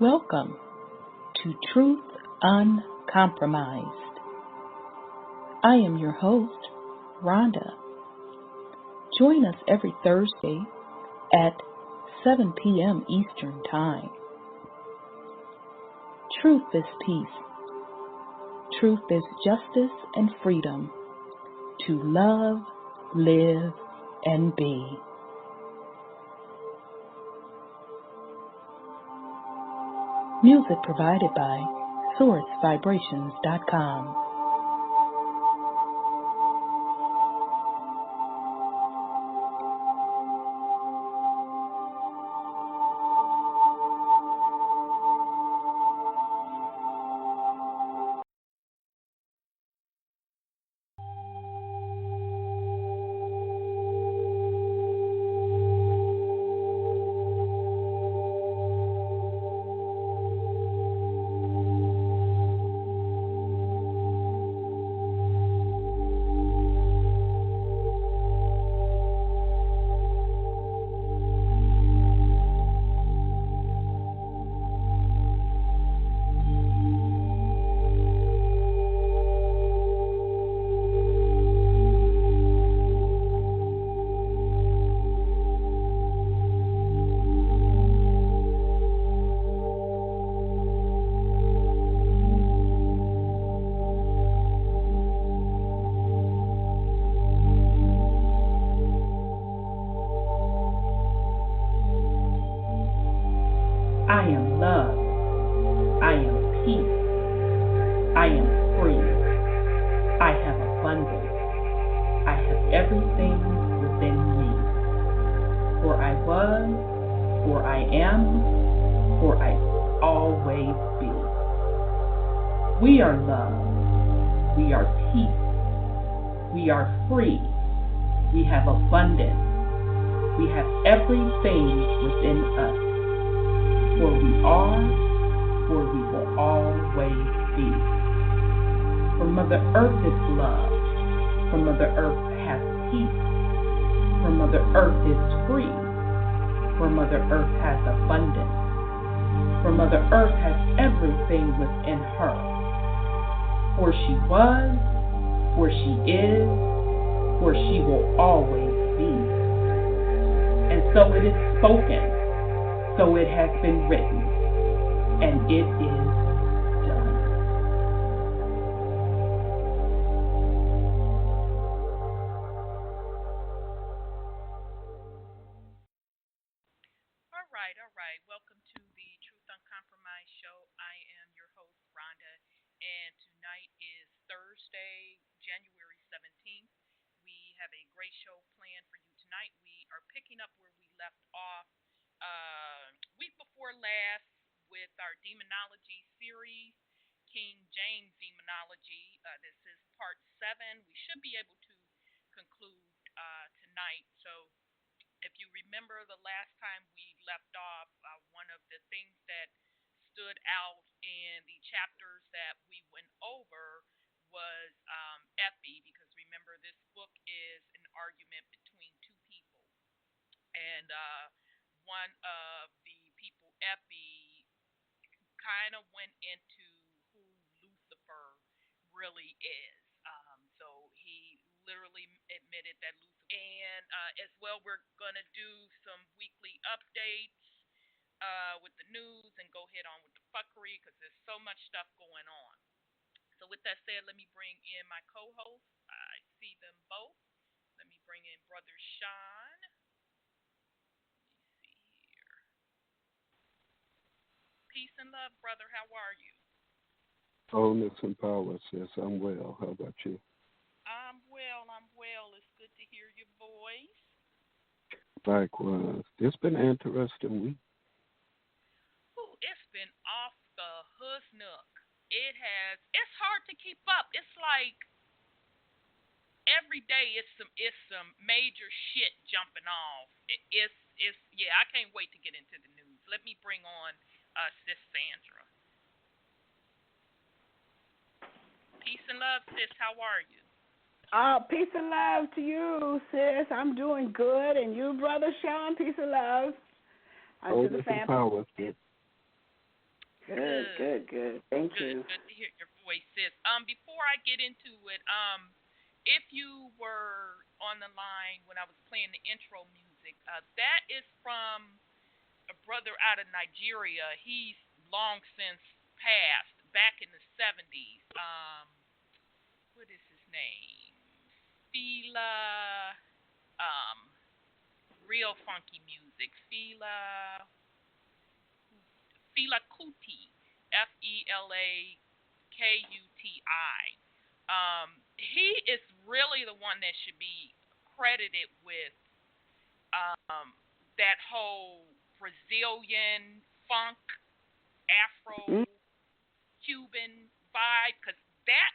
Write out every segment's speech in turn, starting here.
Welcome to Truth Uncompromised. I am your host, Rhonda. Join us every Thursday at 7 p.m. Eastern Time. Truth is peace. Truth is justice and freedom to love, live, and be. Music provided by SourceVibrations.com. I am love. I am peace. I am free. I have abundance. I have everything within me. For I was, for I am, for I always be. We are love. We are peace. We are free. We have abundance. We have everything within us. For we are, for we will always be. For Mother Earth is love. For Mother Earth has peace. For Mother Earth is free. For Mother Earth has abundance. For Mother Earth has everything within her. For she was, for she is, for she will always be. And so it is spoken. So it has been written, and it is done. All right. Welcome to the Truth Uncompromised show. I am your host, Rhonda, and tonight is Thursday, January 17th. We have a great show planned for you tonight. We are picking up where we left off week before last with our demonology series, King James Demonology. This is part 7. We should be able to conclude tonight. So if you remember the last time we left off, one of the things that stood out in the chapters that we went over was Effie, because remember, this book is an argument between two people. And one of the people, Effie, kind of went into who Lucifer really is. So he literally admitted that Lucifer. And as well, we're going to do some weekly updates with the news and go head on with the fuckery because there's so much stuff going on. So with that said, let me bring in my co-hosts. I see them both. Let me bring in Brother Sean. Let me see here. Peace and love, brother. How are you? Wholeness and power, sis. I'm well. How about you? I'm well. It's good to hear your voice. Likewise. It's been an interesting week. Ooh, it's been off the hook. It's hard to keep up. It's like every day it's some major shit jumping off. Yeah, I can't wait to get into the news. Let me bring on Sis Sandra. Peace and love, sis. How are you? Peace and love to you, sis. I'm doing good. And you, Brother Sean, peace and love. Wholeness and power, sis. Good. Thank you. Good to hear your voice, sis. Before I get into it, if you were on the line when I was playing the intro music, that is from a brother out of Nigeria. He's long since passed, back in the 70s. What is his name? Fela, real funky music. Fela Kuti, FelaKuti. He is really the one that should be credited with that whole Brazilian funk, Afro, Cuban vibe, because that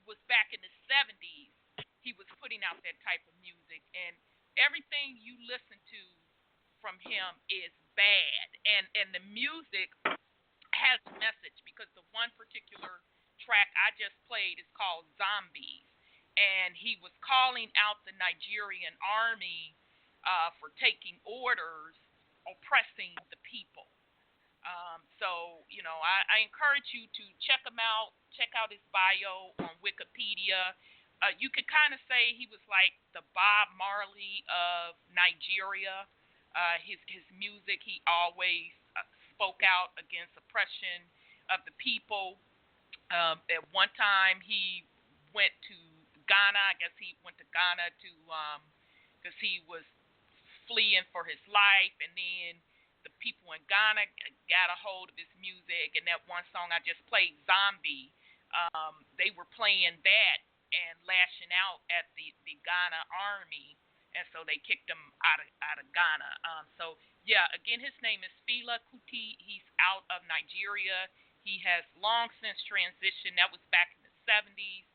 was back in the 70s. He was putting out that type of music, and everything you listen to from him is bad, and the music has a message, because the one particular track I just played is called Zombies, and he was calling out the Nigerian army for taking orders, oppressing the people. So, I encourage you to check him out. Check out his bio on Wikipedia. You could kind of say he was like the Bob Marley of Nigeria. His music, he always spoke out against oppression of the people. At one time, he went to Ghana. I guess he went to Ghana because he was fleeing for his life, and then the people in Ghana got a hold of his music, and that one song I just played, Zombie, they were playing that and lashing out at the Ghana army, and so they kicked him out of Ghana. Again, his name is Fela Kuti. He's out of Nigeria. He has long since transitioned. That was back in the 70s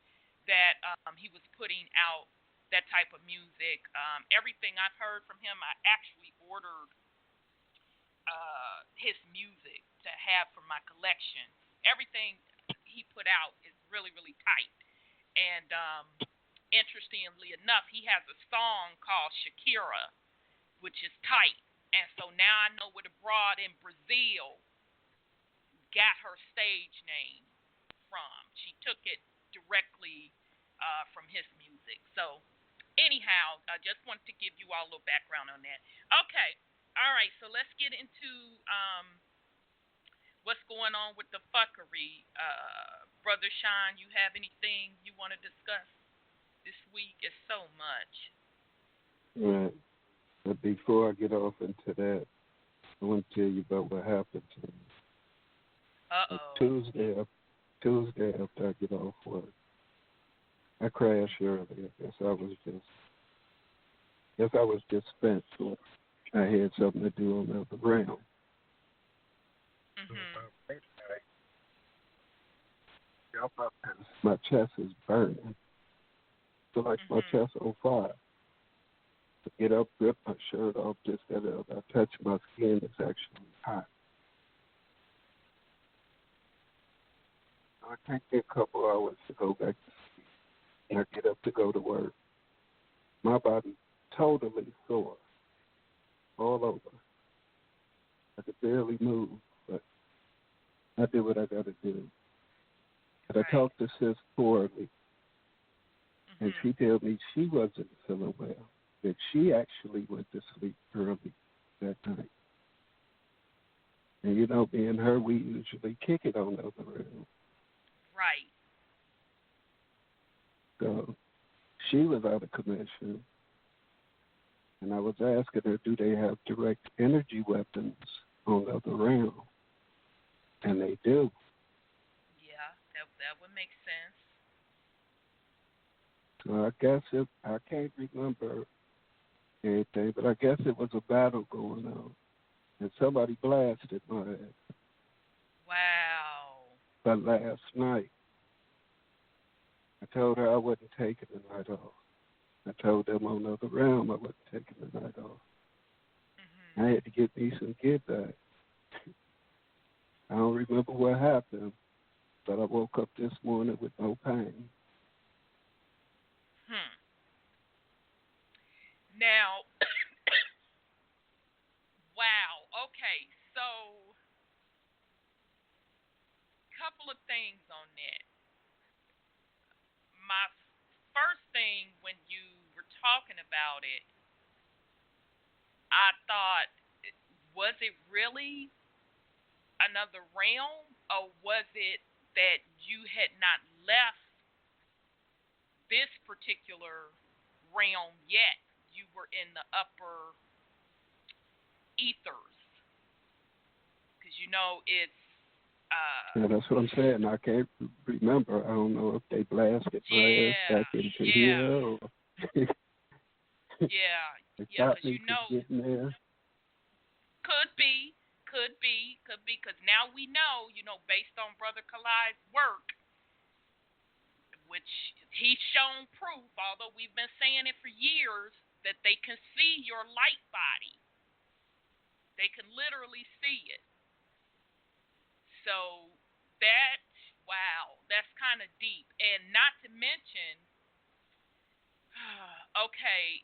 that he was putting out that type of music. Everything I've heard from him, I actually ordered his music to have for my collection. Everything he put out is really, really tight. And interestingly enough, he has a song called Shakira, which is tight. And so now I know where the broad in Brazil got her stage name from. She took it directly from his music. So anyhow, I just wanted to give you all a little background on that. Okay. All right, so let's get into what's going on with the fuckery. Brother Sean, you have anything you want to discuss this week? It's so much. Right. But before I get off into that, I want to tell you about what happened to me. Tuesday after I get off work, I crashed early. I guess I was just spent, so I had something to do on the other realm. My chest is burning. Feel like my chest on fire. I get up, rip my shirt off, just that I touch my skin, it's actually hot. I take me a couple hours to go back to sleep. And I get up to go to work. My body totally sore. All over. I could barely move, but I did what I got to do. But I talked to Sis Corley, and she told me she wasn't feeling well, that she actually went to sleep early that night. And me and her, we usually kick it on the other room. Right. So she was out of commission. And I was asking her, do they have direct energy weapons on the other realm? And they do. Yeah, that would make sense. So I guess I can't remember anything, but I guess it was a battle going on. And somebody blasted my ass. Wow. But last night, I told her I wasn't taking the night off. I told them on the other realm I wasn't taking the night off. I had to get me some get back. I don't remember what happened, but I woke up this morning with no pain. Now, wow. Okay, so couple of things on that. My first thing when you were talking about it, I thought, was it really another realm, or was it that you had not left this particular realm yet? You were in the upper ethers, because it's Yeah, that's what I'm saying. I can't remember. I don't know if they blasted back into here or yeah, they because thought they could get in there. Could be, because now we know, based on Brother Kalai's work, which he's shown proof, although we've been saying it for years, that they can see your light body. They can literally see it. So that's kind of deep. And not to mention, okay,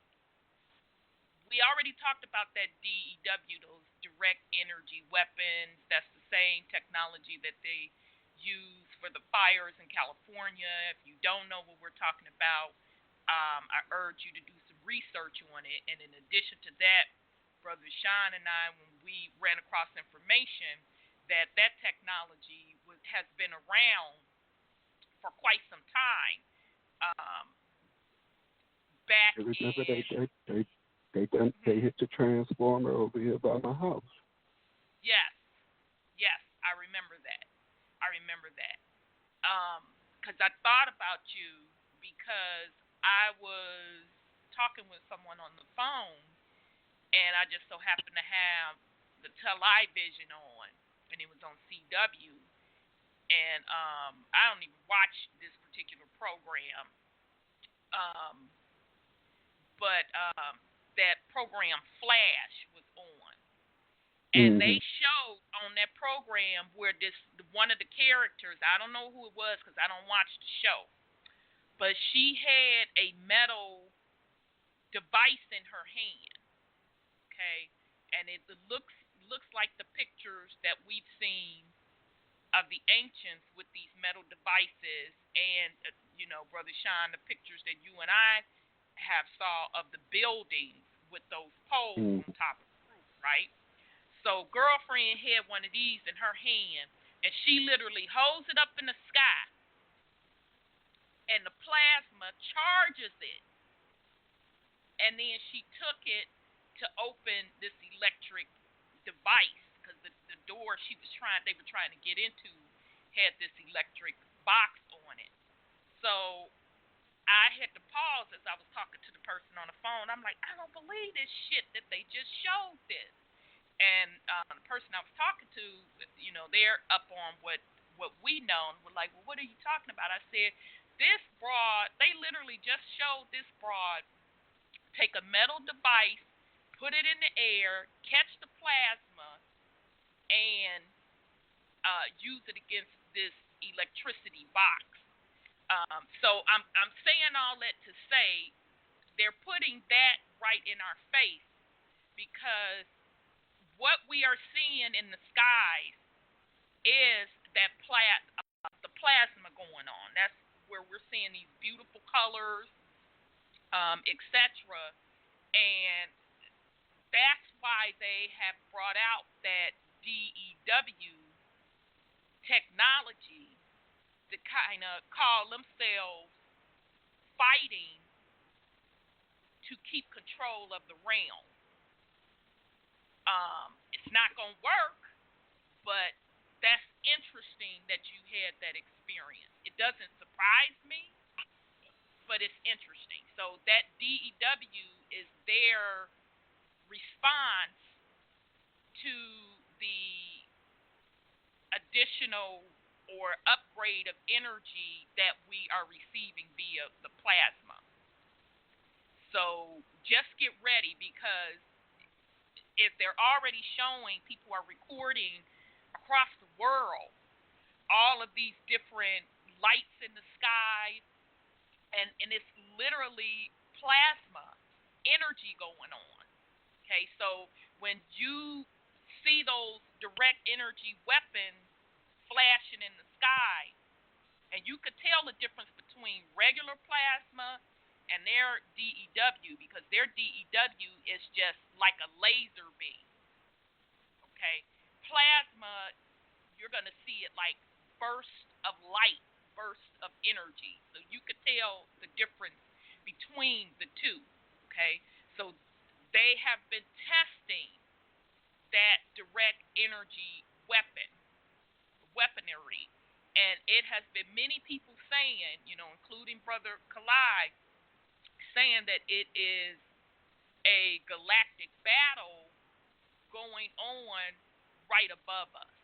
we already talked about that DEW, those direct energy weapons. That's the same technology that they use for the fires in California. If you don't know what we're talking about, I urge you to do some research on it. And in addition to that, Brother Sean and I, when we ran across information that technology has been around for quite some time. Back I remember in... they hit the transformer over here by my house. Yes, I remember that. Because I thought about you because I was talking with someone on the phone, and I just so happened to have the television on, and it was on CW. And I don't even watch this particular program, but that program Flash was on. And they showed on that program where one of the characters, I don't know who it was because I don't watch the show, but she had a metal device in her hand, okay? And it looks like the pictures that we've seen of the ancients with these metal devices, and, Brother Sean, the pictures that you and I have saw of the buildings with those poles on top of the roof, right? So girlfriend had one of these in her hand, and she literally holds it up in the sky, and the plasma charges it. And then she took it to open this electric device, because the door they were trying to get into had this electric box on it. So I had to pause as I was talking to the person on the phone. I'm like, I don't believe this shit that they just showed this. And the person I was talking to, they're up on what we know, and were like, well, what are you talking about? I said, this broad, they literally just showed this broad take a metal device, put it in the air, catch the plasma, and use it against this electricity box. So I'm saying all that to say they're putting that right in our face, because what we are seeing in the skies is that the plasma going on. That's where we're seeing these beautiful colors, etc. And that's why they have brought out that DEW technology to kind of call themselves fighting to keep control of the realm. It's not going to work, but that's interesting that you had that experience. It doesn't surprise me, but it's interesting. So that DEW is their response to the additional or upgrade of energy that we are receiving via the plasma. So just get ready, because if they're already showing, people are recording across the world all of these different lights in the sky, and it's literally plasma energy going on. Okay, so when you see those direct energy weapons flashing in the sky, and you could tell the difference between regular plasma and their DEW, because their DEW is just like a laser beam. Okay, plasma, you're going to see it like bursts of light, bursts of energy. So you could tell the difference between the two. Okay, so they have been testing that direct energy weaponry, and it has been many people saying, including Brother Kalai, saying that it is a galactic battle going on right above us.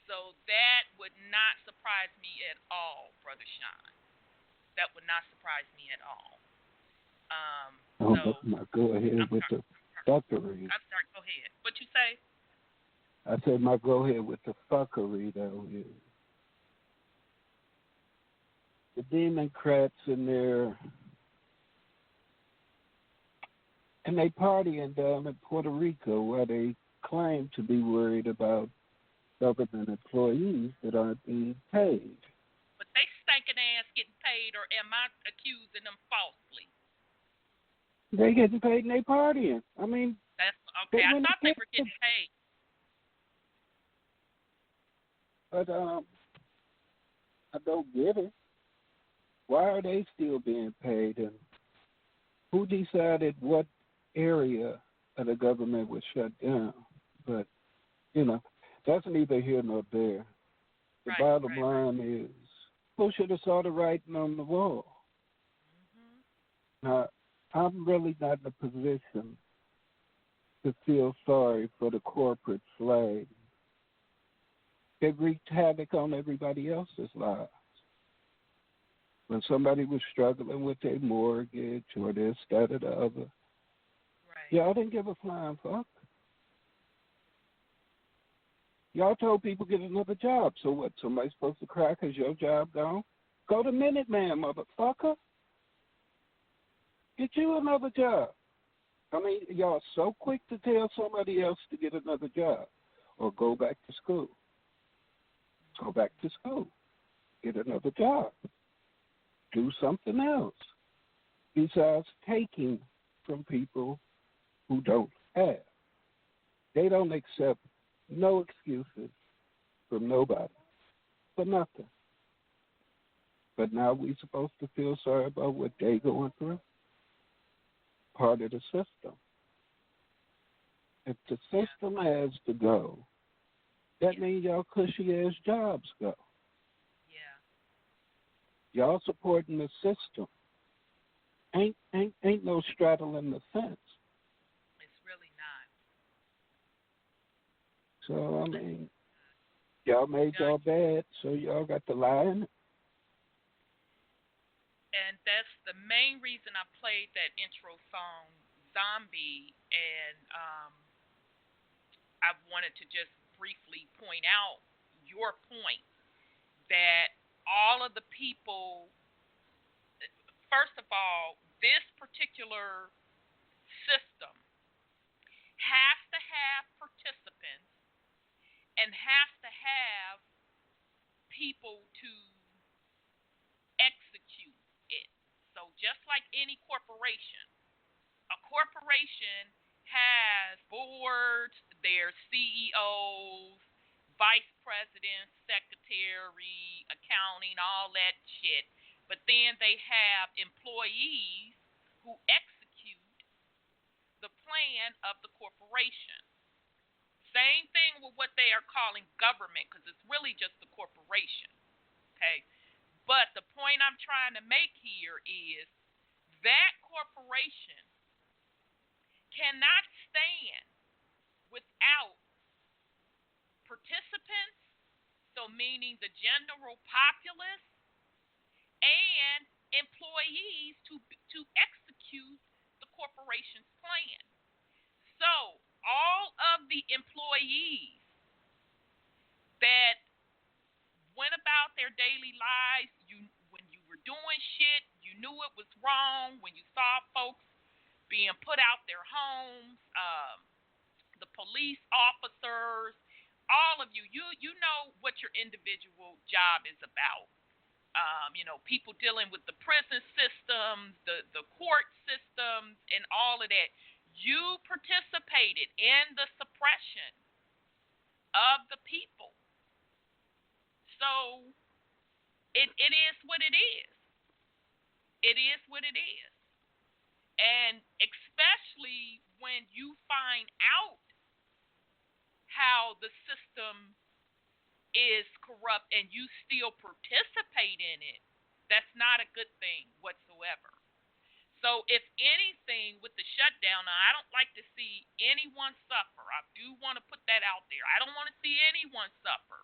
So that would not surprise me at all, Brother Sean. That would not surprise me at all. Go ahead with the fuckery. I'm sorry, go ahead. What you say? I said my go ahead with the fuckery, though, is the Democrats in there, and they partying down in Puerto Rico where they claim to be worried about government employees that aren't being paid. But they stinking ass getting paid, or am I accusing them falsely? They getting paid and they partying. I mean, that's okay. I thought they were getting paid. But I don't get it. Why are they still being paid? And who decided what area of the government was shut down? But, that's neither here nor there. The bottom line is, who should have saw the writing on the wall? Mm-hmm. Now, I'm really not in a position to feel sorry for the corporate flag. They wreaked havoc on everybody else's lives. When somebody was struggling with their mortgage or this, that, or the other, y'all didn't give a flying fuck. Y'all told people get another job. So what, somebody's supposed to cry because your job gone? Go to Minuteman, motherfucker. Get you another job. I mean, y'all so quick to tell somebody else to get another job or go back to school. Go back to school. Get another job. Do something else besides taking from people who don't have. They don't accept no excuses from nobody for nothing. But now we're supposed to feel sorry about what they going through? Part of the system. If the system has to go, that means y'all cushy-ass jobs go. Yeah. Y'all supporting the system. Ain't no straddling the fence. It's really not. So, I mean, y'all made y'all bad, so y'all got to lie in it. And that's the main reason I played that intro song, Zombie, and I wanted to just briefly point out your point that all of the people, first of all, this particular system has to have participants and has to have people to execute it. So just like any corporation, a corporation has boards, their CEOs, vice presidents, secretary, accounting, all that shit. But then they have employees who execute the plan of the corporation. Same thing with what they are calling government, because it's really just the corporation. Okay? But the point I'm trying to make here is that corporation cannot stand without participants, so meaning the general populace, and employees to execute the corporation's plan. So all of the employees that went about their daily lives, when you were doing shit, you knew it was wrong, when you saw folks being put out their homes, the police officers, all all of you, you know what your individual job is about. People dealing with the prison systems, the court systems, and all of that. You participated in the suppression of the people. So it is what it is. It is what it is. And especially when you find out how the system is corrupt and you still participate in it, that's not a good thing whatsoever. So if anything, with the shutdown, I don't like to see anyone suffer. I do want to put that out there. I don't want to see anyone suffer.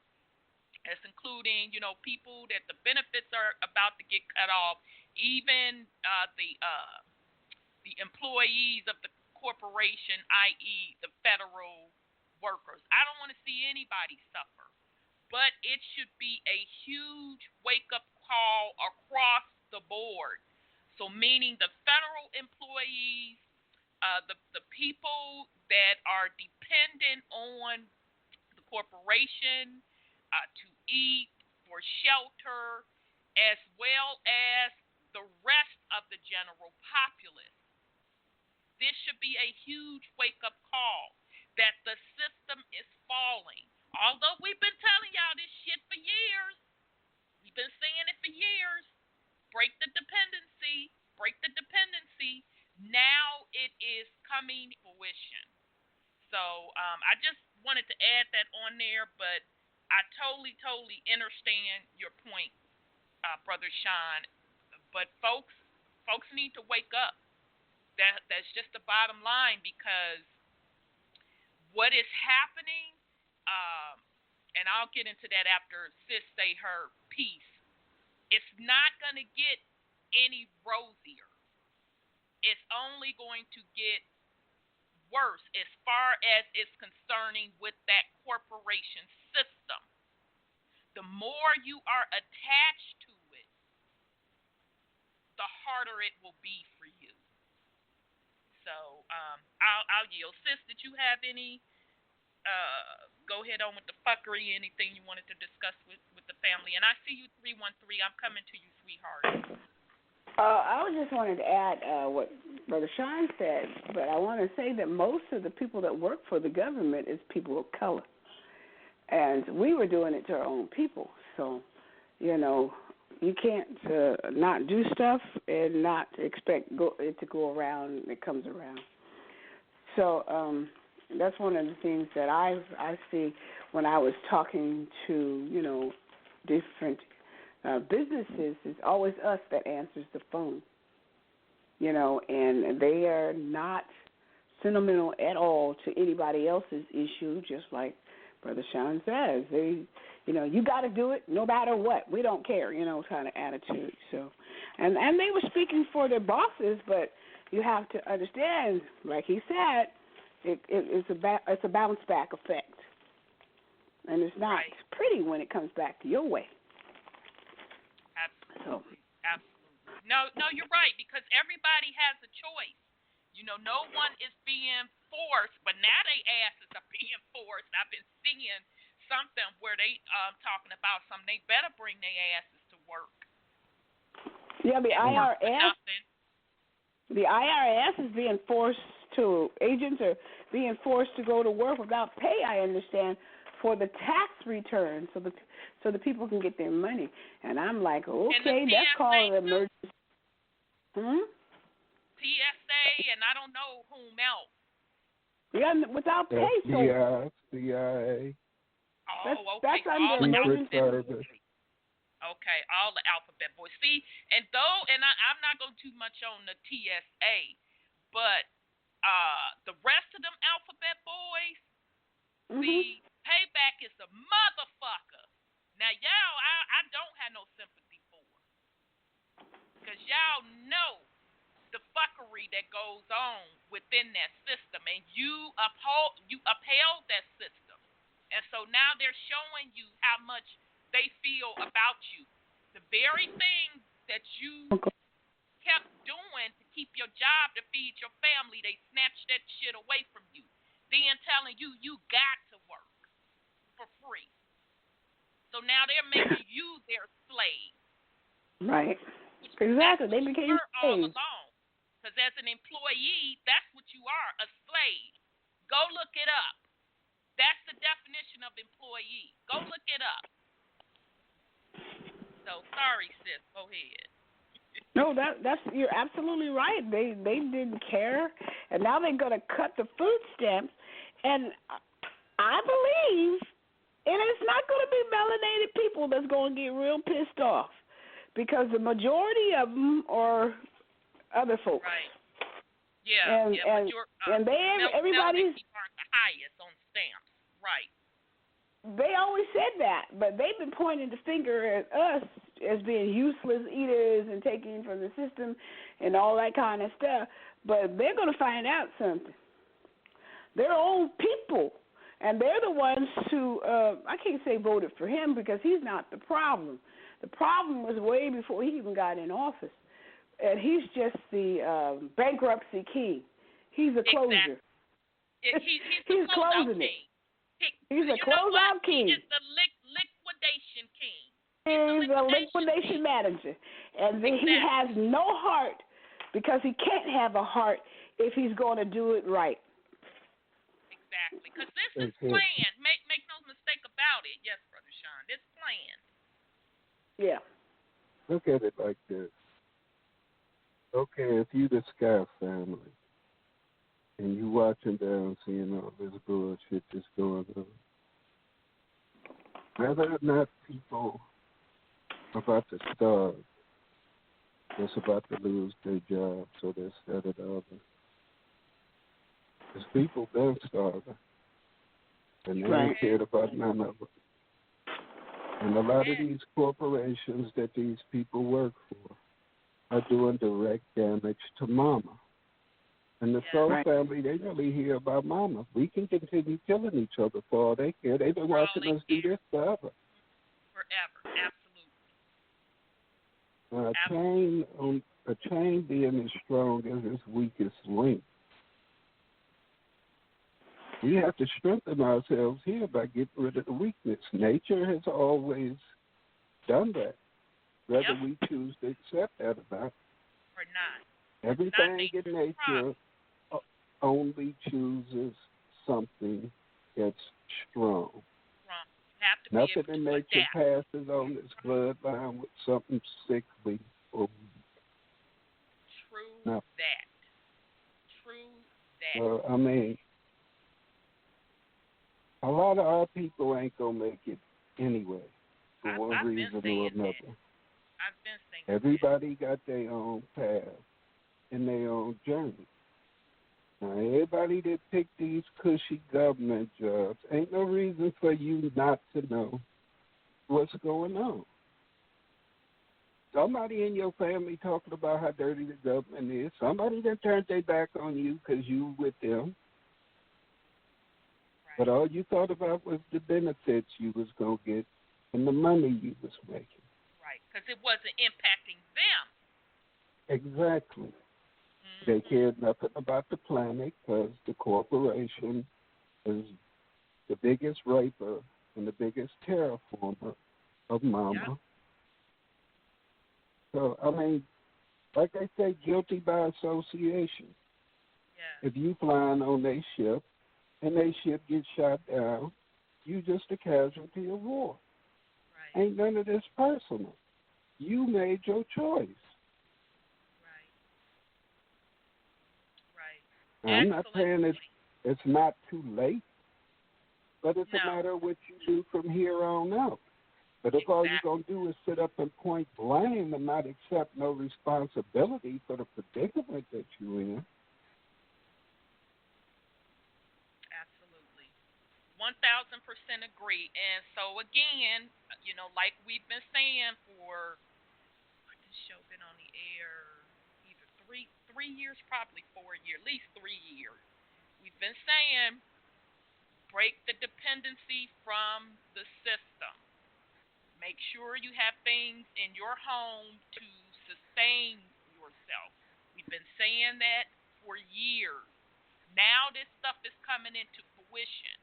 That's including, people that the benefits are about to get cut off, even the employees of the corporation, i.e. the federal workers. I don't want to see anybody suffer. But it should be a huge wake-up call across the board. So meaning the federal employees, the people that are dependent on the corporation to eat, for shelter, as well as the rest of the general populace. This should be a huge wake-up call that the system is falling. Although we've been telling y'all this shit for years. We've been saying it for years. Break the dependency. Break the dependency. Now it is coming to fruition. So I just wanted to add that on there, but I totally understand your point, Brother Sean. But folks need to wake up. That's just the bottom line, because what is happening, and I'll get into that after Sis say her piece, it's not going to get any rosier. It's only going to get worse as far as it's concerning with that corporation system. The more you are attached to it, the harder it will be for you. So I'll yield. Sis, did you have any? Go ahead on with the fuckery. Anything you wanted to discuss with the family? And I see you 313. I'm coming to you, sweetheart. I just wanted to add what Brother Sean said, but I want to say that most of the people that work for the government is people of color, and we were doing it to our own people. So, you can't not do stuff and not expect it to go around. It comes around. So that's one of the things that I see when I was talking to different businesses. It's always us that answers the phone, and they are not sentimental at all to anybody else's issue. Just like Brother Sean says, you got to do it no matter what. We don't care, kind of attitude. So, and they were speaking for their bosses, but you have to understand, like he said, it's a bounce back effect, and it's not pretty when it comes back to your way. Absolutely. No, you're right, because everybody has a choice. No one is being forced, but now they asses are being forced. I've been seeing something where they talking about something. They better bring their asses to work. Yeah, the IRS is being forced to, agents are being forced to go to work without pay, I understand, for the tax return, so the people can get their money. And I'm like, okay, that's called an emergency. TSA and I don't know whom else. Yeah, without pay. CIA. Oh, okay. That's under emergency. Okay, all the alphabet boys. See, and I'm not going too much on the TSA, but the rest of them alphabet boys, the payback is a motherfucker. Now, y'all, I don't have no sympathy for, because y'all know the fuckery that goes on within that system, and you upheld that system, and so now they're showing you how much they feel about you. The very thing that you kept doing to keep your job to feed your family, they snatched that shit away from you. Then telling you got to work for free. So now they're making you their slave. Right. Exactly. They became all slaves. along. Because as an employee, that's what you are, a slave. Go look it up. That's the definition of employee. Go look it up. So sorry, sis. Go ahead. No, that's you're absolutely right. They didn't care, and now they're going to cut the food stamps, and I believe, and it's not going to be melanated people that's going to get real pissed off, because the majority of them are other folks. Right. Yeah. And everybody's aren't the highest on stamps. Right. They always said that, but they've been pointing the finger at us as being useless eaters and taking from the system and all that kind of stuff. But they're going to find out something. Their own people, and they're the ones who, I can't say voted for him because he's not the problem. The problem was way before he even got in office. And he's just the bankruptcy king. He's a closer. He's he's closing it. He's a closeout king. He is the liquidation king. He's a liquidation manager. And he has no heart because he can't have a heart if he's going to do it right. Exactly. Because this is planned. Make no mistake about it. Yes, Brother Sean. It's planned. Yeah. Look at it like this. Okay, if you the Sky family and you watching down seeing all this bullshit that's going on, whether or not people are about to starve, that's about to lose their jobs or this, that, or the other. Because people been starving, and they ain't cared about none of it. And a lot of these corporations that these people work for are doing direct damage to Mama. And the Soul family, they really hear about Mama. We can continue killing each other for all they care. They've been watching us do this forever. Forever, A chain being as strong as its weakest link. We have to strengthen ourselves here by getting rid of the weakness. Nature has always done that, whether we choose to accept that or not. Or not. Everything in nature only chooses something that's strong. Nothing in nature passes on its bloodline with something sickly or weak. True that. Well, I mean, a lot of our people ain't going to make it anyway, for one reason or another. I've been saying everybody got their own path and their own journey. Now, everybody that picked these cushy government jobs, ain't no reason for you not to know what's going on. Somebody in your family talking about how dirty the government is. Somebody that turned their back on you because you with them. But all you thought about was the benefits you was going to get and the money you was making. Right, because it wasn't impacting them. Exactly. They cared nothing about the planet because the corporation is the biggest raper and the biggest terraformer of Mama. Yep. So, I mean, like they say, guilty by association. Yeah. If you flying on their ship and their ship gets shot down, you just a casualty of war. Right. Ain't none of this personal. You made your choice. I'm not saying it's not too late, but it's a matter of what you do from here on out. But if all you're going to do is sit up and point blame and not accept no responsibility for the predicament that you're in. Absolutely. 1,000% agree. And so, again, you know, like we've been saying for, this show been on the air, 3 years, probably 4 years, at least 3 years. We've been saying break the dependency from the system. Make sure you have things in your home to sustain yourself. We've been saying that for years. Now this stuff is coming into fruition.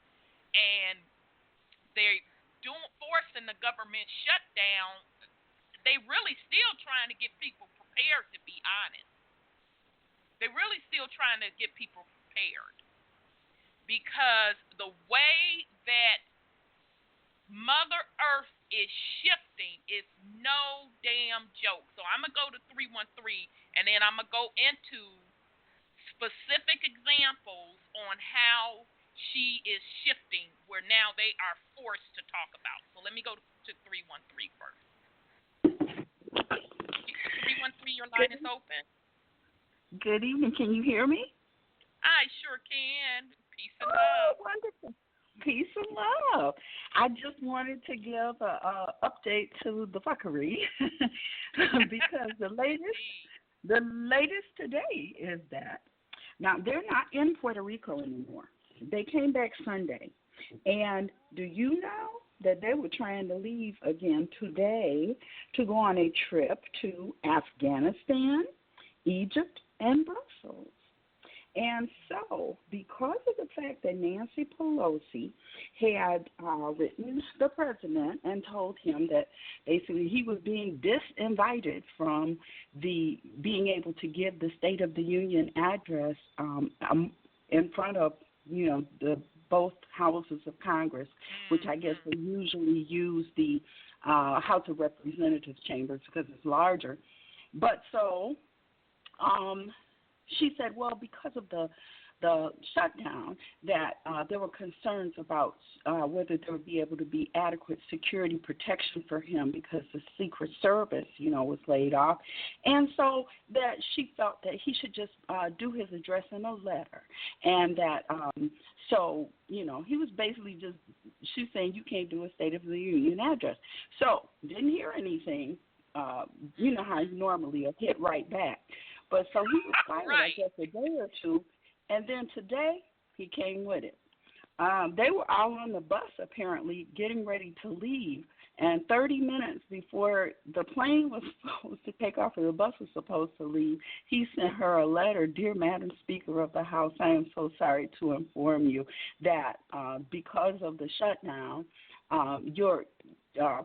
And they're force forcing the government shutdown, they really still trying to get people prepared, to be honest. They're really still trying to get people prepared. Because the way that Mother Earth is shifting is no damn joke. So I'm going to go to 313, and then I'm going to go into specific examples on how she is shifting, where now they are forced to talk about. So let me go to 313 first. 313, your line is open. Good evening. Can you hear me? I sure can. Peace and Oh, love. wonderful. Peace and love. I just wanted to give a update to the fuckery because the latest today is that now they're not in Puerto Rico anymore. They came back Sunday, and do you know that they were trying to leave again today to go on a trip to Afghanistan, Egypt, and Brussels? And so, because of the fact that Nancy Pelosi had written the president and told him that basically he was being disinvited from the being able to give the State of the Union address in front of, the both houses of Congress, which I guess they usually use the House of Representatives chambers because it's larger. But so she said, well, because of the shutdown, that there were concerns about whether there would be able to be adequate security protection for him because the Secret Service, was laid off. And so that she felt that he should just do his address in a letter. And that, he was basically just, she's saying you can't do a State of the Union address. So didn't hear anything. You know how you normally hit right back. But so he was fired, I guess, a day or two, and then today he came with it. They were all on the bus, apparently, getting ready to leave, and 30 minutes before the plane was supposed to take off or the bus was supposed to leave, he sent her a letter. Dear Madam Speaker of the House, I am so sorry to inform you that because of the shutdown, your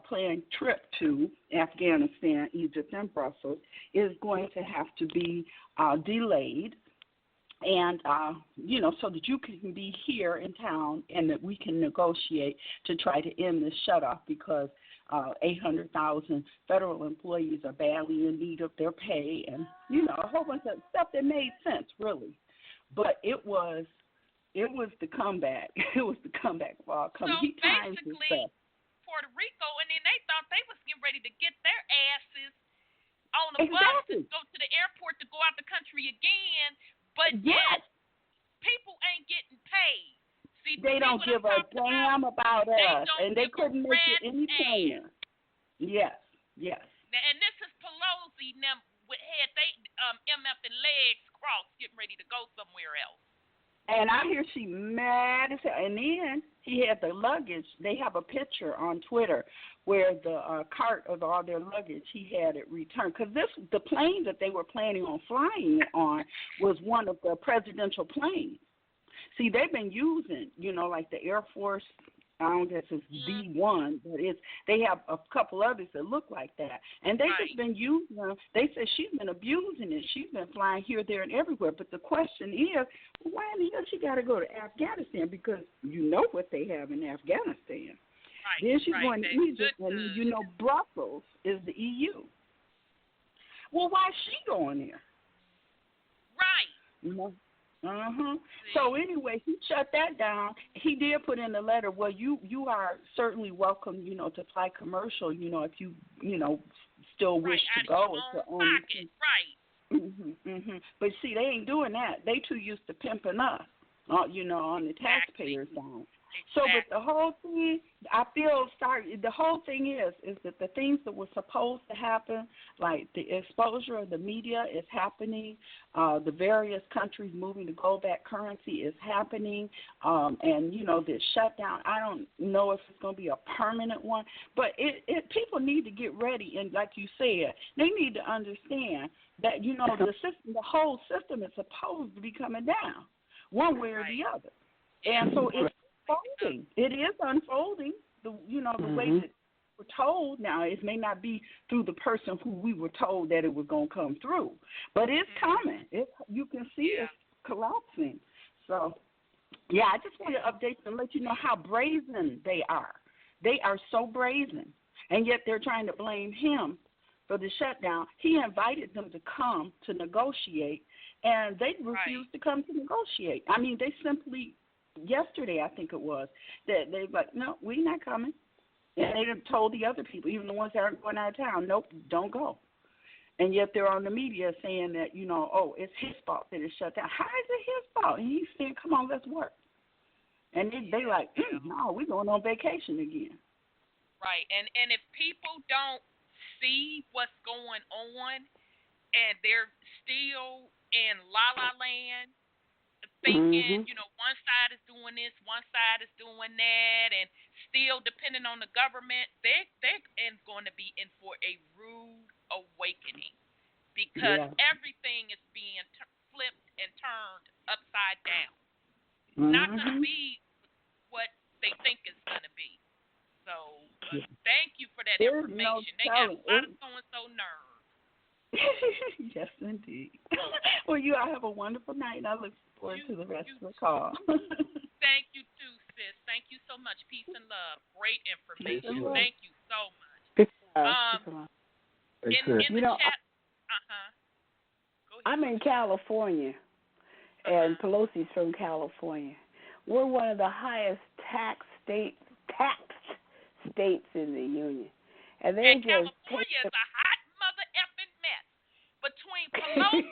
planned trip to Afghanistan, Egypt, and Brussels is going to have to be delayed, and, so that you can be here in town and that we can negotiate to try to end this shutoff because 800,000 federal employees are badly in need of their pay and, a whole bunch of stuff that made sense, really. But it was the comeback. It was the comeback for all coming. So basically, Puerto Rico, and then they thought they was getting ready to get their asses on a bus and go to the airport to go out the country again, but yet people ain't getting paid. See, they don't give a damn about us, and they couldn't make it any plainer. Yes. And this is Pelosi, had they MF and legs crossed, getting ready to go somewhere else. And I hear she mad as hell. And then he had the luggage. They have a picture on Twitter where the cart of all their luggage, he had it returned. Because the plane that they were planning on flying it on was one of the presidential planes. See, they've been using, like the Air Force, I don't guess it's B-1, but they have a couple others that look like that. And they've just been using them. They said she's been abusing it. She's been flying here, there, and everywhere. But the question is, why in the hell she got to go to Afghanistan? Because you know what they have in Afghanistan. Right, then she's going to Egypt, and Brussels is the EU. Well, why is she going there? Right. So anyway, he shut that down. He did put in the letter, well, you are certainly welcome, to fly commercial, if you, still wish to go. It's your own pocket. Right. But see, they ain't doing that. They too used to pimping us, on the taxpayers' dime. So, but the whole thing, I feel sorry. The whole thing is that the things that were supposed to happen, like the exposure of the media is happening, the various countries moving to gold-backed currency is happening, and, this shutdown, I don't know if it's going to be a permanent one, but people need to get ready, and like you said, they need to understand that, the system, the whole system is supposed to be coming down one way or the other. And so it's unfolding. It is unfolding. The way that told. Now, it may not be through the person who we were told that it was going to come through, but it's coming. You can see it's collapsing. So, yeah, I just want to update and let you know how brazen they are. They are so brazen, and yet they're trying to blame him for the shutdown. He invited them to come to negotiate, and they refused to come to negotiate. I mean, they simply, yesterday I think it was, that they're like, no, we're not coming. And they told the other people, even the ones that aren't going out of town, nope, don't go. And yet they're on the media saying that, oh, it's his fault that it's shut down. How is it his fault? And he's saying, come on, let's work. And they like, no, we're going on vacation again. Right. And if people don't see what's going on and they're still in la-la land thinking, one side is doing this, one side is doing that, and still depending on the government, they're going to be in for a rude awakening because everything is being flipped and turned upside down. It's not going to be what they think it's going to be. So thank you for that information. They got a lot of so-and-so nerves. Yes, indeed. Well, you all have a wonderful night. I look forward to the rest of the call. Thank you, too, sis. Thank you so much. Peace and love. Great information. Thank you so much. In the chat. Go ahead. I'm in California, and Pelosi's from California. We're one of the highest taxed states in the union. And California is a hot mother effing mess. Between Pelosi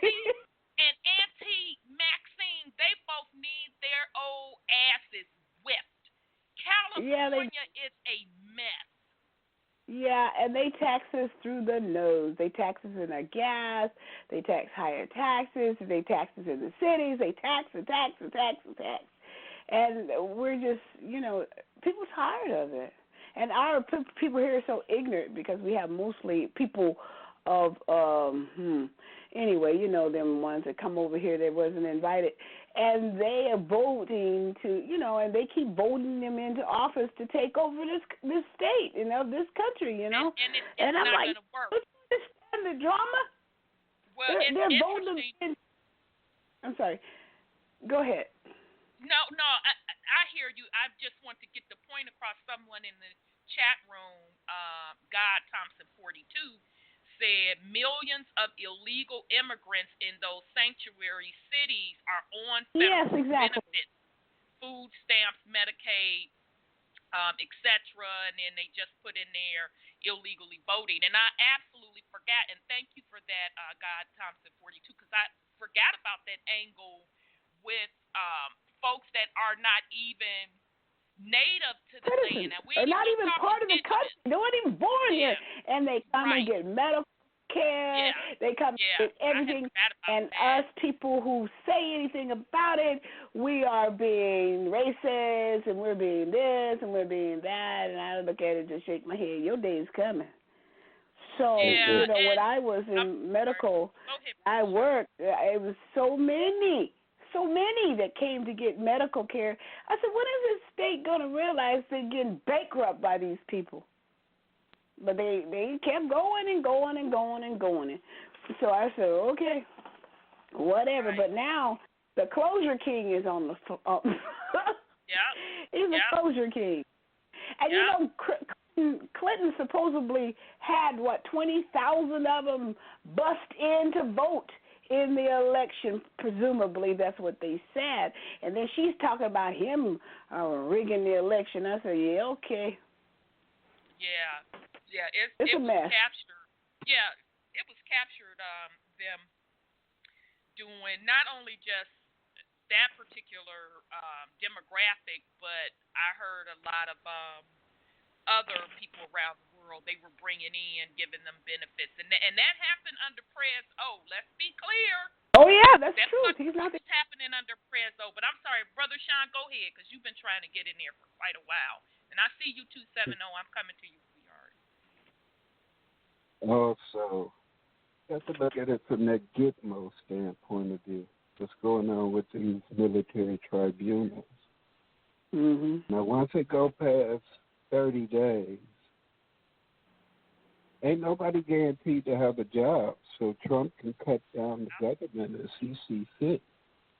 and Auntie Maxine, they both need their old asses whipped. California is a mess. Yeah, and they tax us through the nose. They tax us in our gas. They tax higher taxes. They tax us in the cities. They tax. And we're just, people tired of it. And our people here are so ignorant because we have mostly people of, anyway, them ones that come over here that wasn't invited. And they are voting to, and they keep voting them into office to take over this state, this country, And it's I'm not like, going to work. don't you understand the drama? Well, they're voting. I'm sorry. Go ahead. No, I hear you. I just want to get the point across. Someone in the chat room, God Thompson 42, said millions of illegal immigrants in those sanctuary cities are on federal benefits, food stamps, Medicaid, etc., and then they just put in there illegally voting. And I absolutely forgot, and thank you for that, God Thompson 42, because I forgot about that angle with folks that are not even native to the land. Now, they're not even part of the country. They weren't even born here. And they come and get medical care. They come and get everything. And us people who say anything about it, we are being racist, and we're being this, and we're being that. And I look at it and just shake my head. Your day is coming. So, when I was in medical, I worked. It was so many that came to get medical care. I said, when is this state going to realize they're getting bankrupt by these people? But they kept going and going and going and going. So I said, okay, whatever. Right. But now the closure king is on the he's the closure king. And Clinton supposedly had, 20,000 of them bust in to vote in the election. Presumably that's what they said. And then she's talking about him rigging the election. I said, yeah, okay. Yeah, it was mess. Captured. Yeah, it was captured, them doing not only just that particular demographic, but I heard a lot of other people around the world they were bringing in, giving them benefits. And that happened under Prez O. Let's be clear. Oh, yeah, that's true. He's not happening under Prez O. But I'm sorry, Brother Sean, go ahead, because you've been trying to get in there for quite a while. And I see you 270. I'm coming to you, sweetheart. Also, you have to look at it from that Gitmo standpoint of view. What's going on with these military tribunals? Mm-hmm. Now, once it go past 30 days, ain't nobody guaranteed to have a job, so Trump can cut down the government as he sees fit.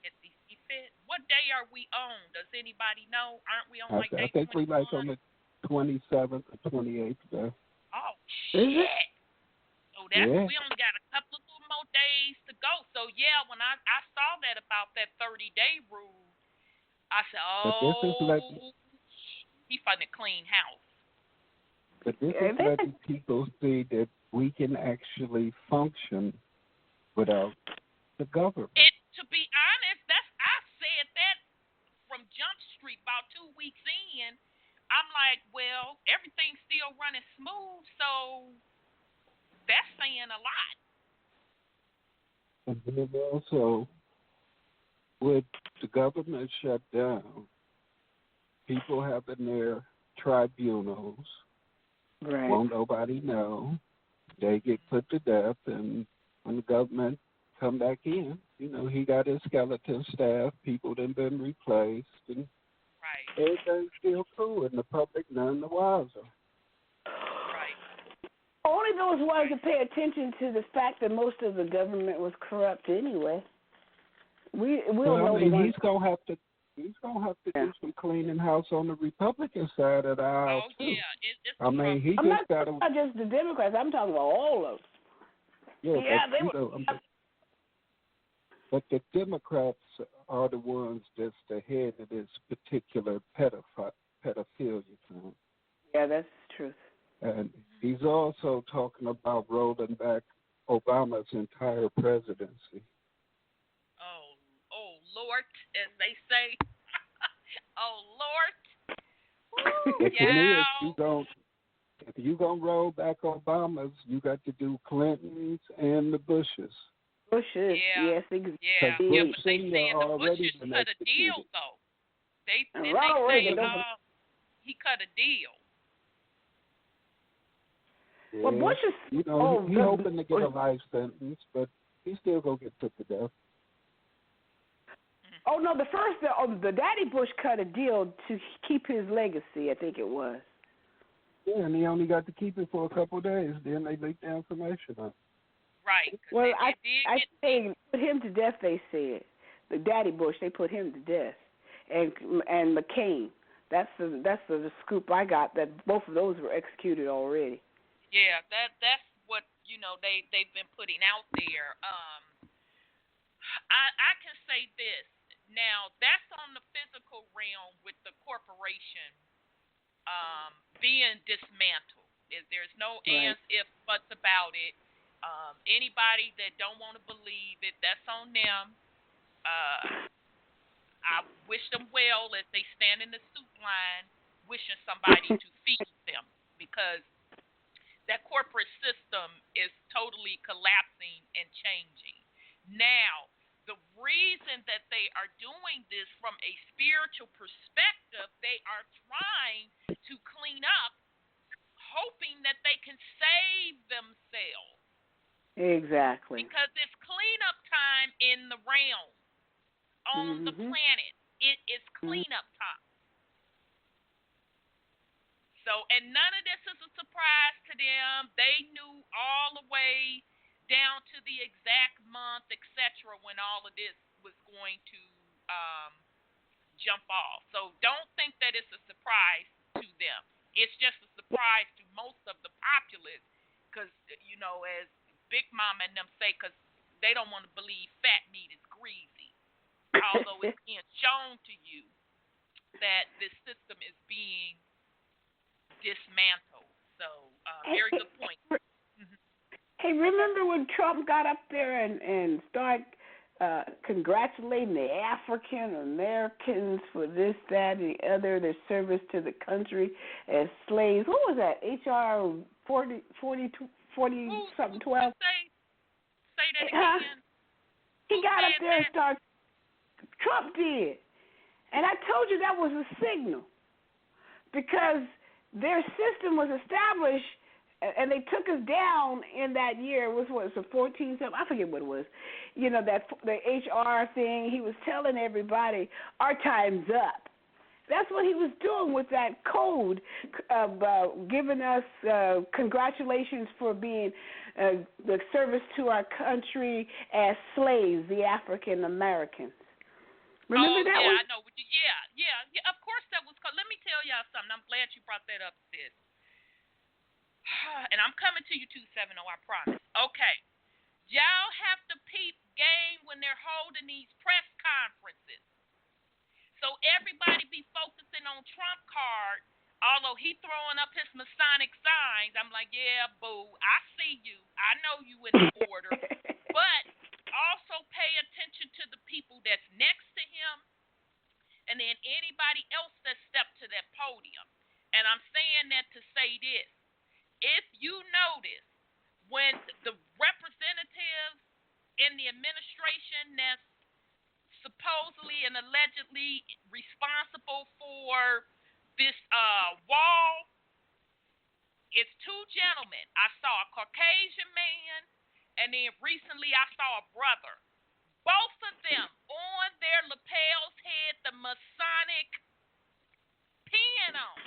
As he sees fit. What day are we on? Does anybody know? Aren't we on I day think 21? we like on the 27th or 28th there. Oh, shit. So we only got a couple of more days to go. So, yeah, when I saw that about that 30-day rule, I said, he finna clean house. But this is letting people see that we can actually function without the government. To be honest, I said that from Jump Street about 2 weeks in. I'm like, well, everything's still running smooth, so that's saying a lot. And then also, with the government shut down, people having their tribunals, won't nobody know. They get put to death, and when the government come back in, he got his skeleton staff, people that been replaced, and everything's still cool, and the public none the wiser. Only those ones that pay attention to the fact that most of the government was corrupt anyway. We'll know the ones. He's gonna have to do some cleaning house on the Republican side of the aisle too. Yeah, he I'm just got to. Not just the Democrats. I'm talking about all of them. They were. But the Democrats are the ones that's the head of this particular pedophilia thing. Yeah, that's the truth. And he's also talking about rolling back Obama's entire presidency. Oh, Lord, as they say. Oh, Lord. If you gonna roll back Obama's, you got to do Clinton's and the Bushes. Yes, exactly. Yeah, but they saying the Bushes cut a deal, though. They say he cut a deal. Yeah. Well, Bush is... he's hoping to get a life sentence, but he's still going to get put to death. Oh, no, the Daddy Bush cut a deal to keep his legacy, I think it was. Yeah, and he only got to keep it for a couple of days. Then they leaked the information up. Right. Well, I say put him to death, they said. The Daddy Bush, they put him to death. And McCain. That's the scoop I got, that both of those were executed already. Yeah, that's what they've been putting out there. I can say this now. That's on the physical realm with the corporation being dismantled. There's no ands, ifs, buts about it. Anybody that don't want to believe it, that's on them. I wish them well as they stand in the soup line, wishing somebody to feed them, because that corporate system is totally collapsing and changing. Now, the reason that they are doing this from a spiritual perspective, they are trying to clean up, hoping that they can save themselves. Exactly. Because it's cleanup time in the realm, on the planet. It is cleanup time. So, and none of this is a surprise to them. They knew all the way down to the exact month, etc., when all of this was going to jump off. So don't think that it's a surprise to them. It's just a surprise to most of the populace because, as Big Mama and them say, because they don't want to believe fat meat is greasy. Although it's being shown to you that this system is being dismantled. So, very good point. Hey, remember when Trump got up there and started congratulating the African Americans for this, that, and the other, their service to the country as slaves? What was that? HR 40 something 12? Say that again. He got up there and started. Trump did. And I told you that was a signal because their system was established, and they took us down in that year. It was 14 something? I forget what it was. That the HR thing. He was telling everybody our time's up. That's what he was doing with that code of giving us congratulations for being the service to our country as slaves, the African Americans. Remember that yeah, one? I know. Yeah. Of course that was. Let me tell y'all something. I'm glad you brought that up, sis. And I'm coming to you 270, I promise. Okay. Y'all have to peep game when they're holding these press conferences. So everybody be focusing on Trump card, although he throwing up his Masonic signs. I'm like, yeah, boo, I see you. I know you in the order. But also pay attention to the people that's next to him and then anybody else that stepped to that podium. And I'm saying that to say this. If you notice, when the representatives in the administration that's supposedly and allegedly responsible for this wall, it's two gentlemen. I saw a Caucasian man, and then recently I saw a brother. Both of them on their lapels had the Masonic pin on.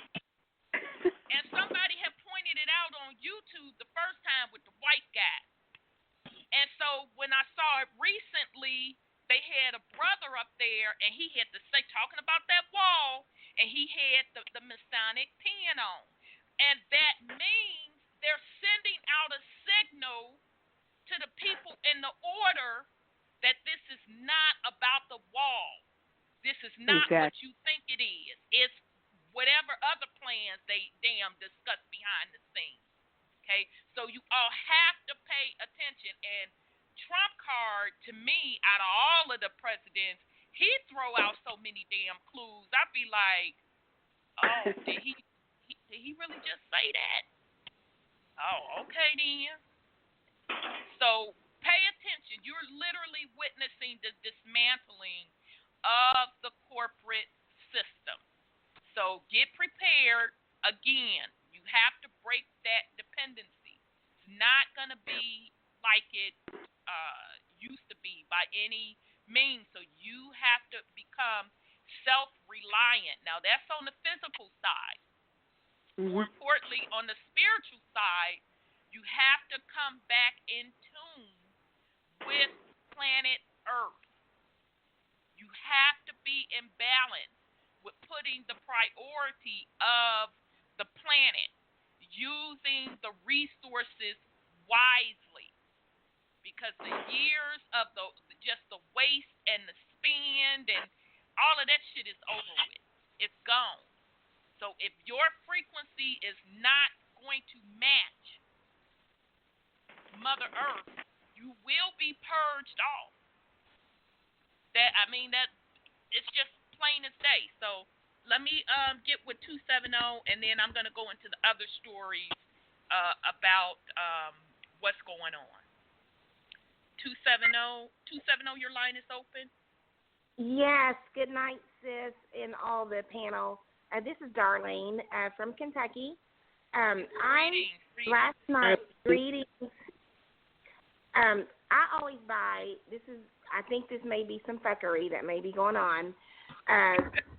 And somebody had pointed it out on YouTube the first time with the white guy. And so when I saw it recently, they had a brother up there, and he had to say, talking about that wall, and he had the Masonic pin on. And that means they're sending out a signal to the people in the order that this is not about the wall. This is not what you think it is. It's whatever other plans they discuss behind the scenes. Okay? So you all have to pay attention. And Trump card, to me, out of all of the presidents, he throw out so many damn clues. I'd be like, oh, did he really just say that? Oh, okay then. So pay attention. You're literally witnessing the dismantling of the corporate system. So get prepared. Again, you have to break that dependency. It's not going to be like it used to be by any means. So you have to become self-reliant. Now, that's on the physical side. Mm-hmm. More importantly, on the spiritual side, you have to come back in tune with planet Earth. You have to be in balance with putting the priority of the planet, using the resources wisely, because the years of the waste and the spend and all of that shit is over with. It's gone. So if your frequency is not going to match Mother Earth, you will be purged off. That it's just plain as day. So let me get with 270, and then I'm going to go into the other stories about what's going on. 270, your line is open. Yes. Good night, sis, and all the panel. This is Darlene from Kentucky. Last night, greetings. I always buy, I think this may be some fuckery that may be going on.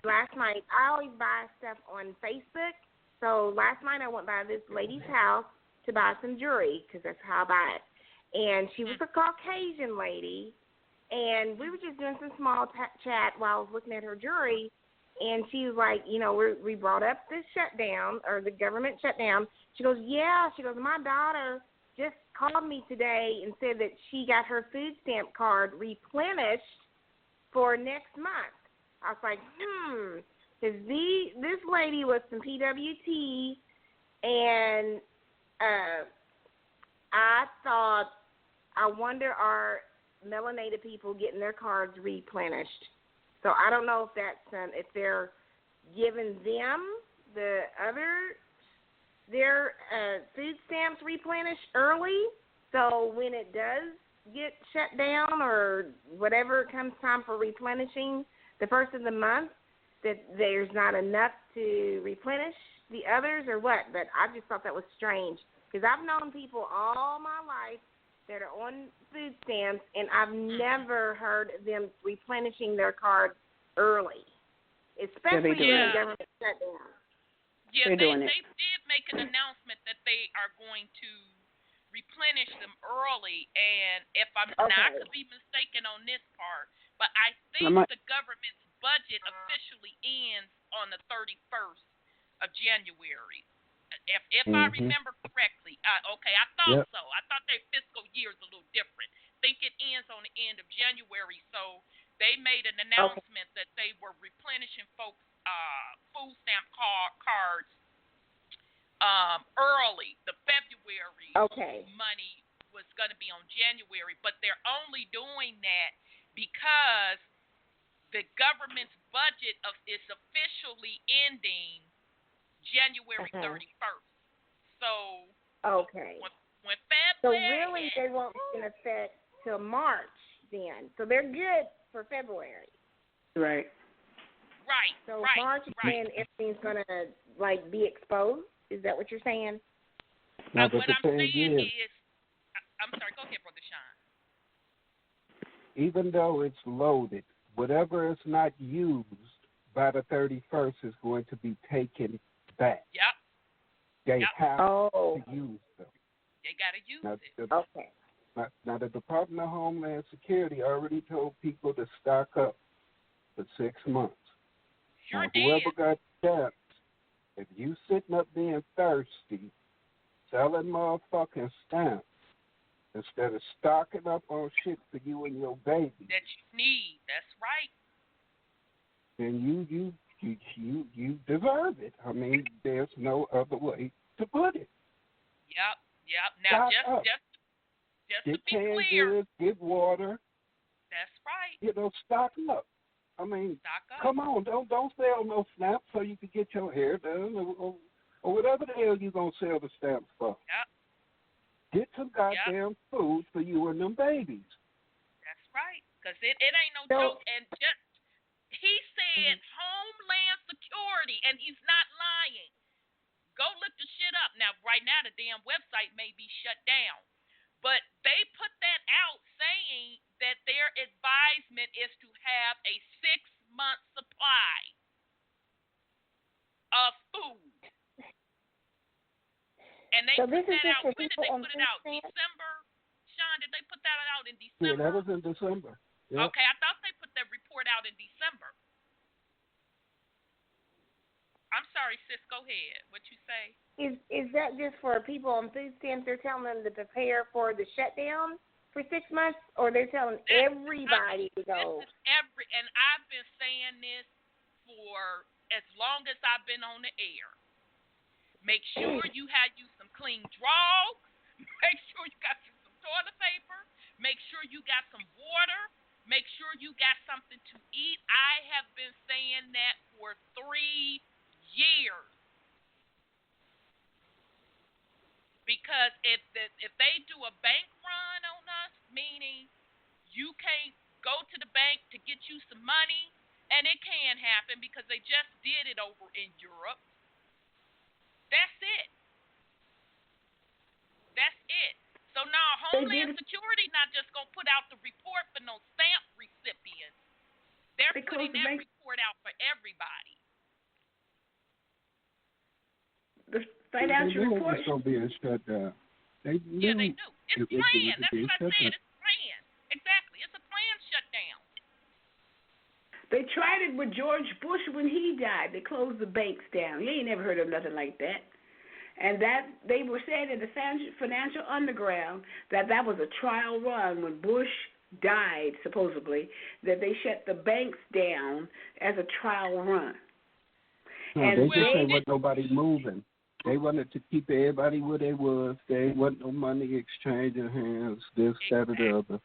Last night, I always buy stuff on Facebook. So last night I went by this lady's house to buy some jewelry, because that's how I buy it. And she was a Caucasian lady, and we were just doing some small chat while I was looking at her jewelry. And she was like, we brought up the shutdown, or the government shutdown. She goes, yeah. She goes, my daughter just called me today and said that she got her food stamp card replenished for next month. I was like, because this lady was some PWT, and I thought, I wonder, are melanated people getting their cards replenished? So I don't know if that's if they're giving them their food stamps replenished early, so when it does get shut down or whatever comes time for replenishing the first of the month, that there's not enough to replenish the others, or what. But I just thought that was strange, because I've known people all my life that are on food stamps, and I've never heard them replenishing their card early. especially doing during it. the government shutdown. Yeah, They're doing it. they did make an announcement that they are going to replenish them early, and if I'm not, I could be mistaken on this part, but I think the government's budget officially ends on the 31st of January. If I remember correctly. Okay, I thought so. I thought their fiscal year is a little different. I think it ends on the end of January, so they made an announcement that they were replenishing folks' food stamp cards early. The February money was going to be on January, but they're only doing that because the government's budget is officially ending January 31st. So when February, so really they won't be in effect till March then. So they're good for February. Right. Right. So March then everything's gonna be exposed. Is that what you're saying? Now, what I'm saying is, I'm sorry. Go ahead, Brother Sean. Even though it's loaded, whatever is not used by the 31st is going to be taken back. Yep. They have to use them. They got to use it. Now, the Department of Homeland Security already told people to stock up for 6 months. Sure now, whoever got stamps, if you sitting up being thirsty, selling motherfucking stamps, instead of stocking up on shit for you and your baby that you need, that's right. Then you deserve it. I mean, there's no other way to put it. Yep. Now, just to be clear, goods, get water. That's right. Stock up. I mean, come on, don't sell no stamps so you can get your hair done or whatever the hell you gonna sell the stamps for. Yep. Get some goddamn food for you and them babies. That's right, because it ain't no joke. And he said Homeland Security, and he's not lying. Go look the shit up. Now, right now, the damn website may be shut down. But they put that out saying that their advisement is to have a 6-month supply of food. And they put that out. When did they put it out? December? Sean, did they put that out in December? Yeah, that was in December. Yep. Okay, I thought they put that report out in December. I'm sorry, sis, go ahead. What you say? Is that just for people on food stamps? They're telling them to prepare for the shutdown for 6 months, or they're telling everybody to go? And I've been saying this for as long as I've been on the air. Make sure you have some clean drawers. Make sure you got some toilet paper. Make sure you got some water. Make sure you got something to eat. I have been saying that for 3 years. Because if they do a bank run on us, meaning you can't go to the bank to get you some money, and it can happen because they just did it over in Europe. That's it. That's it. So now Homeland Security not just going to put out the report for no stamp recipients. They're putting that report out for everybody. The financial report is going to be a shutdown. They knew they knew. It's planned. That's what I said. It's planned. Exactly. It's a planned shutdown. They tried it with George Bush when he died. They closed the banks down. You ain't never heard of nothing like that. And that they were saying in the financial underground that was a trial run when Bush died, supposedly, that they shut the banks down as a trial run. No, and they just wasn't nobody moving. They wanted to keep everybody where they was. There wasn't no money exchanging hands, this, that, or the other.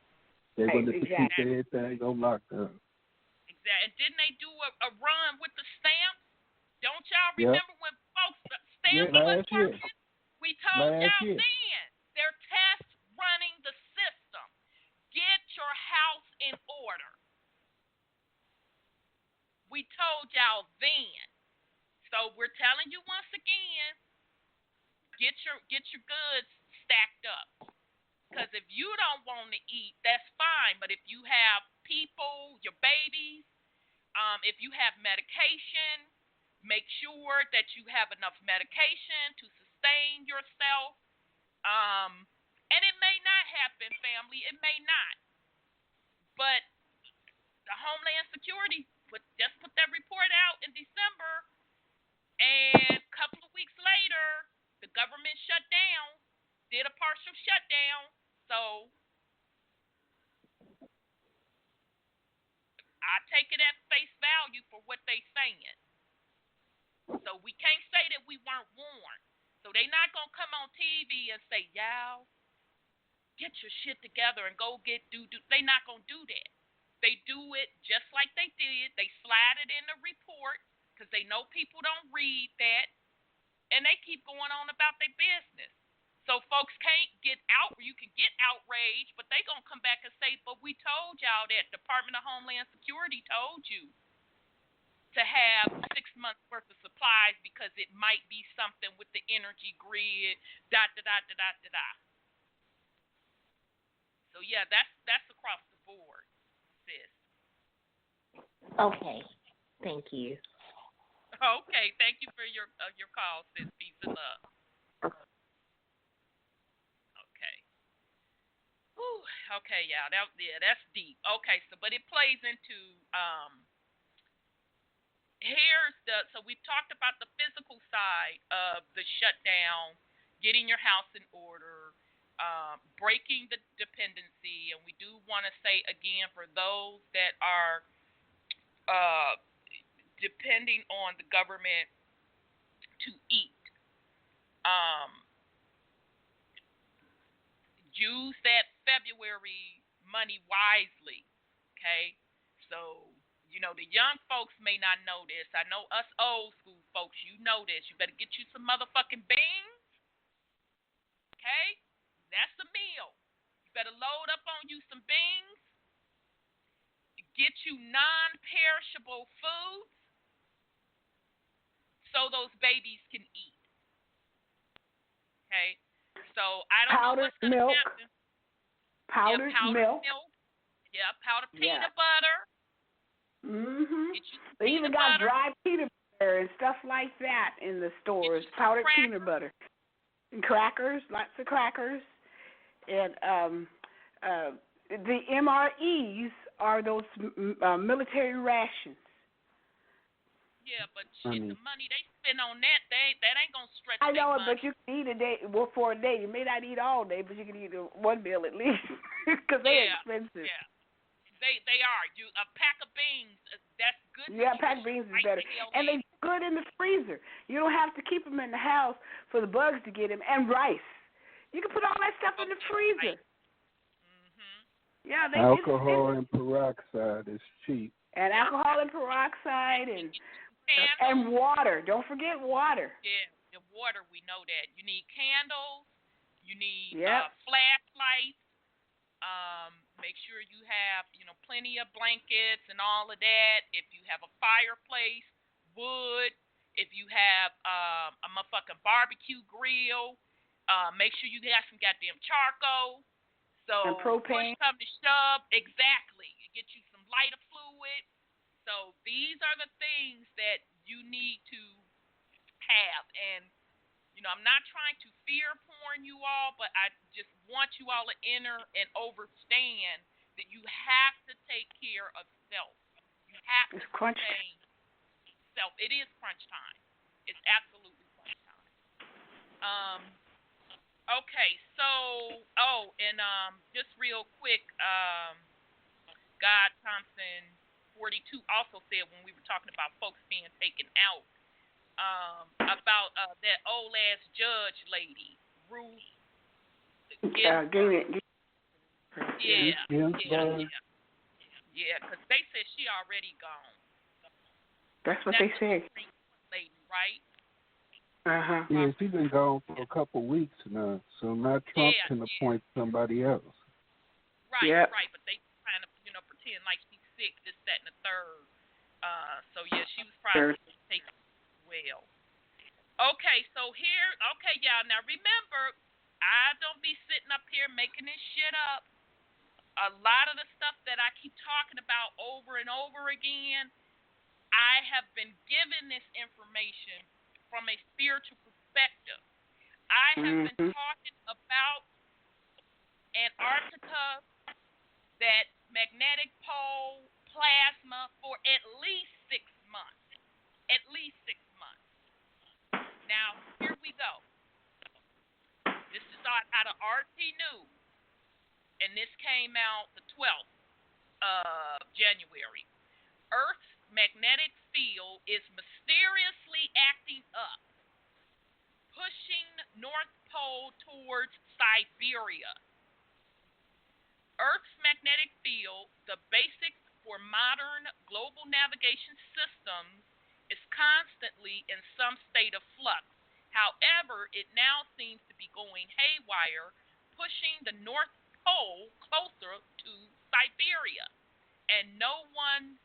They wanted to keep everything on lockdown. Exactly. And didn't they do a run with the stamps? Don't y'all remember when folks stamps was working? We told y'all then they're test running the system. Get your house in order. We told y'all then. So we're telling you once again, get your goods stacked up. Because if you don't want to eat, that's fine. But if you have people, your babies, If you have medication, make sure that you have enough medication to sustain yourself. And it may not happen, family. It may not. But the Homeland Security just put that report out in December, and a couple of weeks later, the government shut down, did a partial shutdown. So I take it at face value for what they saying. So we can't say that we weren't warned. So they not going to come on TV and say, y'all, get your shit together and go do. They not going to do that. They do it just like they did. They slide it in the report because they know people don't read that. And they keep going on about their business. So folks can't get out. You can get outraged, but they going to come back and say, but we told y'all that. Department of Homeland Security told you to have 6 months worth of supplies because it might be something with the energy grid, So yeah, that's across the board, sis. Okay. Thank you. Okay, thank you for your call, sis. Peace and love. Okay. Whew, okay, yeah, that's deep. Okay, but it plays into so we've talked about the physical side of the shutdown, getting your house in order, breaking the dependency, and we do want to say again for those that are depending on the government to eat, use that February money wisely, okay? So the young folks may not know this. I know us old school folks, you know this. You better get you some motherfucking beans, okay? That's a meal. You better load up on you some beans. Get you non-perishable foods so those babies can eat, okay? So I don't know what's going to happen. Powdered milk. Yeah, powdered peanut butter. They even got dry peanut butter and stuff like that in the stores. Powdered peanut butter. And crackers, lots of crackers. And the MREs are those military rations. Yeah, but shit, the money they spend on that ain't gonna stretch. I know it, but you can eat a day for a day. You may not eat all day, but you can eat one meal at least because they're expensive. Yeah. They are. A pack of beans, that's good. Yeah, a pack of beans is better. And they're good in the freezer. You don't have to keep them in the house for the bugs to get them. And rice. You can put all that stuff in the freezer. Yeah, alcohol and peroxide is cheap. And alcohol and peroxide and water. Don't forget water. Yeah, the water, we know that. You need candles. You need flashlights. Make sure you have, plenty of blankets and all of that. If you have a fireplace, wood. If you have a motherfucking barbecue grill, make sure you have some goddamn charcoal. So and propane. Push come to shove, exactly. Get you some lighter fluid. So these are the things that you need to have. And I'm not trying to fear porn you all, but I just want you all to enter and understand that you have to take care of self. You have to sustain self. It is crunch time. It's absolutely crunch time. Okay, so just real quick, God Thompson 42 also said when we were talking about folks being taken out, about that old ass judge lady, Ruth. Yeah, because they said she already gone. That's what they say. Lady, right? Yeah, she's been gone for a couple weeks now, so now Trump can appoint somebody else. Right, right, but they trying to, pretend like she's sick, this, that, and the third. So yeah, she was probably taken well. Okay, so y'all. Now remember, I don't be sitting up here making this shit up. A lot of the stuff that I keep talking about over and over again, I have been given this information from a spiritual perspective. I have been talking about Antarctica, that magnetic pole plasma, for at least 6 months. At least 6 months. Now, here we go. This is out of RT News, and this came out the 12th of January. Earth's magnetic field is mysteriously acting up, pushing North Pole towards Siberia. Earth's magnetic field, the basics for modern global navigation systems, is constantly in some state of flux. However, it now seems to be going haywire, pushing the North Pole closer to Siberia, and no one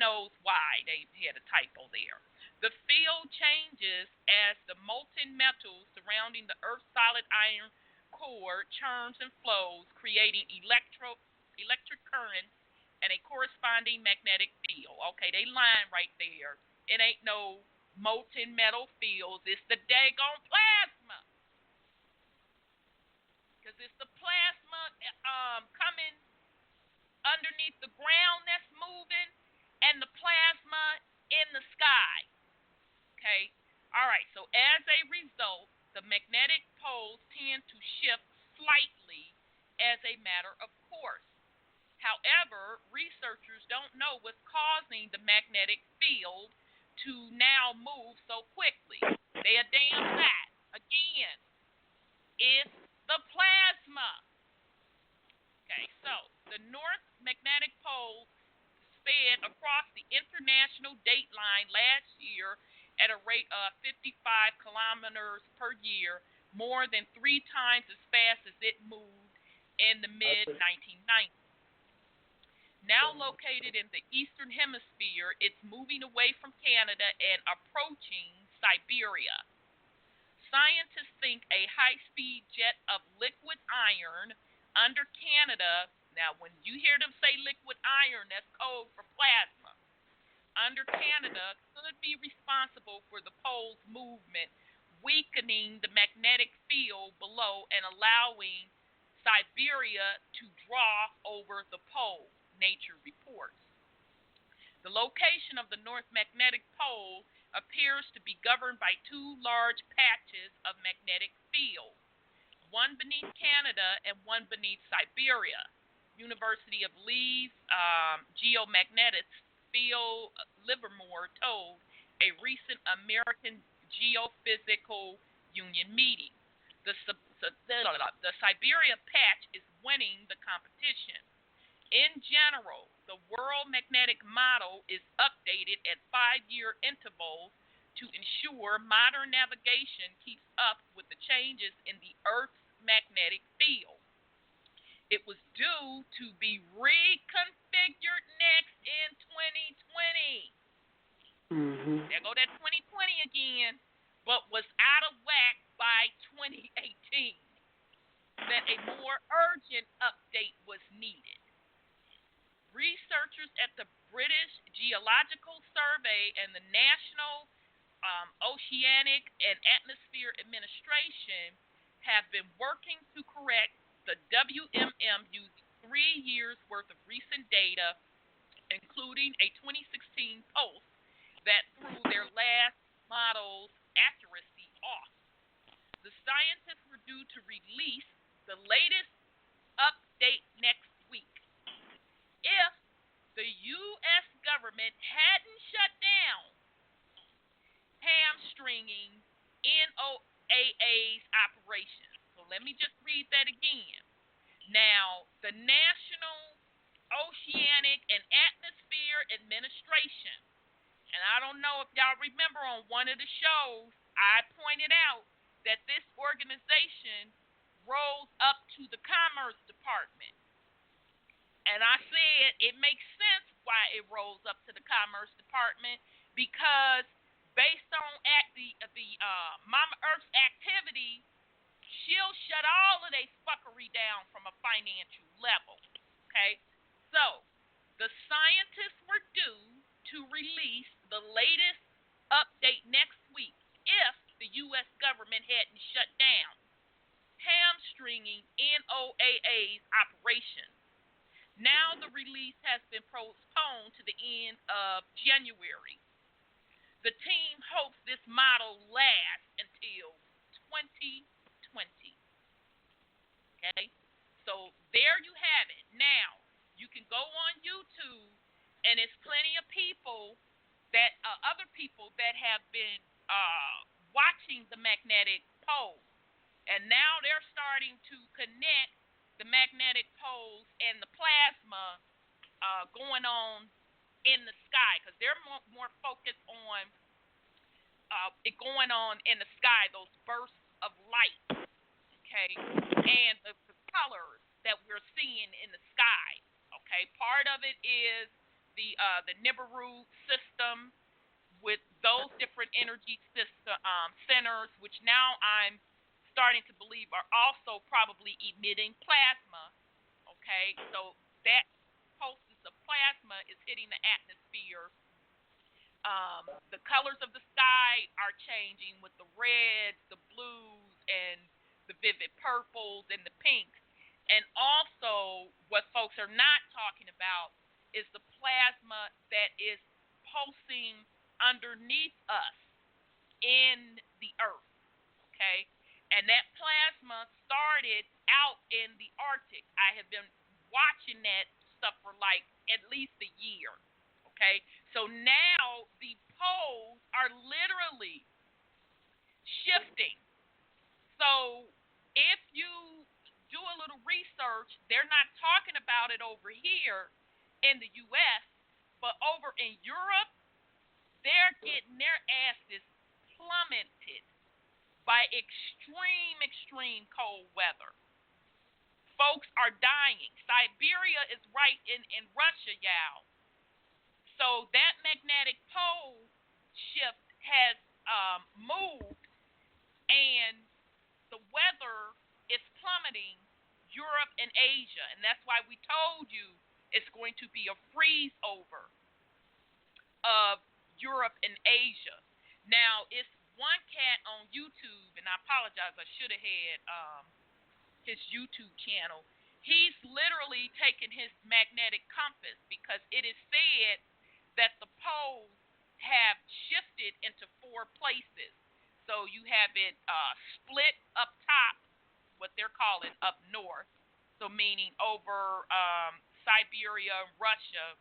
knows why. They had a typo there. The field changes as the molten metals surrounding the Earth's solid iron core churns and flows, creating electric currents and a corresponding magnetic field. Okay, they line right there. It ain't no molten metal fields. It's the daggone plasma. Because it's the plasma coming underneath the ground that's moving, and the plasma in the sky. Okay? All right, so as a result, the magnetic poles tend to shift slightly as a matter of course. However, researchers don't know what's causing the magnetic field to now move so quickly. They are damn that. Again, it's the plasma. Okay, so the North Magnetic Pole sped across the international date line last year at a rate of 55 kilometers per year, more than 3 times as fast as it moved in the mid-1990s. Now located in the eastern hemisphere, it's moving away from Canada and approaching Siberia. Scientists think a high-speed jet of liquid iron under Canada, now when you hear them say liquid iron, that's code for plasma, under Canada could be responsible for the pole's movement, weakening the magnetic field below and allowing Siberia to draw over the pole, Nature reports. The location of the North Magnetic Pole appears to be governed by 2 large patches of magnetic field, one beneath Canada and one beneath Siberia. University of Leeds geomagnetist Phil Livermore told a recent American Geophysical Union meeting. The Siberia patch is winning the competition. In general, the world magnetic model is updated at 5-year intervals to ensure modern navigation keeps up with the changes in the Earth's magnetic field. It was due to be reconfigured next in 2020. There go that 2020 again, but was out of whack by 2018. That a more urgent update was needed. Researchers at the British Geological Survey and the National Oceanic and Atmosphere Administration have been working to correct the WMM using 3 years' worth of recent data, including a 2016 post that threw their last model's accuracy off. The scientists were due to release the latest update next week. If the U.S. government hadn't shut down, hamstringing NOAA's operations. So let me just read that again. Now, the National Oceanic and Atmosphere Administration, and I don't know if y'all remember on one of the shows, I pointed out that this organization rolls up to the Commerce Department. And I said it makes sense why it rolls up to the Commerce Department, because based on Mama Earth's activity, she'll shut all of their fuckery down from a financial level. Okay? So, The scientists were due to release the latest update next week if the U.S. government hadn't shut down, hamstringing NOAA's operation. Now the release has been postponed to the end of January. The team hopes this model lasts until 2020. Okay? So there you have it. Now, you can go on YouTube, and it's plenty of people that, other people that have been watching the magnetic poles. And now they're starting to connect the magnetic poles and the plasma going on in the sky, because they're more focused on it going on in the sky, those bursts of light, okay, and the colors that we're seeing in the sky, okay. Part of it is the Nibiru system with those different energy system centers, which now I'm starting to believe are also probably emitting plasma, okay. So that pulses of plasma is hitting the atmosphere. The colors of the sky are changing with the reds, the blues, and the vivid purples and the pinks. And also, what folks are not talking about is the plasma that is pulsing underneath us in the earth, okay? And that plasma started out in the Arctic. I have been watching that stuff for like at least a year, okay? So now the poles are literally shifting. So if you do a little research, they're not talking about it over here in the U.S., but over in Europe, they're getting their asses plummeted by extreme cold weather. Folks are dying. Siberia is right in Russia, y'all. So that magnetic pole shift has moved, and the weather is plummeting Europe and Asia, and that's why we told you it's going to be a freeze over of Europe and Asia. Now, it's one cat on YouTube, and I apologize, I should have had his YouTube channel. He's literally taken his magnetic compass, because it is said that the poles have shifted into 4 places. So you have it split up top, what they're calling up north, so meaning over Siberia, Russia,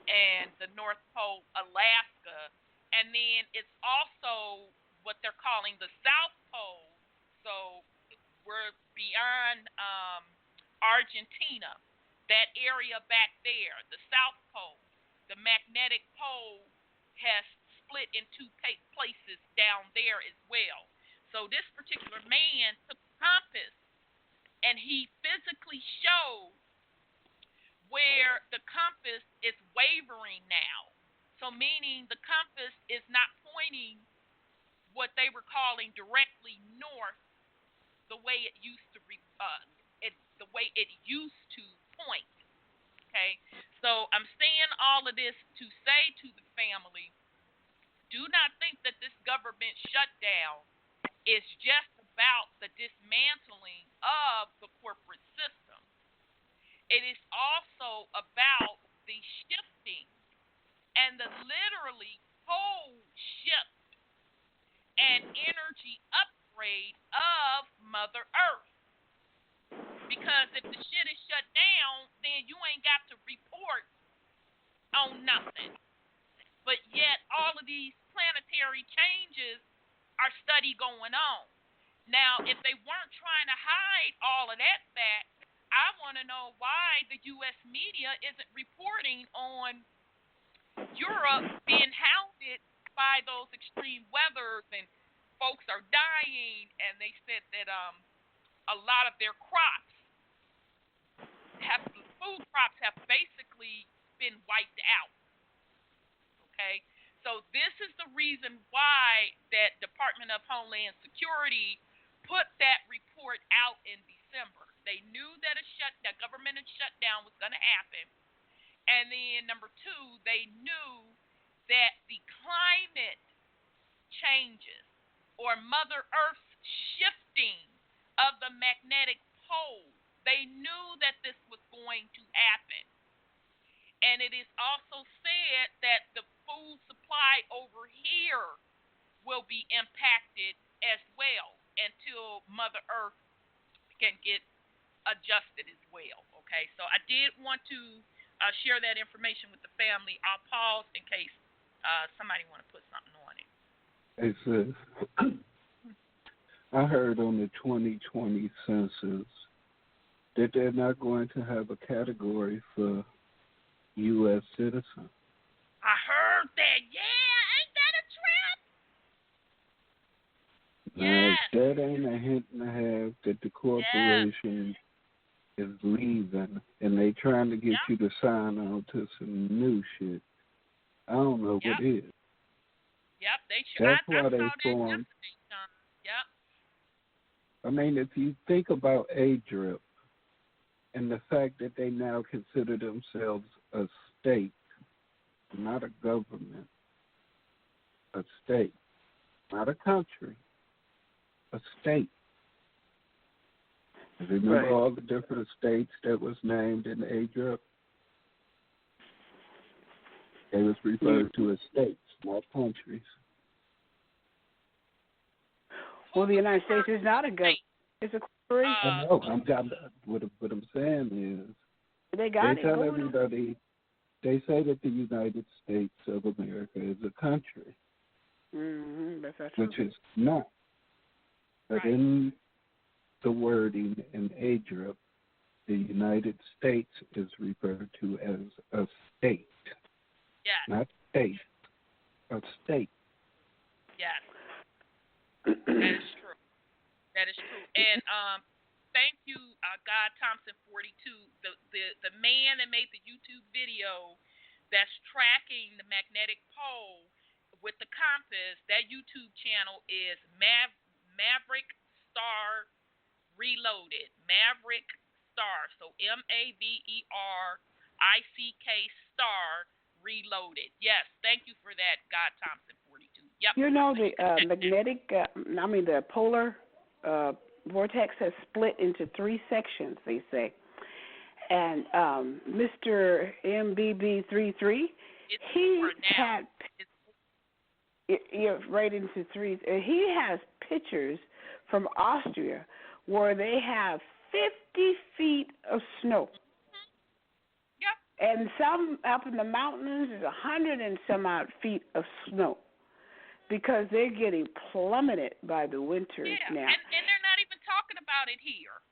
and the North Pole, Alaska. And then it's also what they're calling the South Pole. So we're beyond Argentina, that area back there, the South Pole. The magnetic pole has split in 2 places down there as well. So this particular man took a compass, and he physically showed where the compass is wavering now. So meaning the compass is not pointing what they were calling directly north, the way it used to the way it used to point. Okay, so I'm saying all of this to say to the family, do not think that this government shutdown is just about the dismantling of the corporate system. It is also about the shifting and the literally whole shift and energy upgrade of Mother Earth. Because if the shit is shut down, then you ain't got to report on nothing. But yet all of these planetary changes are study going on. Now, if they weren't trying to hide all of that fact, I want to know why the U.S. media isn't reporting on Europe being hounded by those extreme weathers, and folks are dying, and they said that a lot of their crops food crops have basically been wiped out. Okay, so this is the reason why that Department of Homeland Security put that report out in December. They knew that a government shutdown was going to happen, And then number two, they knew that the climate changes or Mother Earth's shifting of the magnetic pole. They knew that this was going to happen. And it is also said that the food supply over here will be impacted as well until Mother Earth can get adjusted as well. Okay, so I did want to share that information with the family. I'll pause in case somebody want to put something on it. Hey, sis. I heard on the 2020 census that they're not going to have a category for U.S. citizens. I heard that. Yeah, ain't that a trip? Now, Yes. that ain't a hint and a half that the corporation is leaving and they trying to get you to sign on to some new shit. I don't know what is. Yep, they That's I why they saw formed. That yep. I mean, if you think about A-Drip and the fact that they now consider themselves a state, not a government, a state, not a country, a state. Remember all the different states that was named in A-Drip? They was referred to as states, not countries. Well, the United States is not a government. It's a corporation. I know. What I'm saying is, they tell everybody, they say that the United States of America is a country, that's which is not. But in the wording in A-Drip, the United States is referred to as a state. Yes. Not state, a state. Yes. That is true. That is true. And thank you, God Thompson 42, the man that made the YouTube video that's tracking the magnetic pole with the compass. That YouTube channel is Maverick Star Reloaded. Maverick Star. So MAVERICK Star Reloaded. Yes, thank you for that, God Thompson 42. Yep. You know the magnetic, the polar vortex has split into 3 sections, they say. And Mr. MBB33, he had right into 3. He has pictures from Austria where they have 50 feet of snow. And some up in the mountains is 100 and some odd feet of snow because they're getting plummeted by the winters now. And they're not even talking about it here.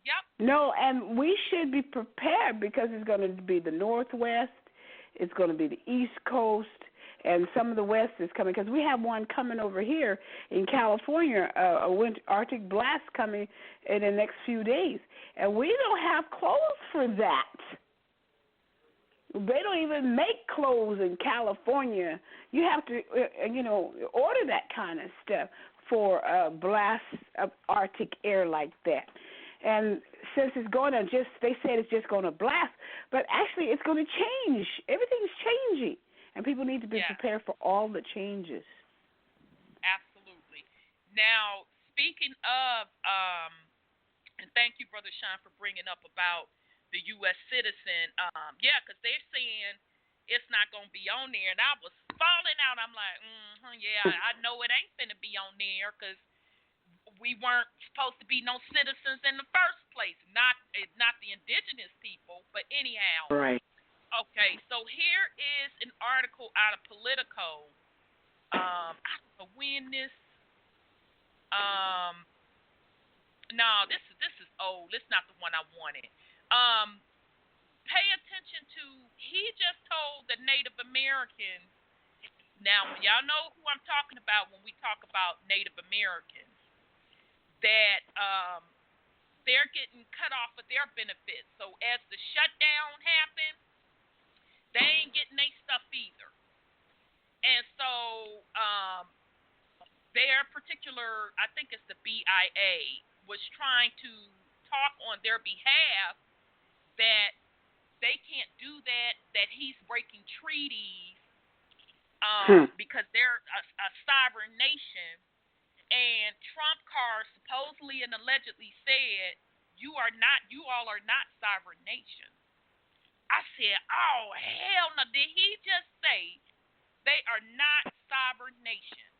Yep. No, and we should be prepared because it's going to be the Northwest, it's going to be the East Coast, and some of the West is coming because we have one coming over here in California, a winter Arctic blast coming in the next few days. And we don't have clothes for that. They don't even make clothes in California. You have to, order that kind of stuff for a blast of Arctic air like that. And since it's going to they said it's just going to blast, but actually it's going to change. Everything's changing, and people need to be prepared for all the changes. Absolutely. Now, speaking of, and thank you, Brother Sean, for bringing up about the U.S. citizen, because they're saying it's not going to be on there. And I was falling out. I'm like, I know it ain't going to be on there because we weren't supposed to be no citizens in the first place. Not the indigenous people, but anyhow. Right. Okay, so here is an article out of Politico. I don't know when this. No, this is old. This is not the one I wanted. Pay attention to, he just told the Native Americans, now y'all know who I'm talking about when we talk about Native Americans, that they're getting cut off of their benefits. So as the shutdown happens, they ain't getting their stuff either. And so their particular, I think it's the BIA, was trying to talk on their behalf that they can't do that he's breaking treaties because they're a sovereign nation. And Trump card supposedly and allegedly said, you all are not sovereign nations. I said, oh, hell no. Did he just say they are not sovereign nations?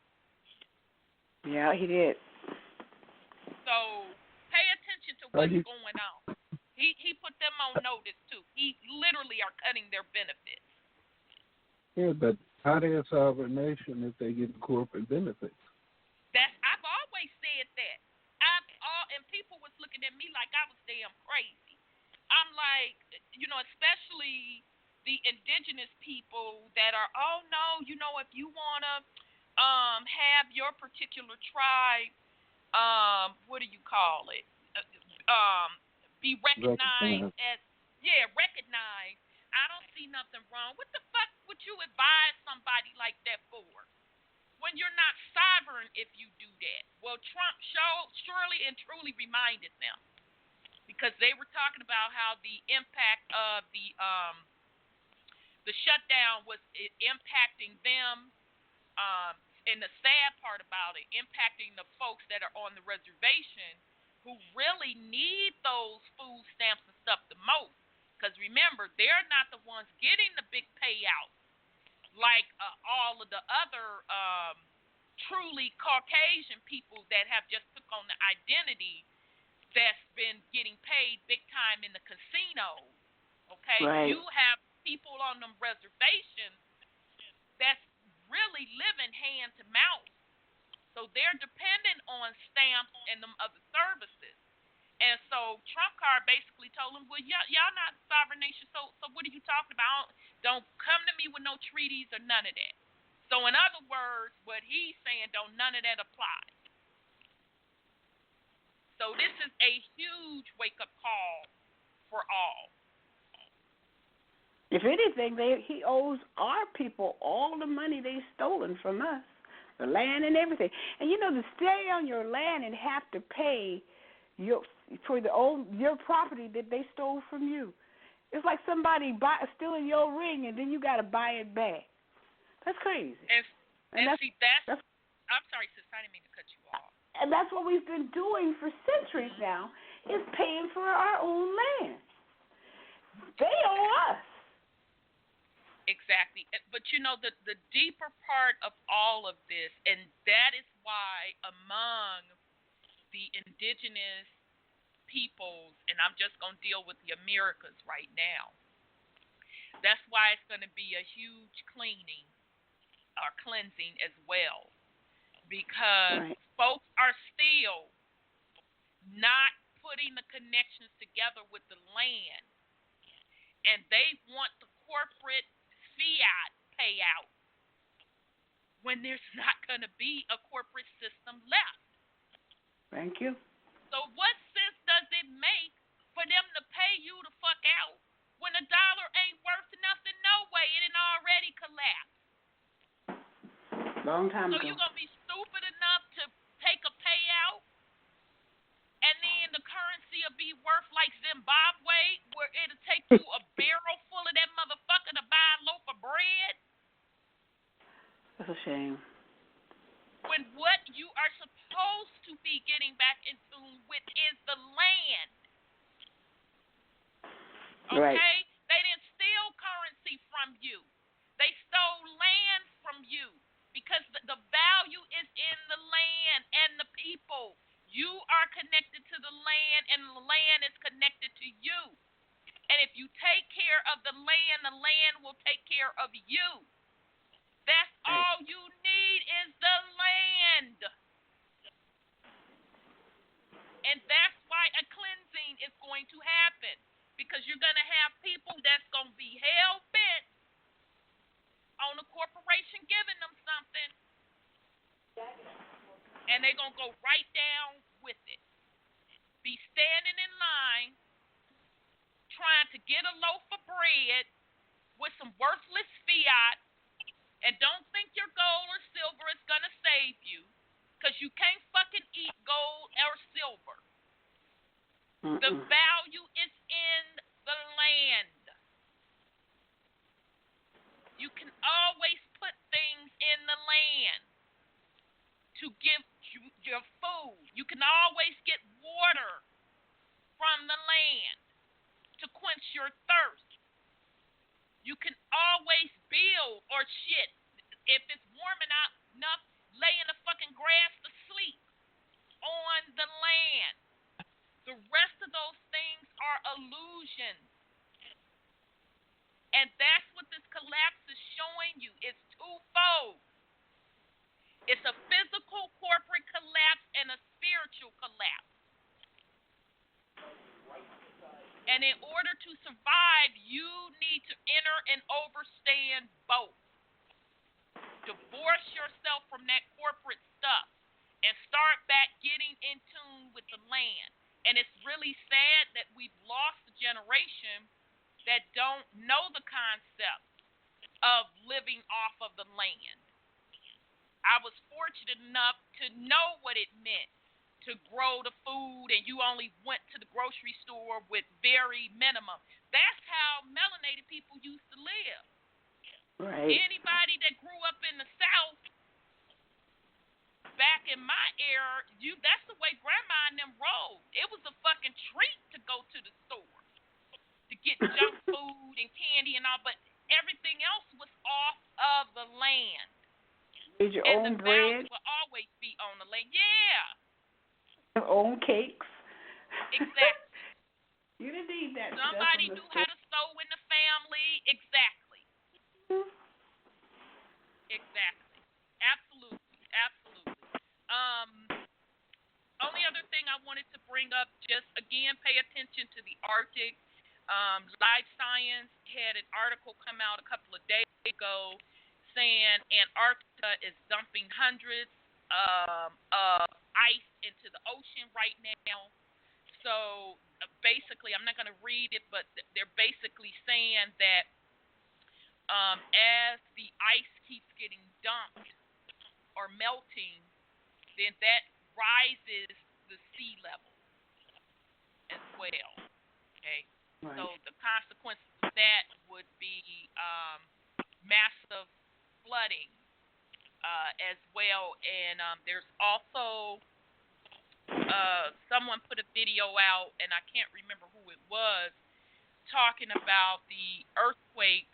Yeah, he did. So pay attention to what's going on. He put them on notice, too. He literally are cutting their benefits. Yeah, but how they a sovereign nation if they get corporate benefits? I've always said that. And people was looking at me like I was damn crazy. I'm like, especially the indigenous people that are, oh no, if you wanna have your particular tribe, what do you call it? Be recognized as recognized. I don't see nothing wrong. What the fuck would you advise somebody like that for? When you're not sovereign if you do that. Well, Trump surely and truly reminded them, because they were talking about how the impact of the shutdown was impacting them, and the sad part about it, impacting the folks that are on the reservation who really need those food stamps and stuff the most. Because remember, they're not the ones getting the big payout like all of the other truly Caucasian people that have just took on the identity that's been getting paid big time in the casinos. Okay? Right. You have people on them reservations that's really living hand to mouth. So they're dependent on stamps and them other services. And so Trump card basically told them, well, y'all not a sovereign nation, so what are you talking about? Don't come to me with no treaties or none of that. So in other words, what he's saying, don't none of that apply. So this is a huge wake-up call for all. If anything, he owes our people all the money they've stolen from us, the land and everything. And to stay on your land and have to pay your property that they stole from you. It's like somebody stealing your ring and then you got to buy it back. That's crazy. And I'm sorry, sis, I didn't mean to cut you off. And that's what we've been doing for centuries now, is paying for our own land. They owe us. Exactly. But the deeper part of all of this, and that is why among the indigenous peoples, and I'm just going to deal with the Americas right now, that's why it's going to be a huge cleaning or cleansing as well, because folks are still not putting the connections together with the land, and they want the corporate fiat payout when there's not going to be a corporate system left. Thank you. So what sense does it make for them to pay you the fuck out when $1 ain't worth nothing no way? It done already collapsed. Long time ago. So you're going to be stupid enough to take a payout, and then the currency will be worth like Zimbabwe, where it'll take you a barrel full of that motherfucker to buy a loaf of bread? That's a shame. When what you are supposed to be getting back in tune with is the land. Okay? Right. They didn't steal currency from you. They stole land from you because the value is in the land and the people. You are connected to the land, and the land is connected to you. And if you take care of the land will take care of you. That's all you need is the land. And that's why a cleansing is going to happen. Because you're going to have people that's going to be hell-bent on a corporation giving them something. And they're going to go right down with it. Be standing in line trying to get a loaf of bread with some worthless fiat, and don't think your gold or silver is going to save you, because you can't fucking eat gold or silver. The value is in the land. to give you your food. You can always get water from the land to quench your thirst. You can always build or shit. If it's warm enough, lay in the fucking grass to sleep on the land. The rest of those things are illusions. And that's what this collapse is showing you. It's twofold. It's a physical corporate collapse and a spiritual collapse. And in order to survive, you need to enter and overstand both. Divorce yourself from that corporate stuff and start back getting in tune with the land. And it's really sad that we've lost a generation that don't know the concept of living off of the land. I was fortunate enough to know what it meant to grow the food, and you only went to the grocery store with very minimum. That's how melanated people used to live. Right. Anybody that grew up in the South, back in my era, that's the way Grandma and them rolled. It was a fucking treat to go to the store to get junk food and candy and all, but everything else was off of the land. Made your and own the bread. vows will always be on the land. Yeah. Your own cakes. Exactly. You didn't need that Somebody stuff knew how to sew in the family. Exactly. Exactly. Absolutely. Absolutely. Only other thing I wanted to bring up, just again, pay attention to the Arctic. Live Science had an article come out a couple of days ago saying Antarctica is dumping hundreds of ice into the ocean right now. So basically, I'm not going to read it, but they're basically saying that as the ice keeps getting dumped or melting, then that rises the sea level as well. Okay, Right. so the consequences of that would be massive flooding as well, and there's also someone put a video out, and I can't remember who it was, talking about the earthquake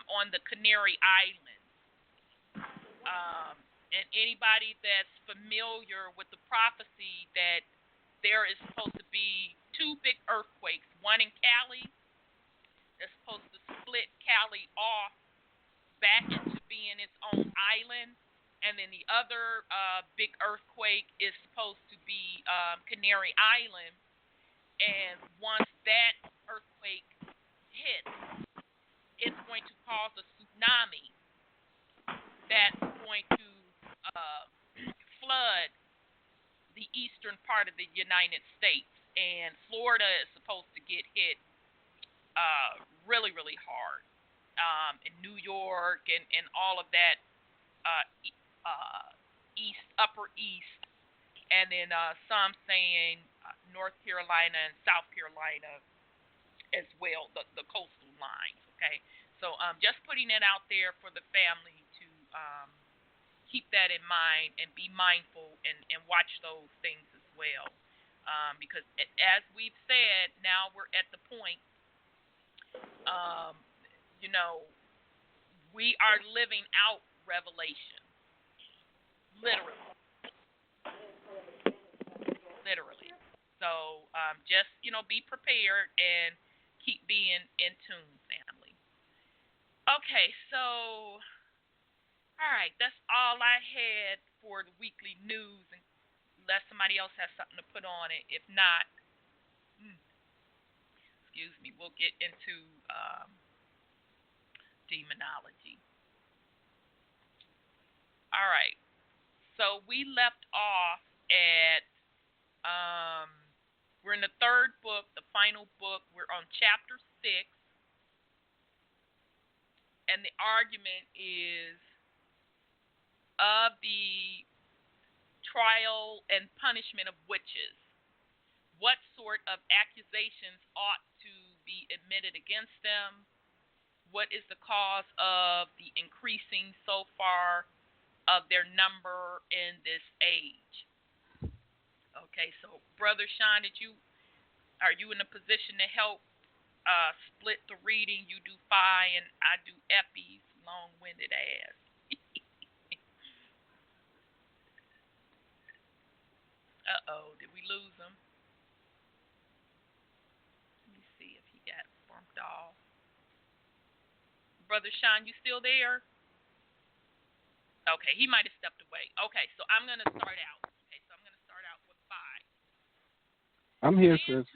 on the Canary Islands. And anybody that's familiar with the prophecy that there is supposed to be two big earthquakes, one in Cali that's supposed to split Cali off back into being its own island, and then the other big earthquake is supposed to be Canary Island. And once that earthquake hits, it's going to cause a tsunami that's going to flood the eastern part of the United States. And Florida is supposed to get hit really, really hard. In New York and all of that upper east, and then some saying North Carolina and South Carolina as well, the coastal lines. Okay, so just putting it out there for the family to keep that in mind and be mindful and watch those things as well, because as we've said, now we're at the point. We are living out Revelation. Literally. So just, be prepared and keep being in tune, family. Okay, so, all right, that's all I had for the weekly news, unless somebody else has something to put on it. If not, excuse me, we'll get into demonology. All right. So we left off at we're in the third book, the final book. We're on chapter 6, and the argument is of the trial and punishment of witches. What sort of accusations ought to be admitted against them? What is the cause of the increasing so far of their number in this age. Okay, so Brother Sean, are you in a position to help split the reading? You do Phi and I do Epi's long-winded ass. Uh-oh, did we lose him? Let me see if he got bumped off. Brother Sean, you still there? Okay, he might have stepped away. Okay, so I'm going to start out. Okay, so I'm going to start out with Phi. I'm here, sis.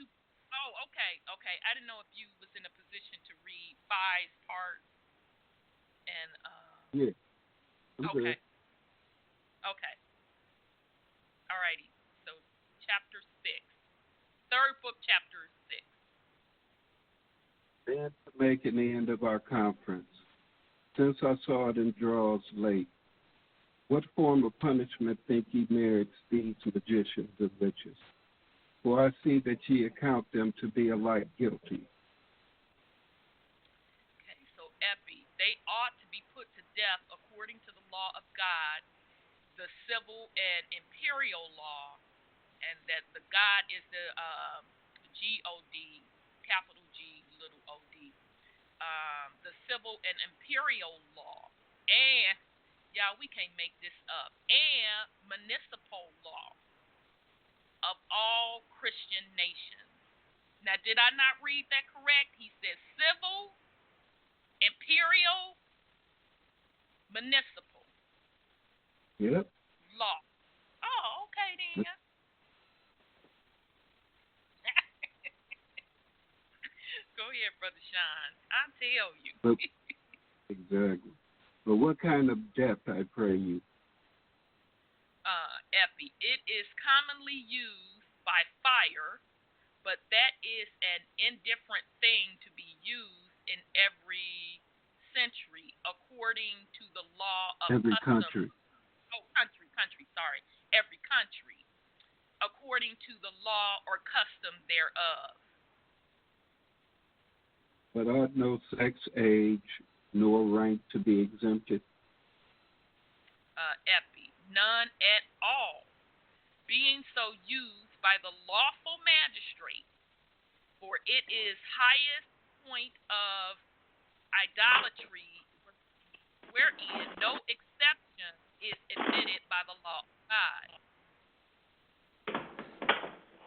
Oh, okay. I didn't know if you was in a position to read Phi's part. And yeah. I'm okay. good. Okay. Alrighty. So chapter 6. Third book, chapter 6. Then to make an end of our conference, since I saw it in draws late, what form of punishment think ye merits these magicians and witches? For I see that ye account them to be alike guilty. Okay, so Epi, they ought to be put to death according to the law of God, the civil and imperial law, and that the God is the G-O-D, capital G, little O-D, the civil and imperial law, and, y'all, we can't make this up, and municipal law of all Christian nations. Now, did I not read that correct? He says civil, imperial, municipal. Yep. Law. Oh, okay then. Go ahead, Brother Sean. I'll tell you. Exactly. But what kind of death, I pray you? Epi, it is commonly used by fire, but that is an indifferent thing to be used in every century according to the law of every custom. country. Oh, country, sorry. Every country, according to the law or custom thereof. But ought no sex, age, nor rank to be exempted? Epi, none at all, being so used by the lawful magistrate, for it is highest point of idolatry, wherein no exception is admitted by the law of God.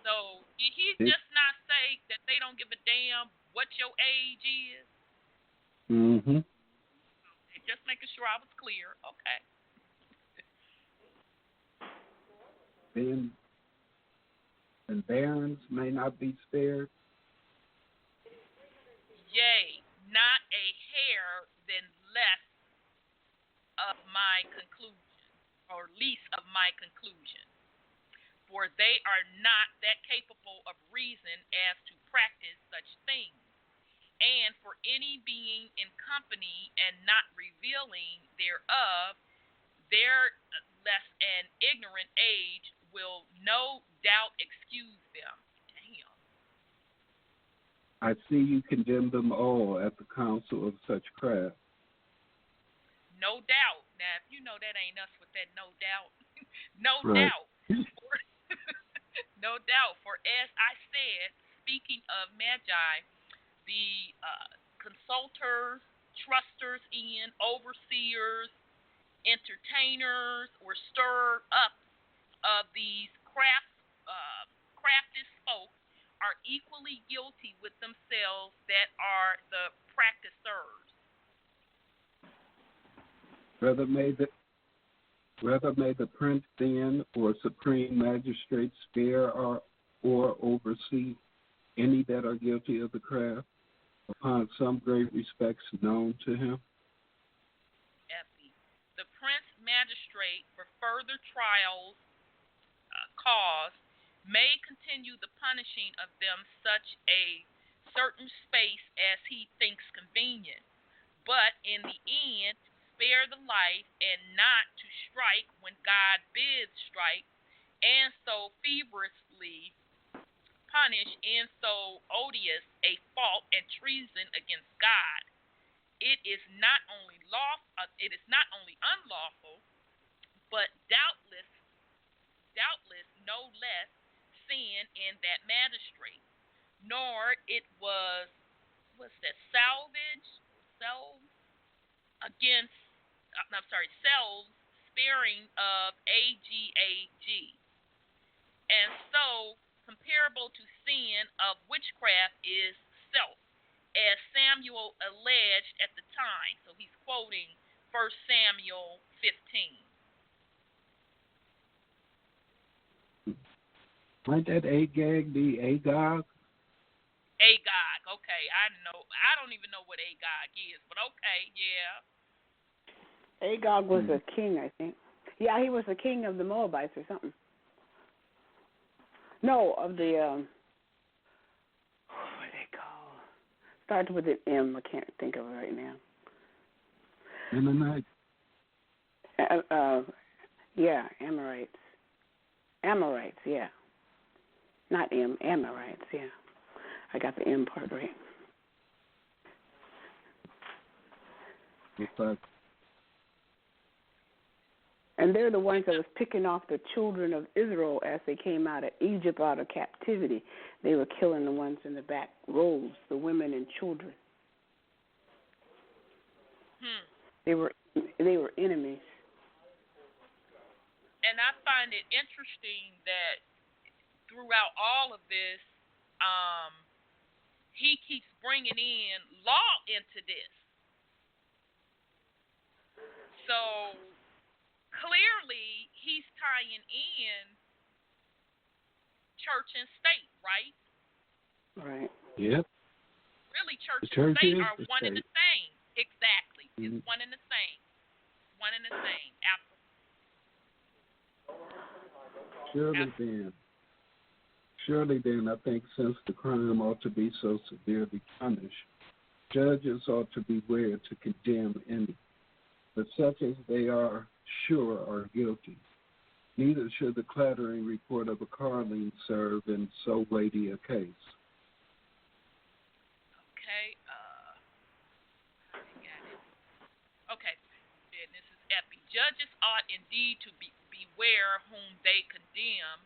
So did he just not say that they don't give a damn what your age is? Mm-hmm. Just making sure I was clear. Okay. And barons may not be spared? Yea, not a hair than less of my conclusion, or least of my conclusion. For they are not that capable of reason as to practice such things. And for any being in company and not revealing thereof, their less an ignorant age will no doubt excuse them. Damn. I see you condemn them all at the council of such craft. No doubt. Now, if you know that ain't us with that no doubt. No Right. doubt. No doubt. For as I said, speaking of magi, the consultors, trusters in, overseers, entertainers, or stir up of these crafty folk are equally guilty with themselves that are the practicers. Rather may the prince then or supreme magistrate spare or oversee any that are guilty of the craft upon some great respects known to him. Epi. The prince magistrate for further trials cause may continue the punishing of them such a certain space as he thinks convenient, but in the end spare the life and not to strike when God bids strike, and so feverishly punish in so odious a fault and treason against God. It is not only unlawful, but doubtless no less sin in that magistrate, nor it was, what's that, against, I'm sorry, selves sparing of AGAG. And so, comparable to sin of witchcraft is self, as Samuel alleged at the time. So he's quoting 1 Samuel 15. Might that Agag be Agog? Agag, okay. I don't even know what Agag is, but okay, yeah. Agag was a king, I think. Yeah, he was the king of the Moabites or something. No, of the, what are they called? Starts with an M. I can't think of it right now. Mennonite. Yeah, Amorites. Amorites, yeah. Not M, Amorites, yeah. I got the M part right. And they're the ones that was picking off the children of Israel as they came out of Egypt, out of captivity. They were killing the ones in the back rows, the women and children. They were enemies. And I find it interesting that throughout all of this, he keeps bringing in law into this. So clearly, he's tying in church and state, right? Right. Yep. Really, church and state are one state. and the same. Exactly. It's one and the same. One and the same. Absolutely. Surely then, I think since the crime ought to be so severely punished, judges ought to beware to condemn any, but such as they are sure are guilty. Neither should the clattering report of a Colonies serve in so weighty a case. Okay. I got it. Okay. And this is Epi. Judges ought indeed to beware whom they condemn,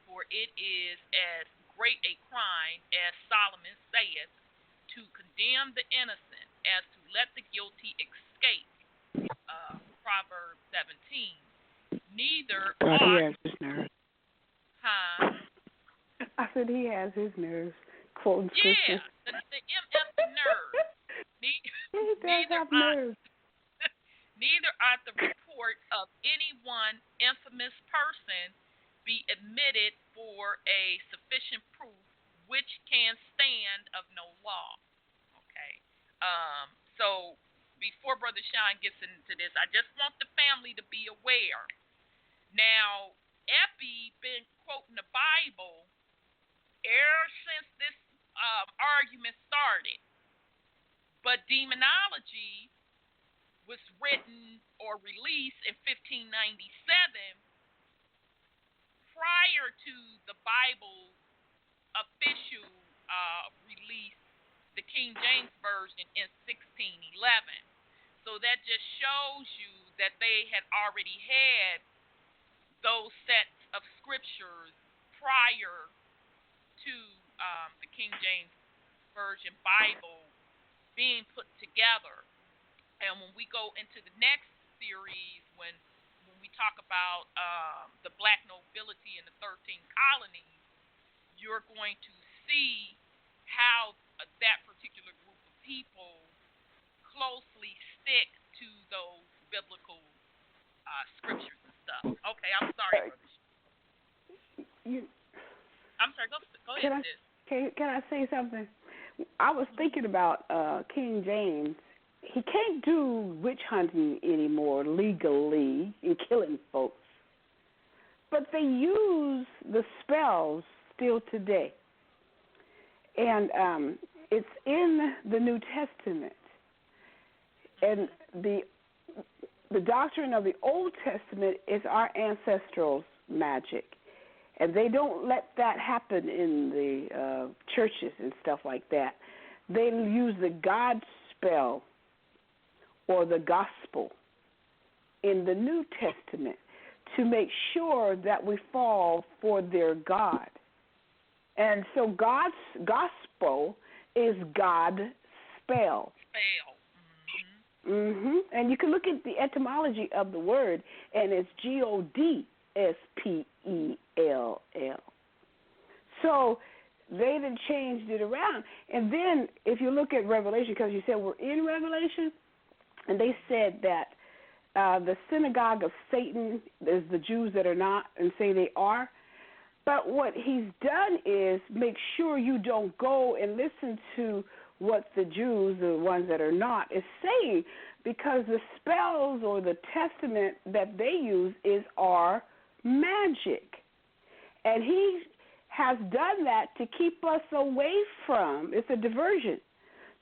for it is as great a crime, as Solomon saith, to condemn the innocent as to let the guilty escape. Proverbs 17. Neither God, ought... he has his nerves. Huh? I said he has his nerves. Quoting Yeah, scripture. the MF nerves. He does have nerves. Neither ought the report of any one infamous person be admitted for a sufficient proof which can stand of no law. Okay. So before Brother Sean gets into this, I just want the family to be aware. Now, Epi been quoting the Bible ever since this argument started. But Demonology was written or released in 1597 prior to the Bible's official release, the King James Version, in 1611. So that just shows you that they had already had those sets of scriptures prior to the King James Version Bible being put together. And when we go into the next series, when we talk about the Black Nobility and the 13 Colonies, you're going to see how that particular group of people closely stick to those biblical scriptures and stuff. Okay, I'm sorry, brother. I'm sorry, go ahead, sis. Can I say something? I was thinking about King James. He can't do witch hunting anymore legally and killing folks. But they use the spells still today. And it's in the New Testament. And the doctrine of the Old Testament is our ancestral magic. And they don't let that happen in the churches and stuff like that. They use the God spell or the gospel in the New Testament to make sure that we fall for their God. And so God's gospel is God spell. And you can look at the etymology of the word, and it's Godspell. So they then changed it around. And then if you look at Revelation, because you said we're in Revelation, and they said that the synagogue of Satan is the Jews that are not and say they are. But what he's done is make sure you don't go and listen to what the Jews, the ones that are not, is saying, because the spells or the testament that they use are magic. And he has done that to keep us away from, it's a diversion,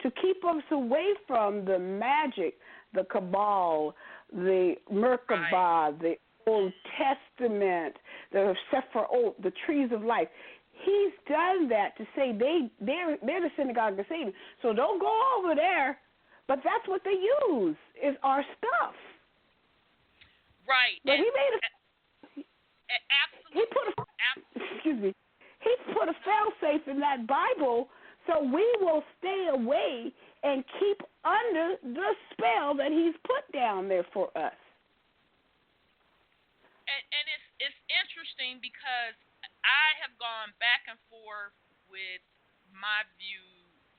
to keep us away from the magic, the Cabal, the Merkabah, the Old Testament, the Sefer Oath, the trees of life. He's done that to say they're the synagogue of Satan. So don't go over there. But that's what they use, is our stuff. Right. But he made absolutely. He put a fail-safe in that Bible so we will stay away and keep under the spell that he's put down there for us. And it's interesting because I have gone back and forth with my view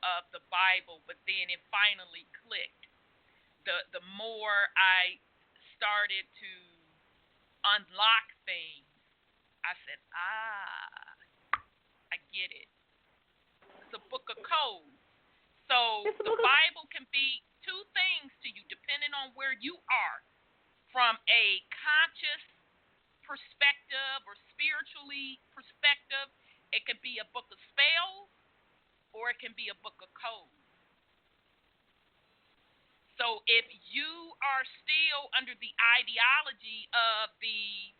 of the Bible, but then it finally clicked. The more I started to unlock things, I said, I get it. It's a book of code. So the Bible can be two things to you, depending on where you are. From a conscious perspective or spiritually perspective, it can be a book of spells or it can be a book of code. So if you are still under the ideology of the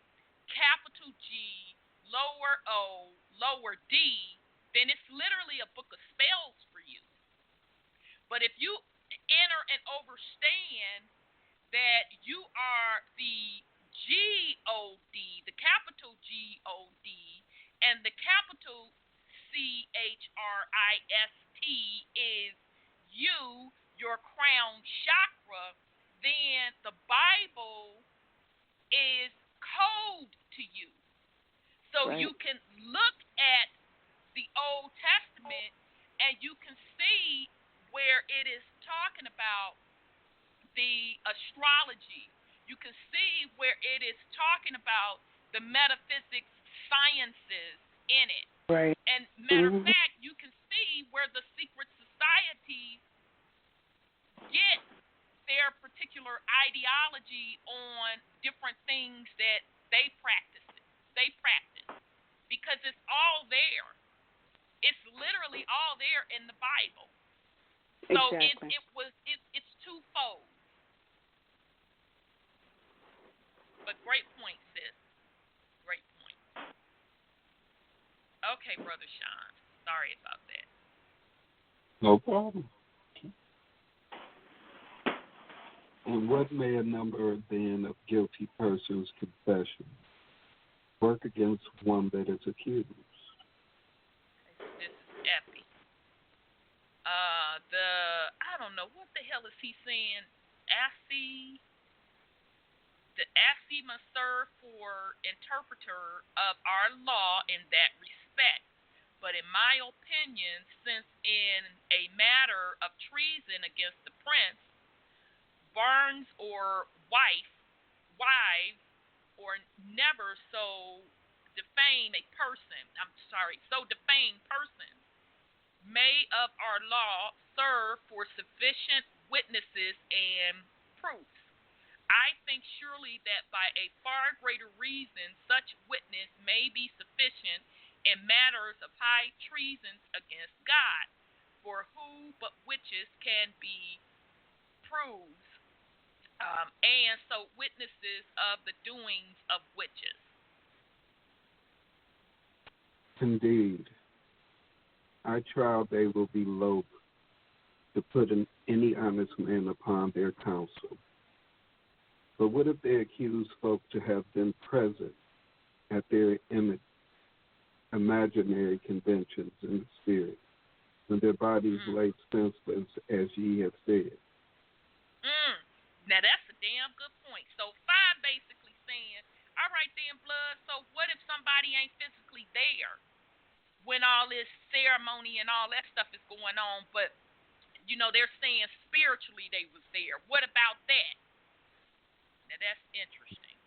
capital G, lower O, lower D, then it's literally a book of spells for you. But if you enter and understand that you are the G-O-D, the capital G-O-D, and the capital C-H-R-I-S-T is you, your crown chakra, then the Bible is code to you. So right. You can look at the Old Testament and you can see where it is talking about the astrology. You can see where it is talking about the metaphysics sciences in it. Right. And matter of fact, you can see where the secret societies get their particular ideology on different things that they practice. Because it's all there. It's literally all there in the Bible. So exactly. it's twofold. But great point, sis. Great point. Okay, Brother Sean. Sorry about that. No problem. And what may a number then of guilty persons' confession work against one that is accused? This is epic. I don't know, what the hell is he saying? The ASCII must serve for interpreter of our law in that respect. But in my opinion, since in a matter of treason against the prince, barns or wives, or never so defame persons, may of our law serve for sufficient witnesses and proofs. I think surely that by a far greater reason such witness may be sufficient in matters of high treasons against God, for who but witches can be proved, and so witnesses of the doings of witches. Indeed, I trow they will be loath to put any honest man upon their counsel. But what if they accuse folk to have been present at their imaginary conventions in the spirit, when their bodies lay senseless, as ye have said? Now that's a damn good point. So 5 basically saying, all right then, blood, so what if somebody ain't physically there when all this ceremony and all that stuff is going on, but, you know, they're saying spiritually they was there. What about that? Now that's interesting.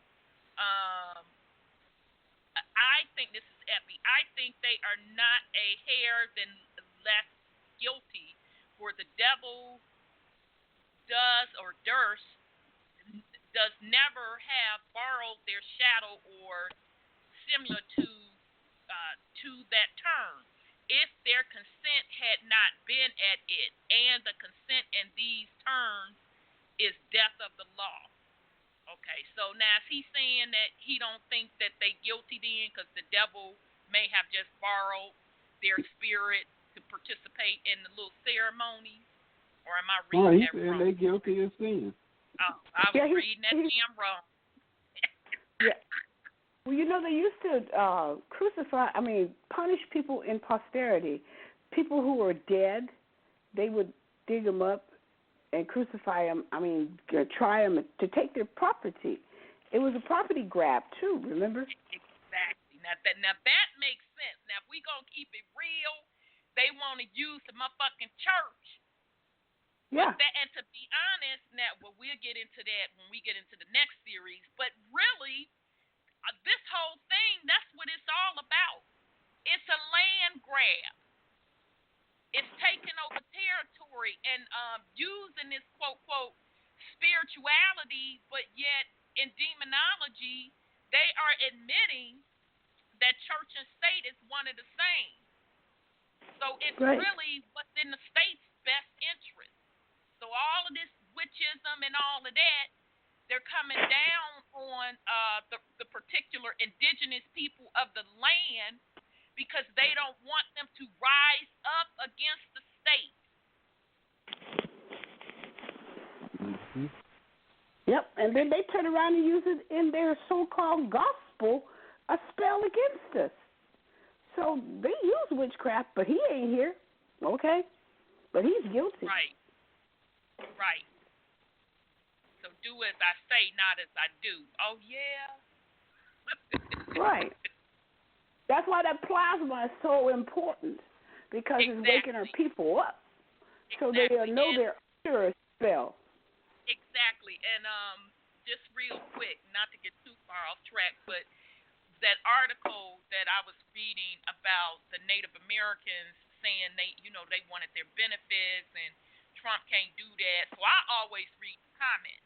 I think this is epi. I think they are not a hair than less guilty, for the devil does never have borrowed their shadow or similar to that term. If their consent had not been at it, and the consent in these terms is death of the law. Okay, so now is he saying that he don't think that they guilty then because the devil may have just borrowed their spirit to participate in the little ceremony? Or am I reading that wrong? They guilty of sin. Oh, I was reading that damn wrong. Yeah. Well, you know, they used to punish people in posterity. People who were dead, they would dig them up and crucify them, try them to take their property. It was a property grab, too, remember? Exactly. Now that makes sense. Now, if we going to keep it real, they want to use the motherfucking church. Yeah. And to be honest, now, we'll get into that when we get into the next series, but really, this whole thing, that's what it's all about. It's a land grab. It's taking over territory and using this quote spirituality, but yet in demonology, they are admitting that church and state is one of the same. So it's really what's in the state's best interest. So all of this witchism and all of that, they're coming down on the particular indigenous people of the land, because they don't want them to rise up against the state. Mm-hmm. Yep, and then they turn around and use it in their so-called gospel, a spell against us. So they use witchcraft, but he ain't here, okay? But he's guilty. Right. So do as I say, not as I do. Oh, yeah. Right. That's why that plasma is so important, because it's waking our people up, so they know they're under a spell. Exactly. And just real quick, not to get too far off track, but that article that I was reading about the Native Americans saying they wanted their benefits and Trump can't do that. So I always read comments.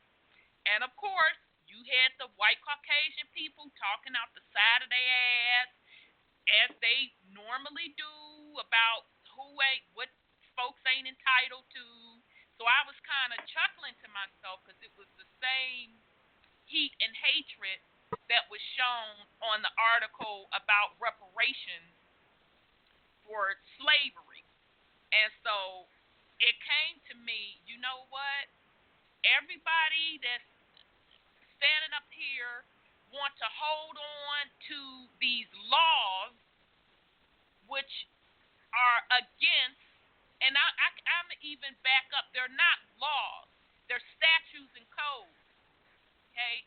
And of course, you had the white Caucasian people talking out the side of their ass, as they normally do, about what folks ain't entitled to. So I was kind of chuckling to myself, because it was the same heat and hatred that was shown on the article about reparations for slavery. And so it came to me, you know what? Everybody that's standing up here want to hold on to these laws, which are against, and I'm even back up, they're not laws, they're statutes and codes, okay,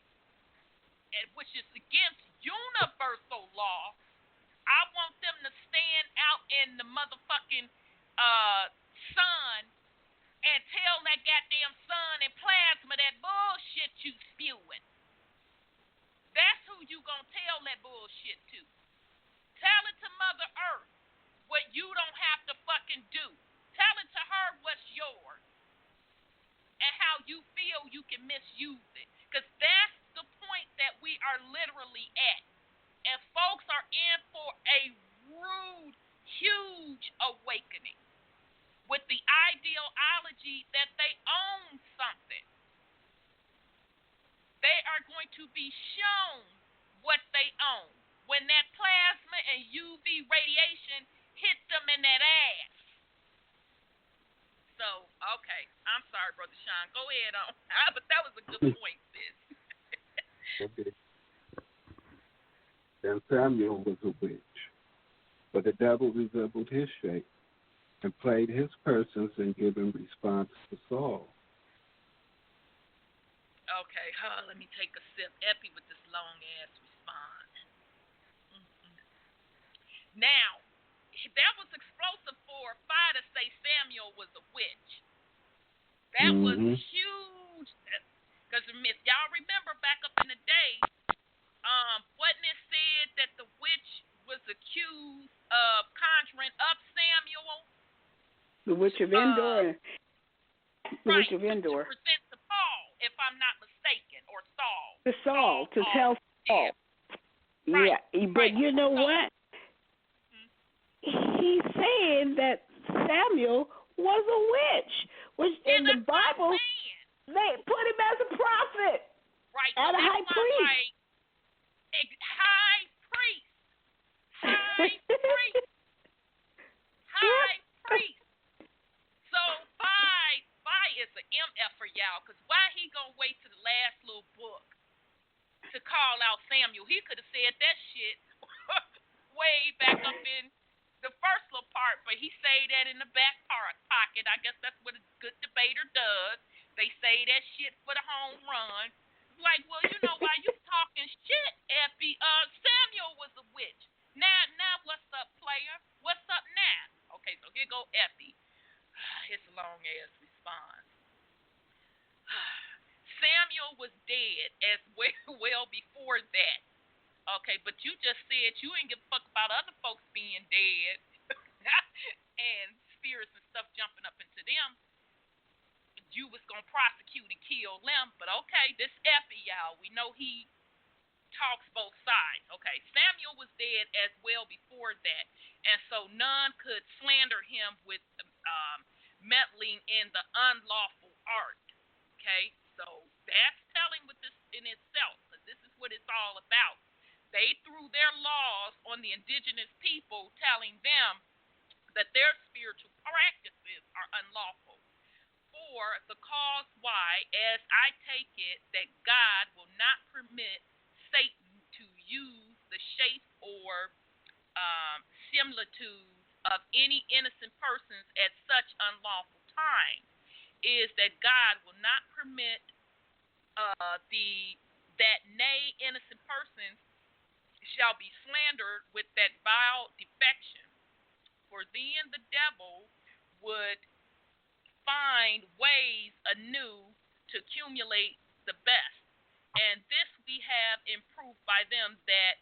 which is against universal law. I want them to stand out in the motherfucking sun and tell that goddamn sun and plasma that bullshit you spewing. That's who you gonna tell that bullshit to. Tell it to Mother Earth what you don't have to fucking do. Tell it to her what's yours and how you feel you can misuse it. Because that's the point that we are literally at. And folks are in for a rude, huge awakening with the ideology that they own something. They are going to be shown what they own when that plasma and UV radiation hits them in that ass. So, okay. I'm sorry, Brother Sean. Go ahead on. But that was a good point, sis. Samuel was a witch, but the devil resembled his shape and played his persons in giving response to Saul. Okay, let me take a sip. Epi with this long-ass response. Now, that was explosive for Fi to say Samuel was a witch. That was huge. Because if y'all remember back up in the day, wasn't it said that the witch was accused of conjuring up Samuel? The witch of Endor. The right, witch of Endor. To present to Paul, if I'm not mistaken, or Saul. To Saul, to tell Saul. Right, yeah, but you know what? He said that Samuel was a witch, which in the Bible they put him as a prophet, right? And a high priest. Like, high priest. So Fi is an MF for y'all, because why he gonna wait to the last little book to call out Samuel? He could have said that shit way back up in the first little part, but he say that in the back pocket. I guess that's what a good debater does. They say that shit for the home run. Like, well, you know why you talking shit, Effie? Samuel was a witch. Now, what's up, player? What's up now? Okay, so here go Effie. His long ass response. Samuel was dead as well before that. Okay, but you just said you ain't give a fuck about other folks being dead and spirits and stuff jumping up into them. You was gonna prosecute and kill them, but okay, this Effie, y'all, we know he talks both sides. Okay, Samuel was dead as well before that, and so none could slander him with meddling in the unlawful art. Okay, so that's telling with this in itself, because this is what it's all about. They threw their laws on the indigenous people, telling them that their spiritual practices are unlawful. For the cause why, as I take it, that God will not permit Satan to use the shape or similitudes of any innocent persons at such unlawful time, is that God will not permit that nay innocent persons shall be slandered with that vile defection. For then the devil would find ways anew to accumulate the best. And this we have improved by them that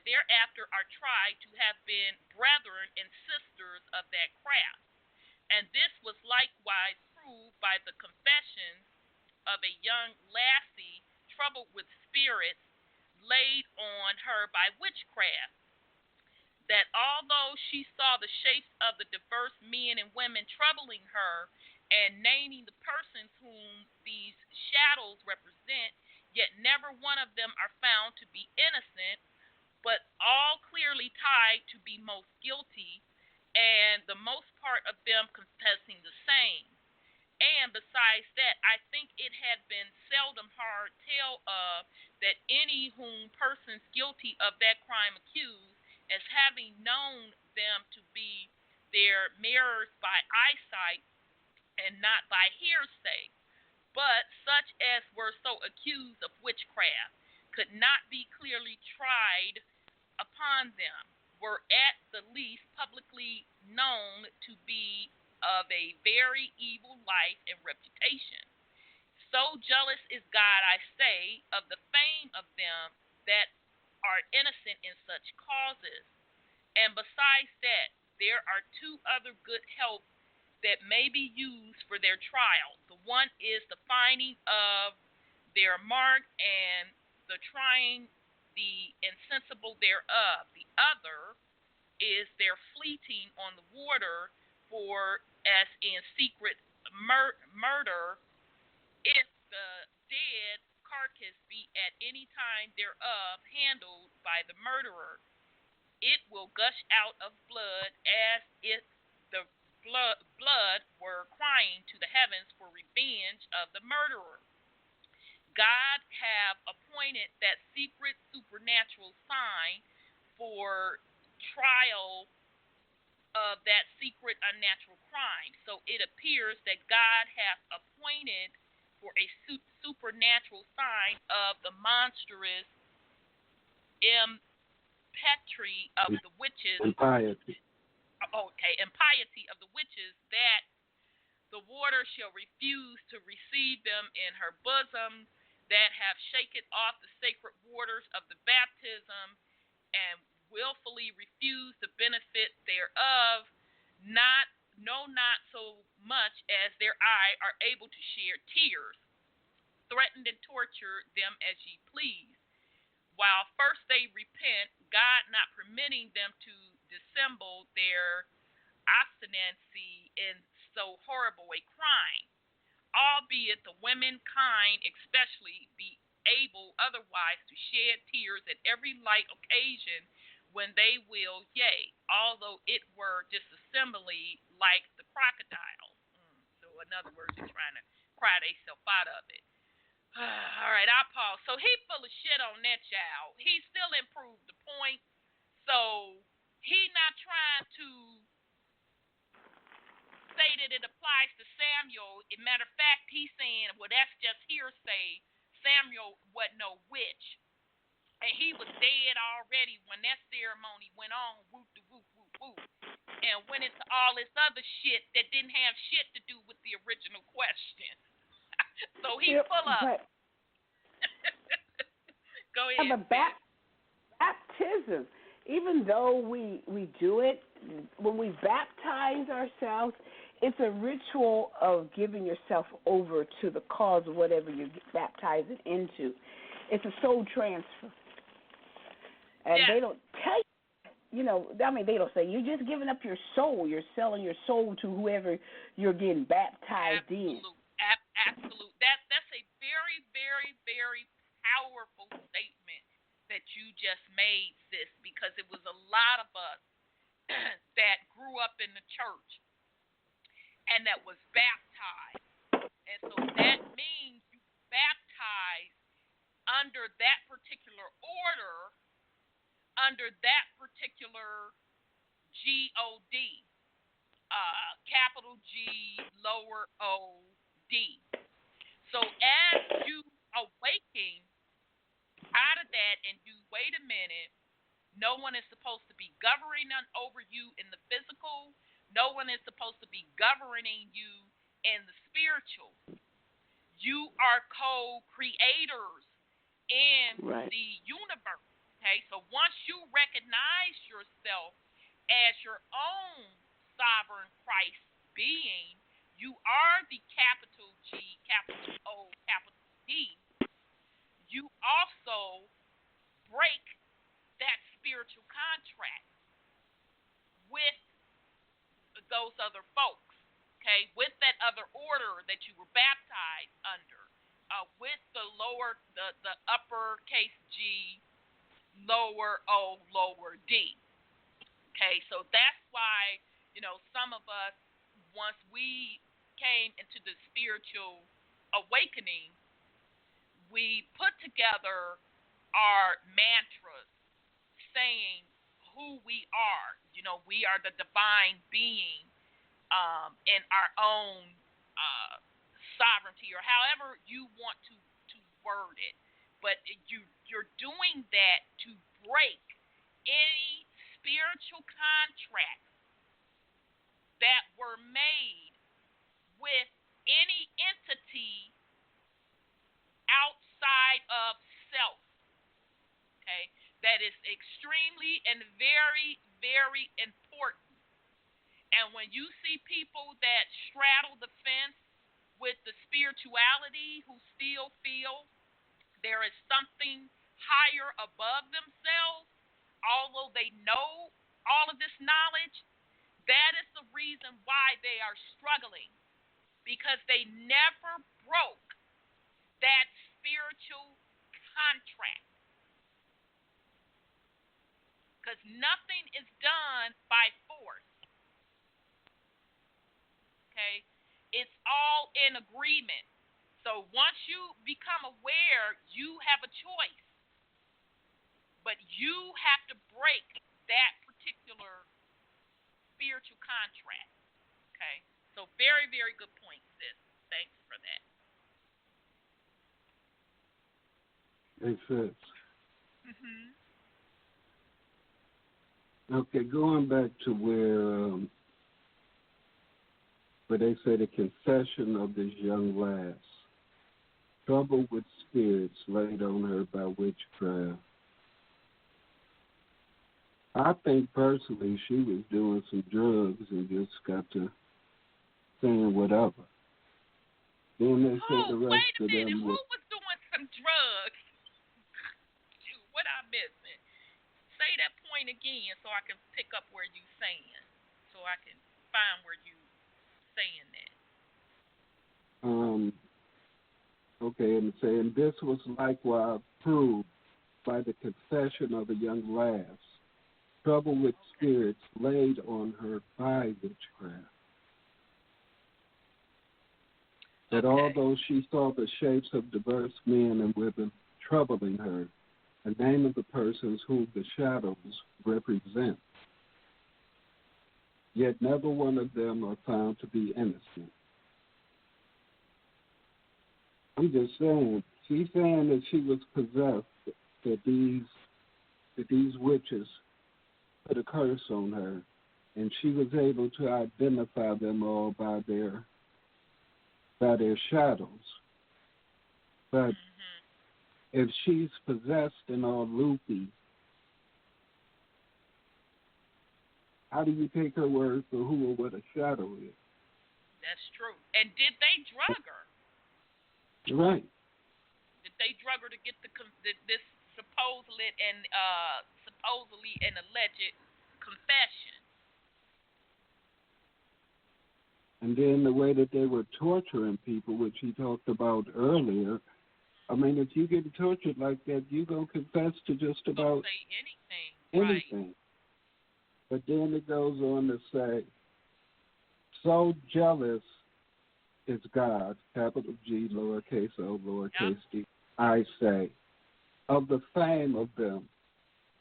thereafter are tried to have been brethren and sisters of that craft. And this was likewise proved by the confessions of a young lassie troubled with spirits laid on her by witchcraft, that although she saw the shapes of the diverse men and women troubling her and naming the persons whom these shadows represent, yet never one of them are found to be innocent, but all clearly tied to be most guilty, and the most part of them confessing the same. And besides that, I think it had been seldom heard tell of that any whom persons guilty of that crime accused, as having known them to be their mirrors by eyesight and not by hearsay, but such as were so accused of witchcraft could not be clearly tried upon them, were at the least publicly known to be of a very evil life and reputation. So jealous is God, I say, of the fame of them that are innocent in such causes. And besides that, there are two other good helps that may be used for their trial. The one is the finding of their mark and the trying the insensible thereof. The other is their fleeting on the water, for as in secret murder, if the dead carcass be at any time thereof handled by the murderer, it will gush out of blood as if the blood were crying to the heavens for revenge of the murderer. God have appointed that secret supernatural sign for trial of that secret unnatural crime. So it appears that God has appointed for a supernatural sign of the monstrous impiety of the witches. Impiety. Impiety of the witches, that the water shall refuse to receive them in her bosom, that have shaken off the sacred waters of the baptism, and willfully refuse the benefit thereof, not so much as their eye are able to share tears, threatened and torture them as ye please, while first they repent, God not permitting them to dissemble their obstinacy in so horrible a crime, albeit the womankind especially be able otherwise to shed tears at every light occasion when they will, yea, although it were disassembly like the crocodile. So in other words, they're trying to cry themselves out of it. All right, I'll pause. So he full of shit on that child. He still improved the point. So he not trying to say that it applies to Samuel. As a matter of fact, he's saying, well, that's just hearsay. Samuel wasn't no witch. And he was dead already when that ceremony went on, whoop, whoop, whoop, whoop, and went into all this other shit that didn't have shit to do with the original question. So he's full of. Go ahead. The baptism, even though we do it, when we baptize ourselves, it's a ritual of giving yourself over to the cause of whatever you're baptizing into. It's a soul transfer. And they don't tell you, they don't say, you're just giving up your soul. You're selling your soul to whoever you're getting baptized in. Absolute. That's a very, very, very powerful statement that you just made, sis, because it was a lot of us that grew up in the church and that was baptized. And so that means you baptized under that particular order, under that particular G-O-D, capital G, lower O-D. So as you awaken out of that and you wait a minute, no one is supposed to be governing over you in the physical. No one is supposed to be governing you in the spiritual. You are co-creators in the universe. Okay, so once you recognize yourself as your own sovereign Christ being, you are the capital G, capital O, capital D. You also break that spiritual contract with those other folks, okay, with that other order that you were baptized under, with the uppercase G, lower O, lower D. Okay, so that's why, some of us, once we came into the spiritual awakening, we put together our mantras saying who we are. We are the divine being in our own sovereignty, or however you want to word it. But you're doing that to break any spiritual contracts that were made with any entity outside of self. Okay? That is extremely and very, very important. And when you see people that straddle the fence with the spirituality, who still feel there is something higher above themselves, although they know all of this knowledge, that is the reason why they are struggling, because they never broke that spiritual contract. Because nothing is done by force. Okay? It's all in agreement. So once you become aware, you have a choice. But you have to break that particular spiritual contract. Okay? So very, very good point, sis. Thanks for that. Makes sense. Mm-hmm. Okay, going back to where they say the confession of this young lass, trouble with spirits laid on her by witchcraft. I think personally she was doing some drugs and just got to saying whatever. Then they say the rest Wait a of minute. them Who was doing some drugs? Shoot, what I missing? Say that point again so I can pick up where you saying. So I can find where you saying that. Okay, and saying this was likewise proved by the confession of a young lass, trouble with spirits laid on her by witchcraft. That although she saw the shapes of diverse men and women troubling her, the name of the persons whom the shadows represent, yet never one of them are found to be innocent. I'm just saying, she's saying that she was possessed, that these witches put a curse on her, and she was able to identify them all by their shadows. But if she's possessed and all loopy, how do you take her word for who or what a shadow is? That's true. And did they drug her? Right. Did they drug her to get this supposedly and alleged confession? And then the way that they were torturing people, which he talked about earlier, I mean, if you get tortured like that, you're going to confess to just about anything. Right. But then it goes on to say, so jealous is God, capital G, lowercase o, lowercase d, I say, of the fame of them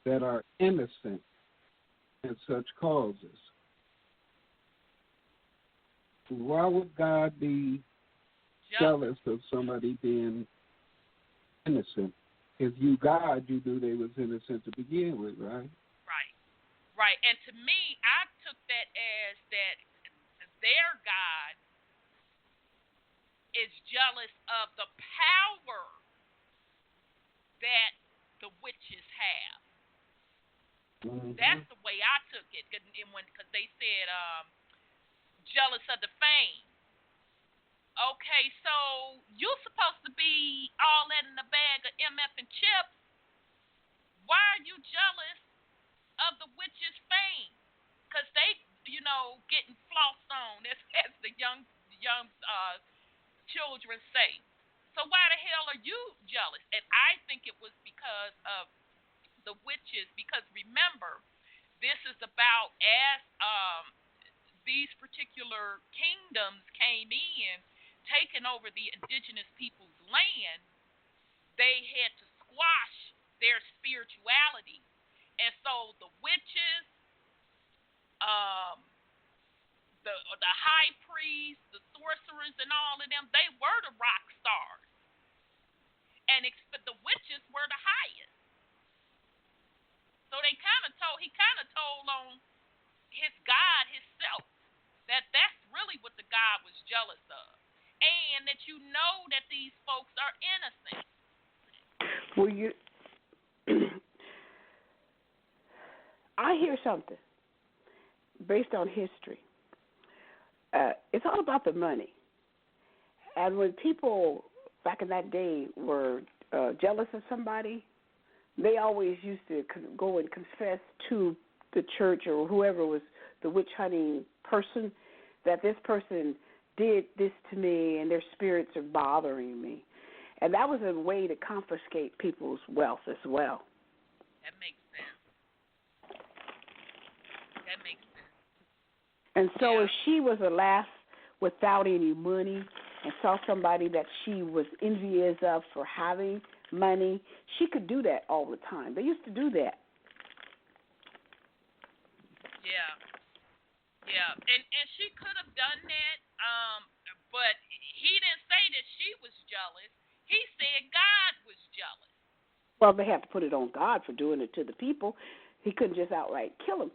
that are innocent in such causes. Why would God be jealous of somebody being innocent? If you God, you knew they was innocent to begin with, right? Right. And to me, I took that as that their God is jealous of the power that the witches have. Mm-hmm. That's the way I took it. Because they said jealous of the fame. Okay, so you're supposed to be all that in a bag of MF and chips. Why are you jealous of the witches' fame? Because they, getting flossed on, as the young children say. So why the hell are you jealous? And I think it was because of the witches. Because remember, this is about as these particular kingdoms came in, taking over the indigenous people's land, they had to squash their spirituality. And so the witches, the high priests, the sorcerers, and all of them, they were the rock stars. And the witches were the highest. So he kind of told on his God himself that's really what the God was jealous of. And that that these folks are innocent. Well, I hear something based on history. It's all about the money. And when people back in that day were jealous of somebody, they always used to go and confess to the church or whoever was the witch hunting person that this person did this to me and their spirits are bothering me. And that was a way to confiscate people's wealth as well. That makes sense. And so if she was a lass without any money, and saw somebody that she was envious of for having money, she could do that all the time. They used to do that. Yeah. Yeah. And she could have done that, but he didn't say that she was jealous. He said God was jealous. Well, they have to put it on God for doing it to the people. He couldn't just outright kill them.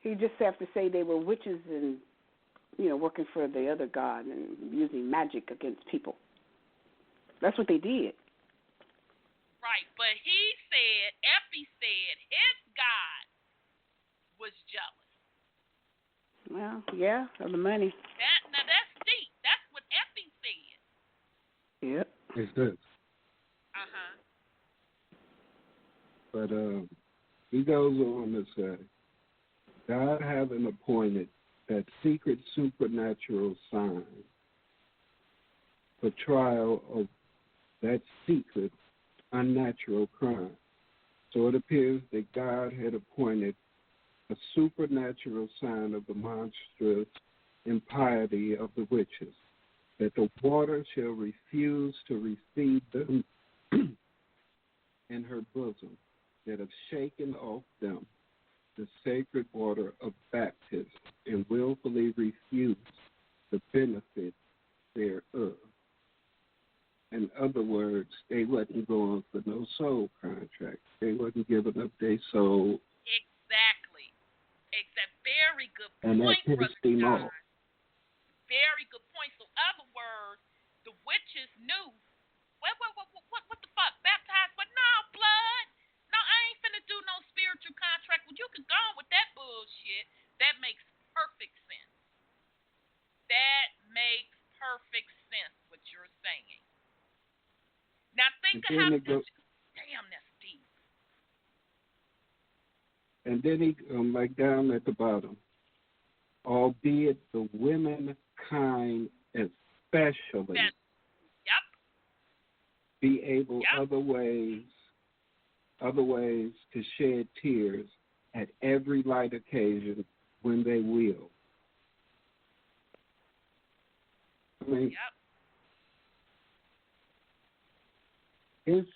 He just have to say they were witches and, working for the other god and using magic against people. That's what they did. Right, but Effie said his God was jealous. Well, yeah, of the money. Now that's deep. That's what Effie said. Yep. It's this. Uh-huh. But he goes on to say, God having appointed that secret supernatural sign for trial of that secret unnatural crime. So it appears that God had appointed a supernatural sign of the monstrous impiety of the witches, that the water shall refuse to receive them in her bosom, that have shaken off them the sacred water of baptism, and willfully refuse the benefit thereof. In other words, they wasn't going for no soul contract. They wasn't giving up their soul. Exactly. Very good point, and that pissed him off. Very good point. So, in other words, the witches knew. What the fuck? Baptized? But no, blood. No, I ain't finna do no spiritual contract. Well, you can go on with that bullshit. That makes perfect sense. That makes perfect sense, what you're saying. Now, think of how... Damn, that's deep. And then he, like down at the bottom, albeit the womenkind especially be able other ways to shed tears at every light occasion when they will. I mean, it's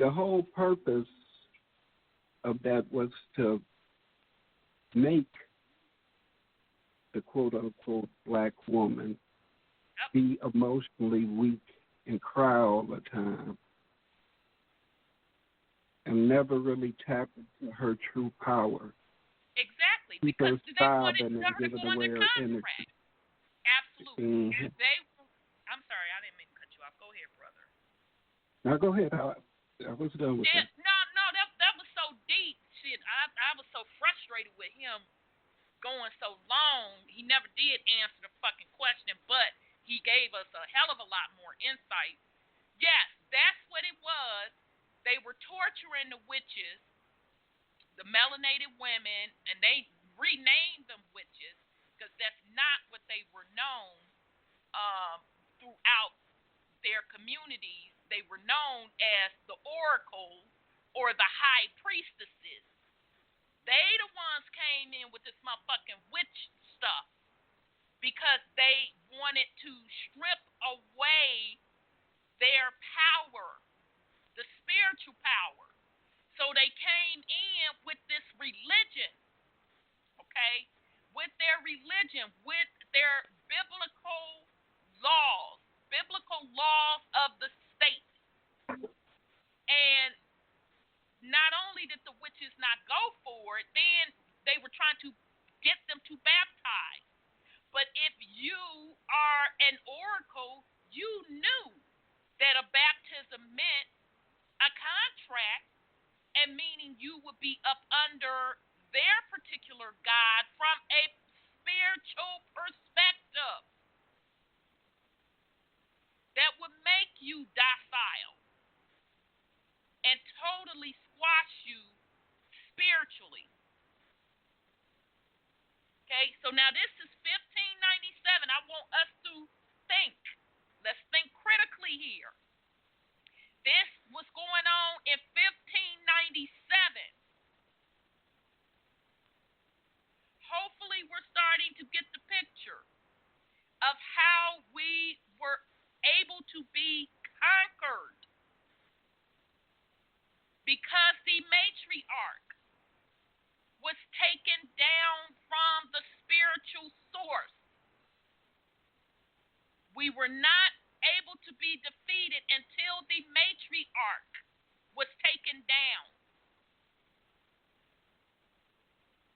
the whole purpose of that was to make the quote-unquote black woman be emotionally weak and cry all the time and never really tap into her true power. Exactly, Keep because her they wanted and her to giving go away under her contract. energy. Absolutely. Mm-hmm. I'm sorry, I didn't mean to cut you off. Go ahead, brother. Now go ahead. I was done with that. No, that was so deep. Shit, I was so frustrated with him going so long. He never did answer the fucking question, but he gave us a hell of a lot more insight. Yes, that's what it was. They were torturing the witches, the melanated women, and they renamed them witches because that's not what they were known throughout their communities. They were known as the oracles or the high priestesses. They the ones came in with this motherfucking witch stuff because they wanted to strip away their power, the spiritual power. So they came in with this religion, okay? With their religion, with their biblical laws of the state. And not only did the witches not go for it, then they were trying to get them to baptize. But if you are an oracle, you knew that a baptism meant a contract, and meaning you would be up under their particular God from a spiritual perspective that would make you docile and totally squash you spiritually. Okay, so now this is 1597. I want us to think. Let's think critically here. This was going on in 1597. Hopefully we're starting to get the picture. because the matriarch was taken down from the spiritual source. We were not able to be defeated until the matriarch was taken down.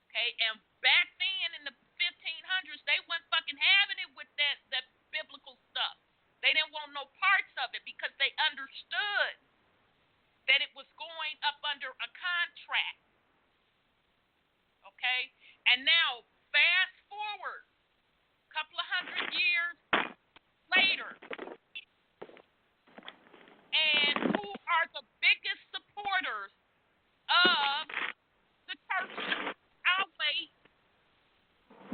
Okay, and back then in the 1500s, they weren't fucking having it with that biblical stuff. They didn't want no parts of it because they understood that it was going up under a contract. Okay, and now fast forward a couple of 100 years later, and who are the biggest supporters of the churches? I'll wait.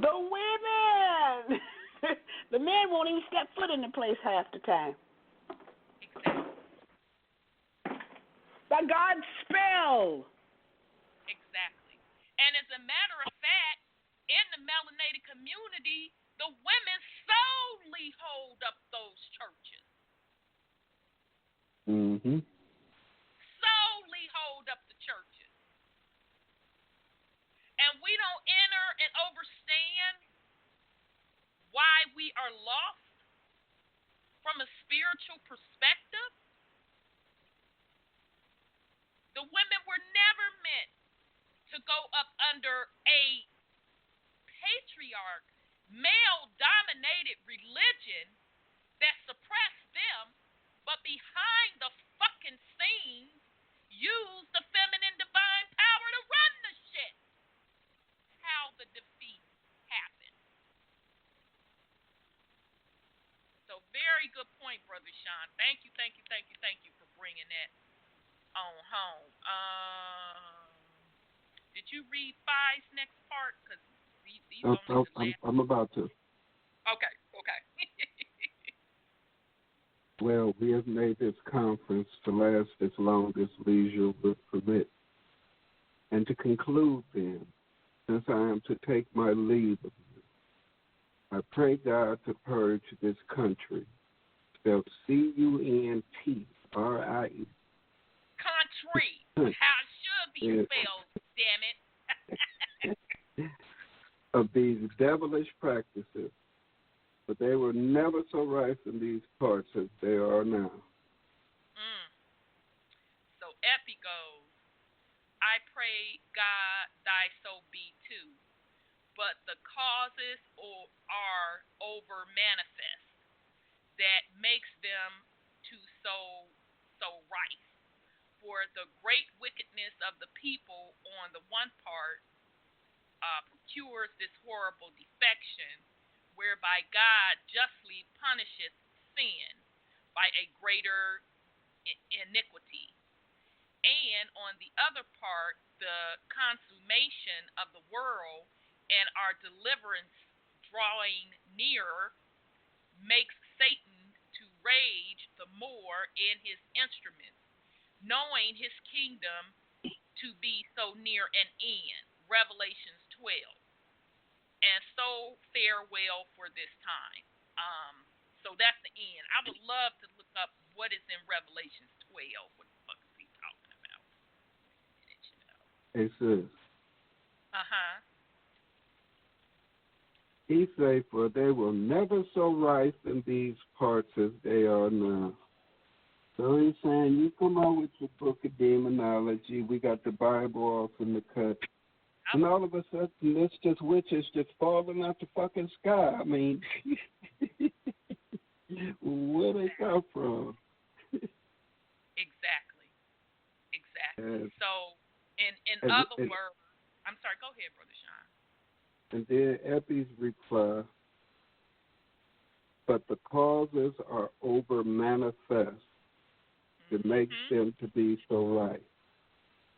The women. The men won't even step foot in the place half the time. Exactly. By God's spell. Exactly. And as a matter of fact, in the melanated community, the women solely hold up those churches. Mm-hmm. Solely hold up the churches. And we don't enter and understand why we are lost from a spiritual perspective. The women were never meant to go up under a patriarch, male-dominated religion that suppressed them, but behind the fucking scenes used the feminine divine power to run the shit. How the defeat happened. So very good point, Brother Sean. Thank you for bringing that on home. Did you read Phi's next part? Because these I'm about to. Okay. Well, we have made this conference to last as long as leisure would permit. And to conclude then, since I am to take my leave of you, I pray God to purge this country, spelled CUNTRIE. Country. How it should be spelled, damn it. Of these devilish practices, but they were never so rife in these parts as they are now. So Epi goes, I pray God thy so be too, but the causes are over manifest that makes them to so rife. For the great wickedness of the people on the one part procures this horrible defection, whereby God justly punisheth sin by a greater iniquity. And on the other part, the consummation of the world and our deliverance drawing nearer makes Satan to rage the more in his instruments, knowing his kingdom to be so near an end. Revelations 12. And so farewell for this time. So that's the end. I would love to look up what is in Revelations 12. What the fuck is he talking about? Hey, sis. Uh-huh. He say, for they will never so rife in these parts as they are now. So he's saying, you come out with your book of demonology, we got the Bible off in the cut, and all of a sudden, it's just witches just falling out the fucking sky. I mean, where they come from? Exactly. So, in other words, I'm sorry, go ahead, Brother Sean. And then Epi's reply, but the causes are over manifest that makes them to be so right.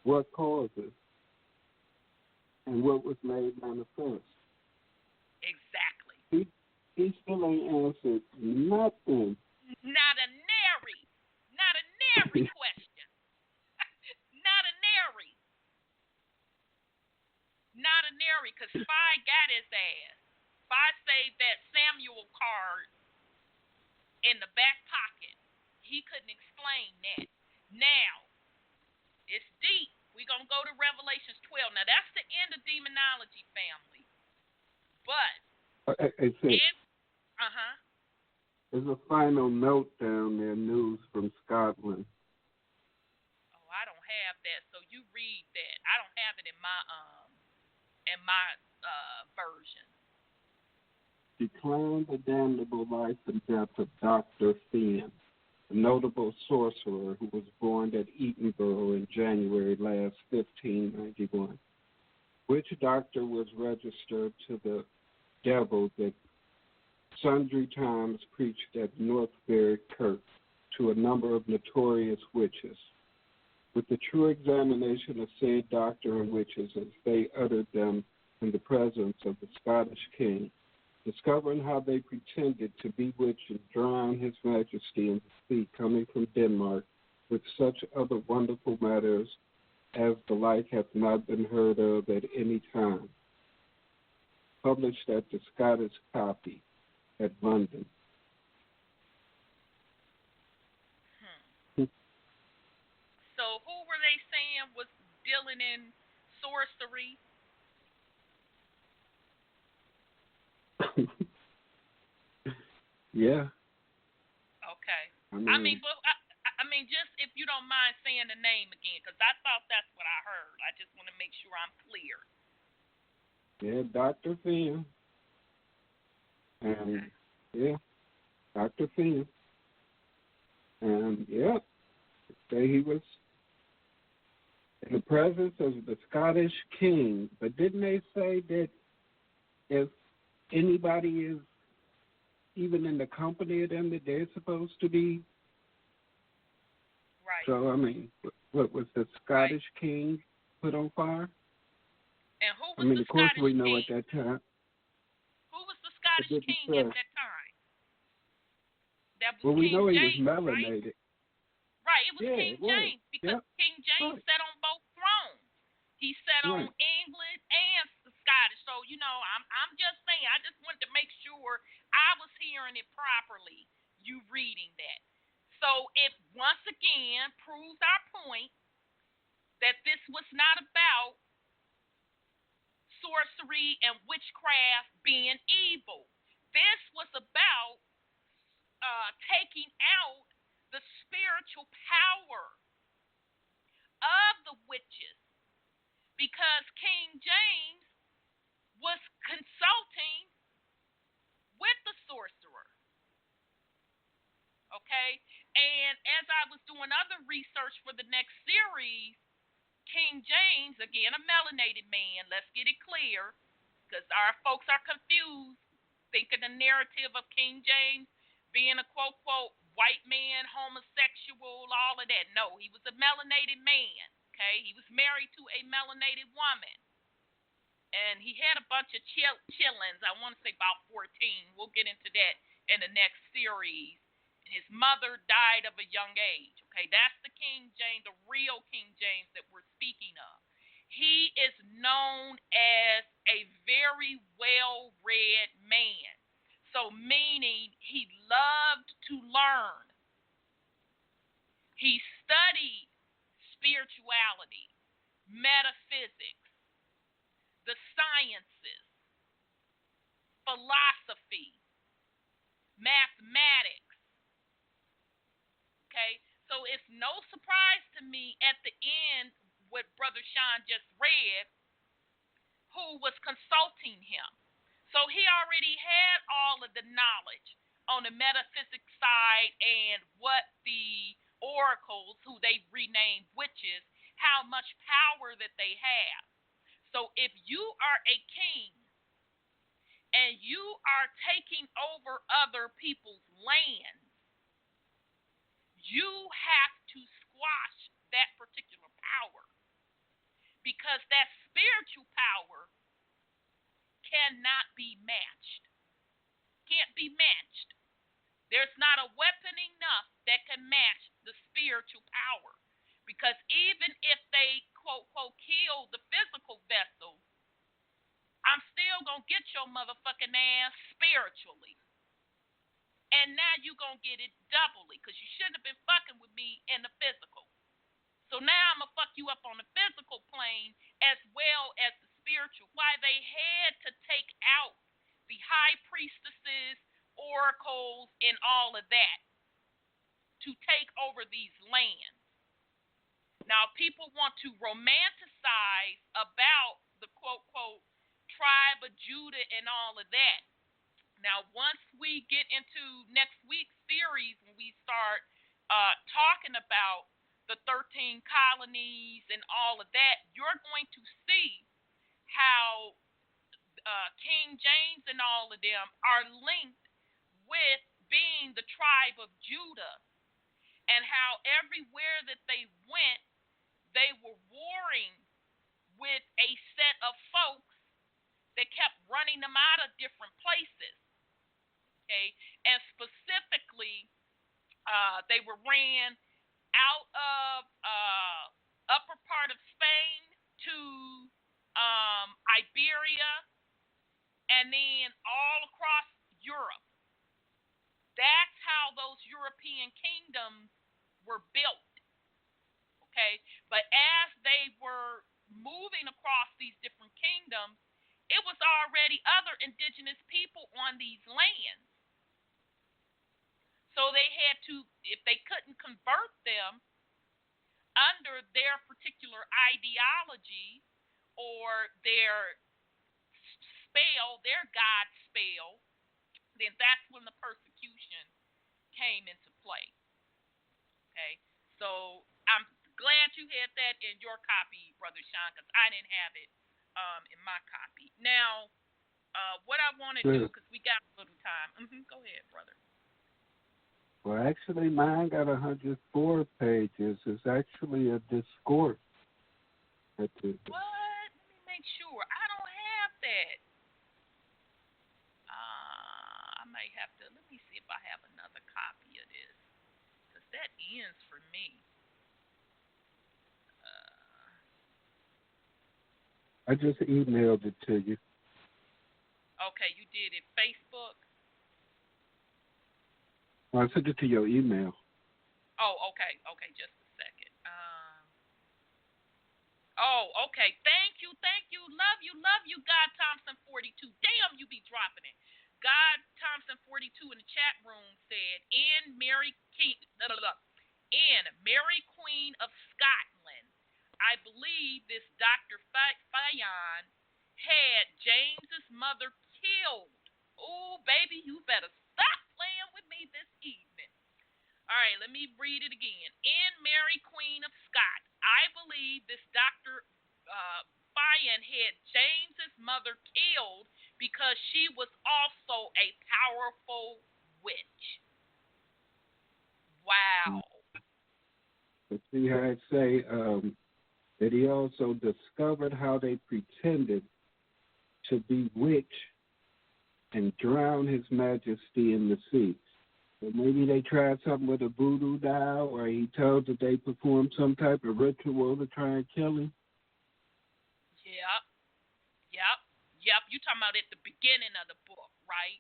What causes? And what was made manifest? Exactly. He still ain't answered nothing. Not a nary question. Not a nary, because Spy got his ass. Spy saved that Samuel card in the back pocket. He couldn't explain that. Now, it's demonology family. But It says, if there's a final note down there, news from Scotland. oh, I don't have that, so you read that. I don't have it in my version. Declaring the damnable life and death of Dr. Finn, a notable sorcerer who was born at Edinburgh in January last 1591. Which doctor was registered to the devil that sundry times preached at Northbury Kirk to a number of notorious witches. With the true examination of said doctor and witches as they uttered them in the presence of the Scottish king, discovering how they pretended to bewitch and drown his majesty in the sea coming from Denmark with such other wonderful matters as the like hath not been heard of at any time. Published at the Scottish Copy at London. So who were they saying was dealing in sorcery? Yeah. Okay. I mean, just if you don't mind saying the name again, because I thought that's what I heard. I just want to make sure I'm clear. Yeah, Dr. Finn. And, yeah, Dr. Finn. And, yeah, say he was in the presence of the Scottish king. But didn't they say that if anybody is even in the company of them, that they're supposed to be? Right. So, I mean, what was the Scottish king put on fire? And who was I mean, the of course Scottish we know king? at that time. Who was the Scottish king at that time? That was Well, we King know he James, was melanated. Right, it was King James, because King James sat on both thrones. He sat on England and the Scottish. So, I'm just saying, I just wanted to make sure I was hearing it properly, you reading that. So it once again proves our point that this was not about sorcery and witchcraft being evil. This was about taking out the spiritual power of the witches, because King James was consulting with the sorcerer. Okay? And as I was doing other research for the next series, King James, again, a melanated man, let's get it clear, because our folks are confused, thinking the narrative of King James being a quote, quote, white man, homosexual, all of that. No, he was a melanated man, okay? He was married to a melanated woman. And he had a bunch of chillings, I want to say about 14. We'll get into that in the next series. His mother died of a young age. Okay, that's the King James, the real King James that we're speaking of. He is known as a very well-read man. So meaning he loved to learn. He studied spirituality, metaphysics, the sciences, philosophy, mathematics. Okay, so it's no surprise to me at the end what Brother Sean just read, who was consulting him. So he already had all of the knowledge on the metaphysics side and what the oracles, who they renamed witches, how much power that they have. So if you are a king and you are taking over other people's land, you have to squash that particular power, because that spiritual power cannot be matched. Can't be matched. There's not a weapon enough that can match the spiritual power, because even if they quote quote kill the physical vessel, I'm still gonna get your motherfucking ass spiritually. And now you're going to get it doubly, because you shouldn't have been fucking with me in the physical. So now I'm going to fuck you up on the physical plane as well as the spiritual, why they had to take out the high priestesses, oracles, and all of that to take over these lands. Now, people want to romanticize about the quote tribe of Judah and all of that. Now, once we get into next week's series, when we start talking about the 13 colonies and all of that, you're going to see how King James and all of them are linked with being the tribe of Judah, and how everywhere that they went, they were warring with a set of folks that kept running them out of different places. Okay, and specifically, they were ran out of upper part of Spain to Iberia, and then all across Europe. That's how those European kingdoms were built. Okay, but as they were moving across these different kingdoms, it was already other indigenous people on these lands. So they had to, if they couldn't convert them under their particular ideology or their spell, their God spell, then that's when the persecution came into play. Okay, so I'm glad you had that in your copy, Brother Sean, because I didn't have it in my copy. Now, what I want to do, because we got a little time. Go ahead, brother. Well, actually, mine got 104 pages. It's actually a discourse. What? Let me make sure. I don't have that. I might have to. Let me see if I have another copy of this, because that ends for me. I just emailed it to you. Okay, you did it. Facebook? Well, I sent it to your email. Oh, okay. Okay, just a second. Oh, okay. Thank you. Love you, God Thompson 42. Damn, you be dropping it. God Thompson 42 in the chat room said, in Mary Queen of Scotland, I believe this Dr. Fayon had James's mother killed. Oh, baby, you better stop playing with me this evening. All right, let me read it again. In Mary Queen of Scots, I believe this Dr. Fayon had James's mother killed because she was also a powerful witch. Wow. But see how it say that he also discovered how they pretended to bewitch and drown His Majesty in the sea. So maybe they tried something with a voodoo doll, or he told that they performed some type of ritual to try and kill him. Yep. You talking about at the beginning of the book, right?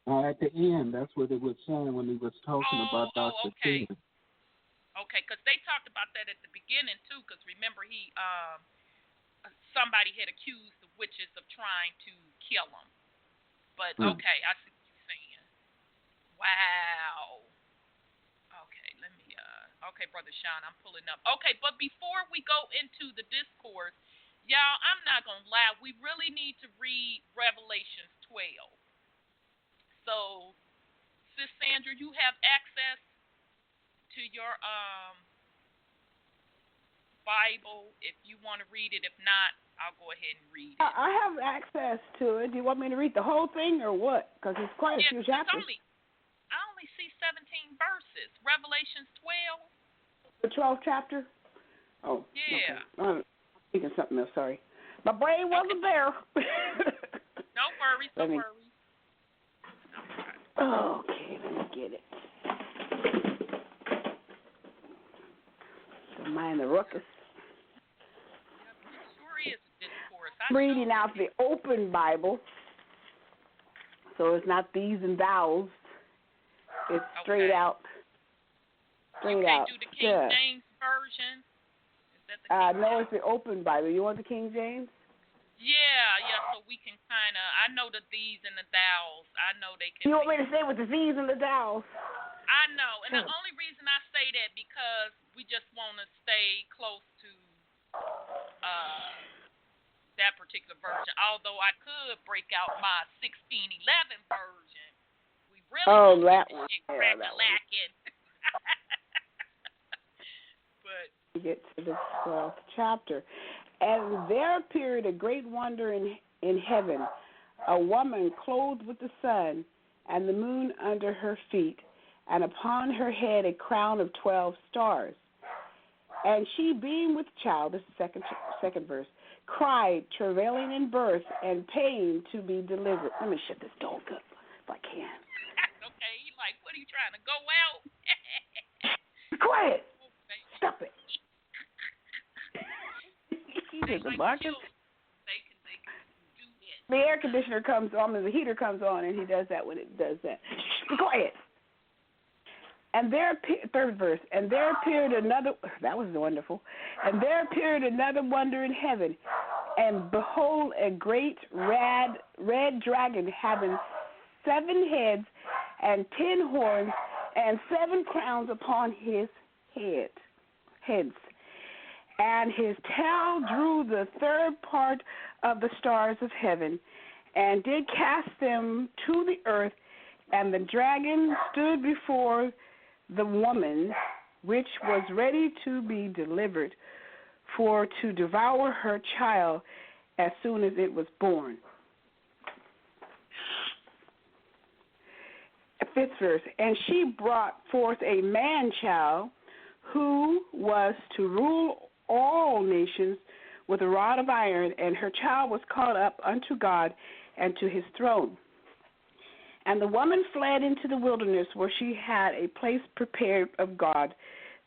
At the end, that's what it was saying when he was talking about Dr. Okay. King. Okay, because they talked about that at the beginning too. Because remember, somebody had accused the witches of trying to kill him. But okay, I see what you're saying. Wow. Okay, let me. Okay, Brother Sean, I'm pulling up. Okay, but before we go into the discourse, y'all, I'm not gonna lie. We really need to read Revelations 12. So, Sis Sandra, you have access to your Bible if you want to read it. If not, I'll go ahead and read it. I have access to it. Do you want me to read the whole thing or what? Because it's quite a few chapters. I only see 17 verses. Revelations 12. The 12th chapter? Oh. Yeah. Okay. I'm thinking something else. Sorry. My brain wasn't there. No worries. Okay, let me get it. Don't mind the ruckus. I'm reading out the Open Bible, so it's not these and thous. It's straight out. You can't do the King James version? Is that the King James? No, it's the Open Bible. You want the King James? Yeah, so we can kind of, I know the these and the thous. I know they can You be. want me to say with the these and the thous? I know. And the only reason I say that because we just want to stay close to that particular version. Although I could break out my 1611 version. We really that one. Yeah, that lacking. But we get to the 12th chapter. And there appeared a great wonder in heaven, a woman clothed with the sun and the moon under her feet, and upon her head a crown of 12 stars. And she, being with child, this is second verse, cried, travailing in birth and pain to be delivered. Let me shut this dog up if I can. Okay, he like, what are you trying to go out? Quiet. Stop it. He did the barking. They can do that. The air conditioner comes on, and the heater comes on, and he does that when it does that. Be quiet. And there, third verse, and there appeared another, that was wonderful, and there appeared another wonder in heaven, and behold, a great red dragon having 7 heads and 10 horns and 7 crowns upon his heads. And his tail drew the third part of the stars of heaven, and did cast them to the earth, and the dragon stood before the woman, which was ready to be delivered, for to devour her child as soon as it was born. 5th verse, and she brought forth a man-child, who was to rule all nations with a rod of iron, and her child was caught up unto God and to his throne. And the woman fled into the wilderness, where she had a place prepared of God,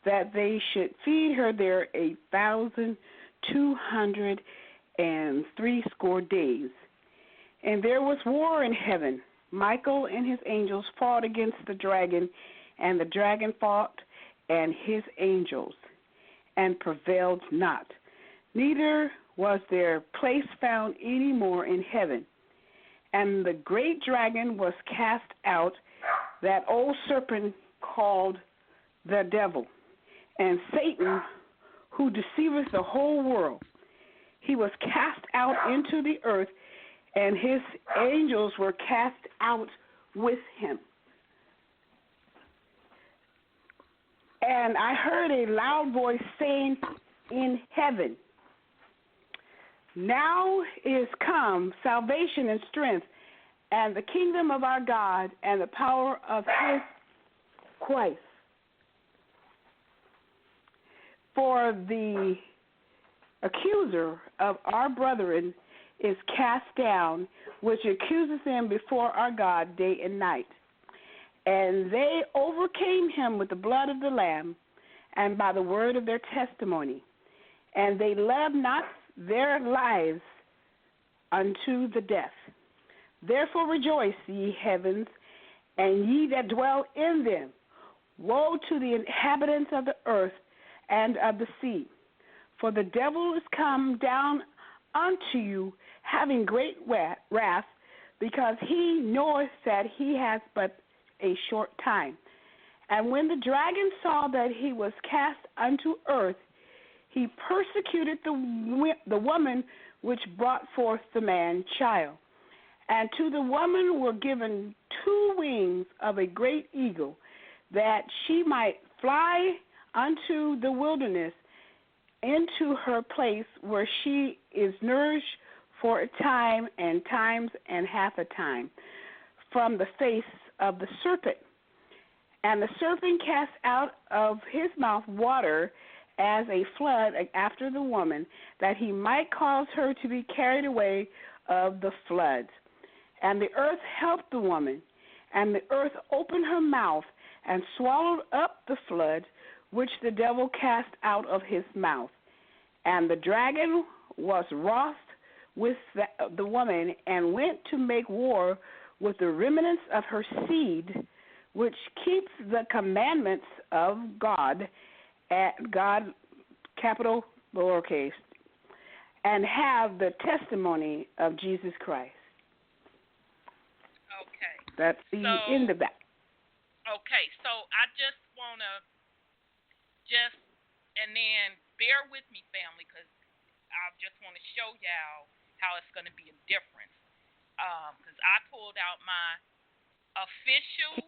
that they should feed her there 1,260 days. And there was war in heaven. Michael and his angels fought against the dragon, and the dragon fought and his angels, and prevailed not. Neither was their place found any more in heaven. And the great dragon was cast out, that old serpent called the devil, and Satan, who deceiveth the whole world. He was cast out into the earth, and his angels were cast out with him. And I heard a loud voice saying in heaven, now is come salvation and strength, and the kingdom of our God, and the power of his Christ. For the accuser of our brethren is cast down, which accuses them before our God day and night. And they overcame him with the blood of the Lamb, and by the word of their testimony. And they loved not their lives unto the death. Therefore rejoice, ye heavens, and ye that dwell in them. Woe to the inhabitants of the earth and of the sea. For the devil is come down unto you, having great wrath, because he knoweth that he has but a short time. And when the dragon saw that he was cast unto earth, he persecuted the woman which brought forth the man-child. And to the woman were given 2 wings of a great eagle, that she might fly unto the wilderness, into her place where she is nourished for a time and times and half a time from the face of the serpent. And the serpent cast out of his mouth water as a flood after the woman, that he might cause her to be carried away of the floods. And the earth helped the woman, and the earth opened her mouth and swallowed up the flood which the devil cast out of his mouth. And the dragon was wroth with the woman, and went to make war with the remnants of her seed, which keeps the commandments of God, at God, capital, lowercase, and have the testimony of Jesus Christ. Okay. That's in the back. Okay, so I just want to and then bear with me, family, because I just want to show y'all how it's going to be a difference. Because I pulled out my official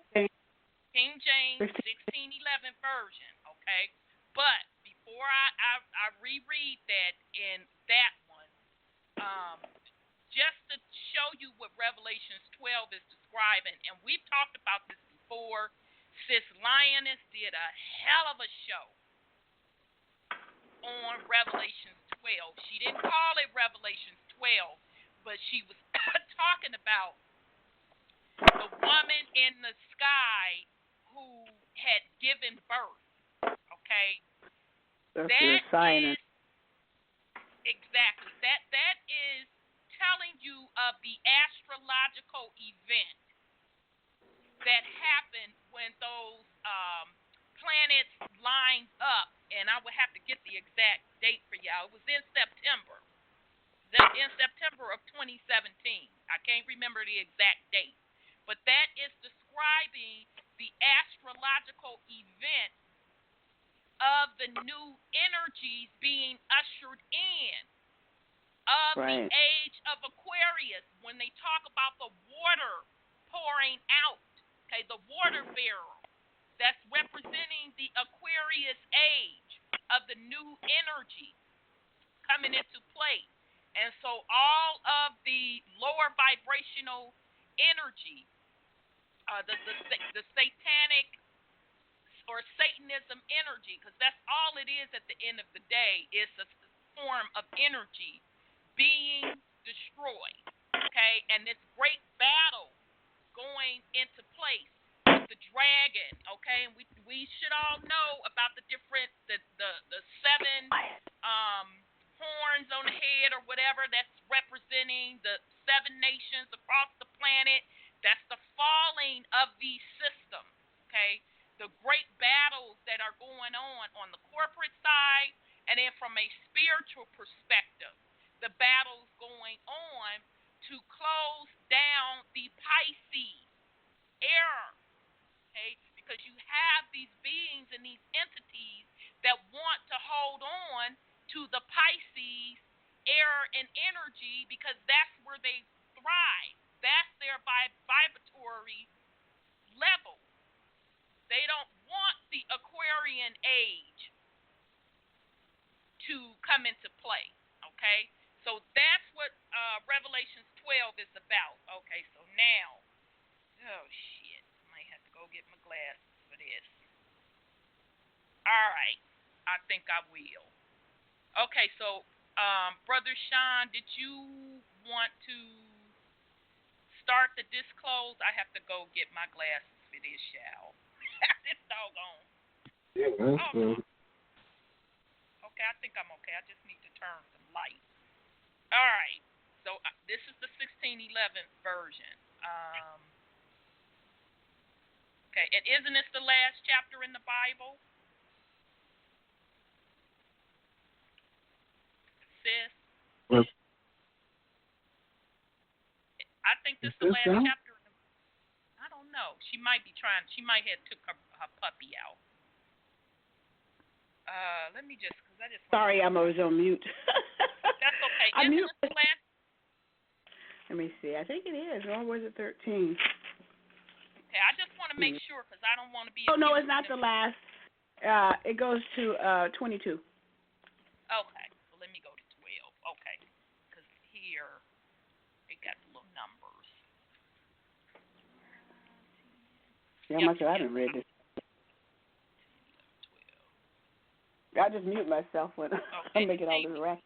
King James 1611 version, okay? But before I reread that in that one, just to show you what Revelations 12 is describing, and we've talked about this before. Sis Lioness did a hell of a show on Revelations 12. She didn't call it Revelations 12, but she was talking about the woman in the sky who had given birth. Okay? That's that is exactly. That is telling you of the astrological event that happened when those planets lined up, and I would have to get the exact date for y'all. It was in September. In September of 2017. I can't remember the exact date. But that is describing the astrological event of the new energies being ushered in of the age of Aquarius, when they talk about the water pouring out, okay, the water barrel, that's representing the Aquarius age of the new energy coming into play. And so all of the lower vibrational energy, the satanic or Satanism energy, because that's all it is at the end of the day, is a form of energy being destroyed, okay? And this great battle going into place with the dragon, okay? And we should all know about the different, the seven horns on the head or whatever, that's representing the seven nations across the planet. That's the falling of these systems, okay? The great battles that are going on the corporate side, and then from a spiritual perspective, the battles going on to close down the Pisces era, okay? Because you have these beings and these entities that want to hold on to the Pisces air and energy, because that's where they thrive. That's their vibratory level. They don't want the Aquarian age to come into play, okay? So that's what Revelations 12 is about. Okay, so now, oh shit, I might have to go get my glasses for this. All right, I think I will. Okay, so Brother Sean, did you want to start the disclose? I have to go get my glasses for this, shall. This doggone. Yeah, that's good. Okay, I think I'm okay. I just need to turn some light. All right, so this is the 1611 version. Okay, and isn't this the last chapter in the Bible, sis? Well, I think this is the last chapter. I don't know. She might be trying. She might have took her puppy out. Let me just, because I just. Sorry, I was on mute. That's okay. Isn't this the last? Let me see. I think it is. Or was it 13? Okay, I just want to make sure, because I don't want to be. Oh, no, it's not the last. It goes to 22. Okay, so let me go to 12. Okay, because here they got the little numbers. See how much I haven't read this. I just mute myself when I'm making all this rap.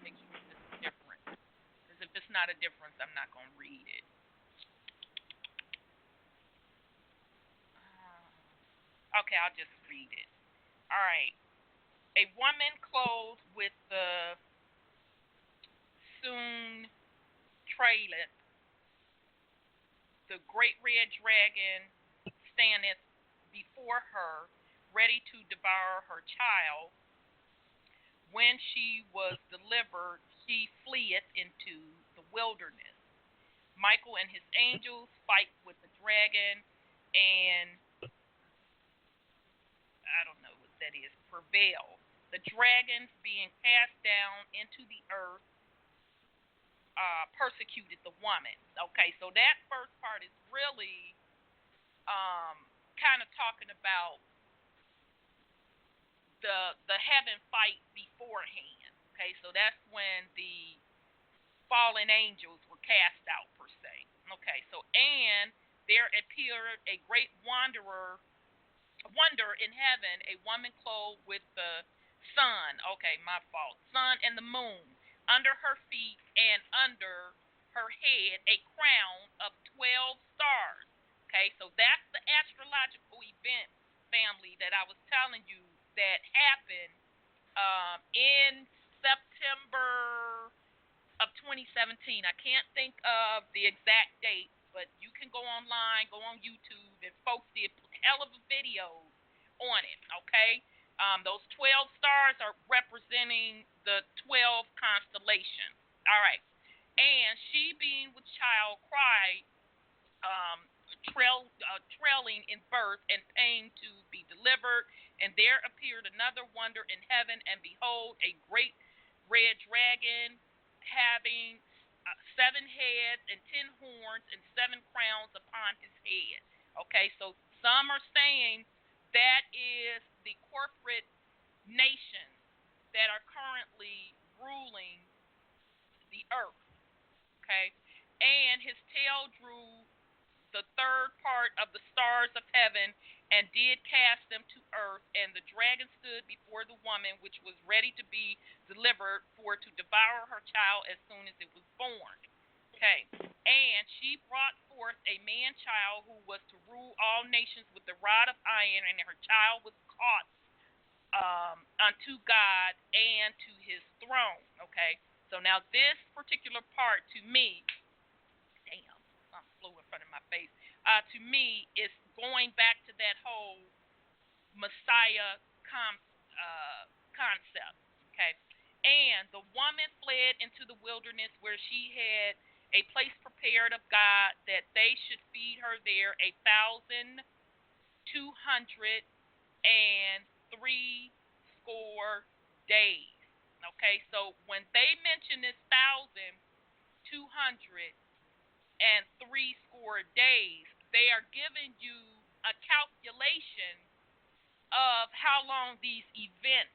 Make sure this is different. Because if it's not a difference, I'm not going to read it. Okay, I'll just read it. All right. A woman clothed with the soon traileth, the great red dragon standeth before her, ready to devour her child. When she was delivered, she fleeth into the wilderness. Michael and his angels fight with the dragon, and I don't know what that is, prevail. The dragons being cast down into the earth persecuted the woman. Okay, so that first part is really kind of talking about the heaven fight beforehand. Okay, so that's when the fallen angels were cast out per se. Okay, so and there appeared a great wonder in heaven, a woman clothed with the sun. Okay, my fault. Sun and the moon under her feet, and under her head a crown of 12 stars. Okay, so that's the astrological event, family, that I was telling you that happened in September of 2017. I can't think of the exact date, but you can go online, go on YouTube, and folks did hell of a videos on it, okay? Those 12 stars are representing the 12 constellations. All right. And she, being with child, cried, trailing in birth and pain to be delivered. And there appeared another wonder in heaven, and behold, a great red dragon having 7 heads and 10 horns and 7 crowns upon his head. Okay, so some are saying that is the corporate nations that are currently ruling the earth. Okay, and his tail drew the third part of the stars of heaven and did cast them to earth, and the dragon stood before the woman which was ready to be delivered for to devour her child as soon as it was born. Okay, and she brought forth a man child who was to rule all nations with the rod of iron, and her child was caught unto God and to his throne. Okay, so now this particular part to me, damn, something flew in front of my face. To me, is going back to that whole Messiah concept. Okay, and the woman fled into the wilderness where she had a place prepared of God that they should feed her there 1,263 days. Okay, so when they mention this 1,263 days, they are giving you a calculation of how long these events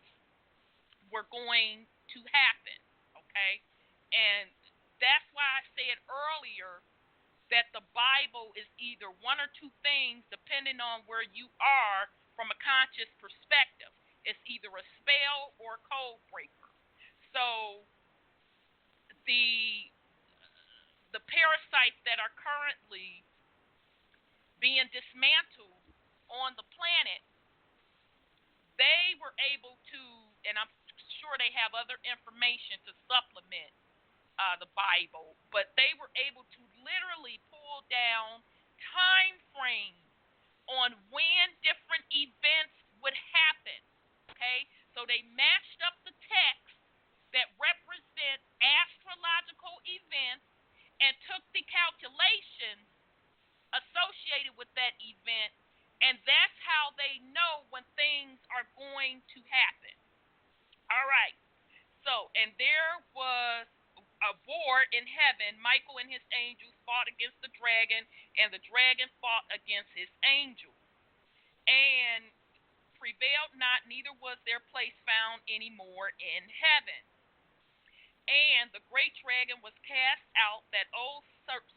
were going to happen. Okay, and that's why I said earlier that the Bible is either one or two things depending on where you are from a conscious perspective. It's either a spell or a code breaker. So the parasites that are currently being dismantled on the planet, they were able to, and I'm sure they have other information to supplement the Bible, but they were able to literally pull down time frames on when different events would happen. Okay, so they matched up the text that represent astrological events and took the calculations associated with that event, and that's how they know when things are going to happen. All right. So, and there was a war in heaven. Michael and his angels fought against the dragon, and the dragon fought against his angels, and prevailed not, neither was their place found any more in heaven. And the great dragon was cast out, that old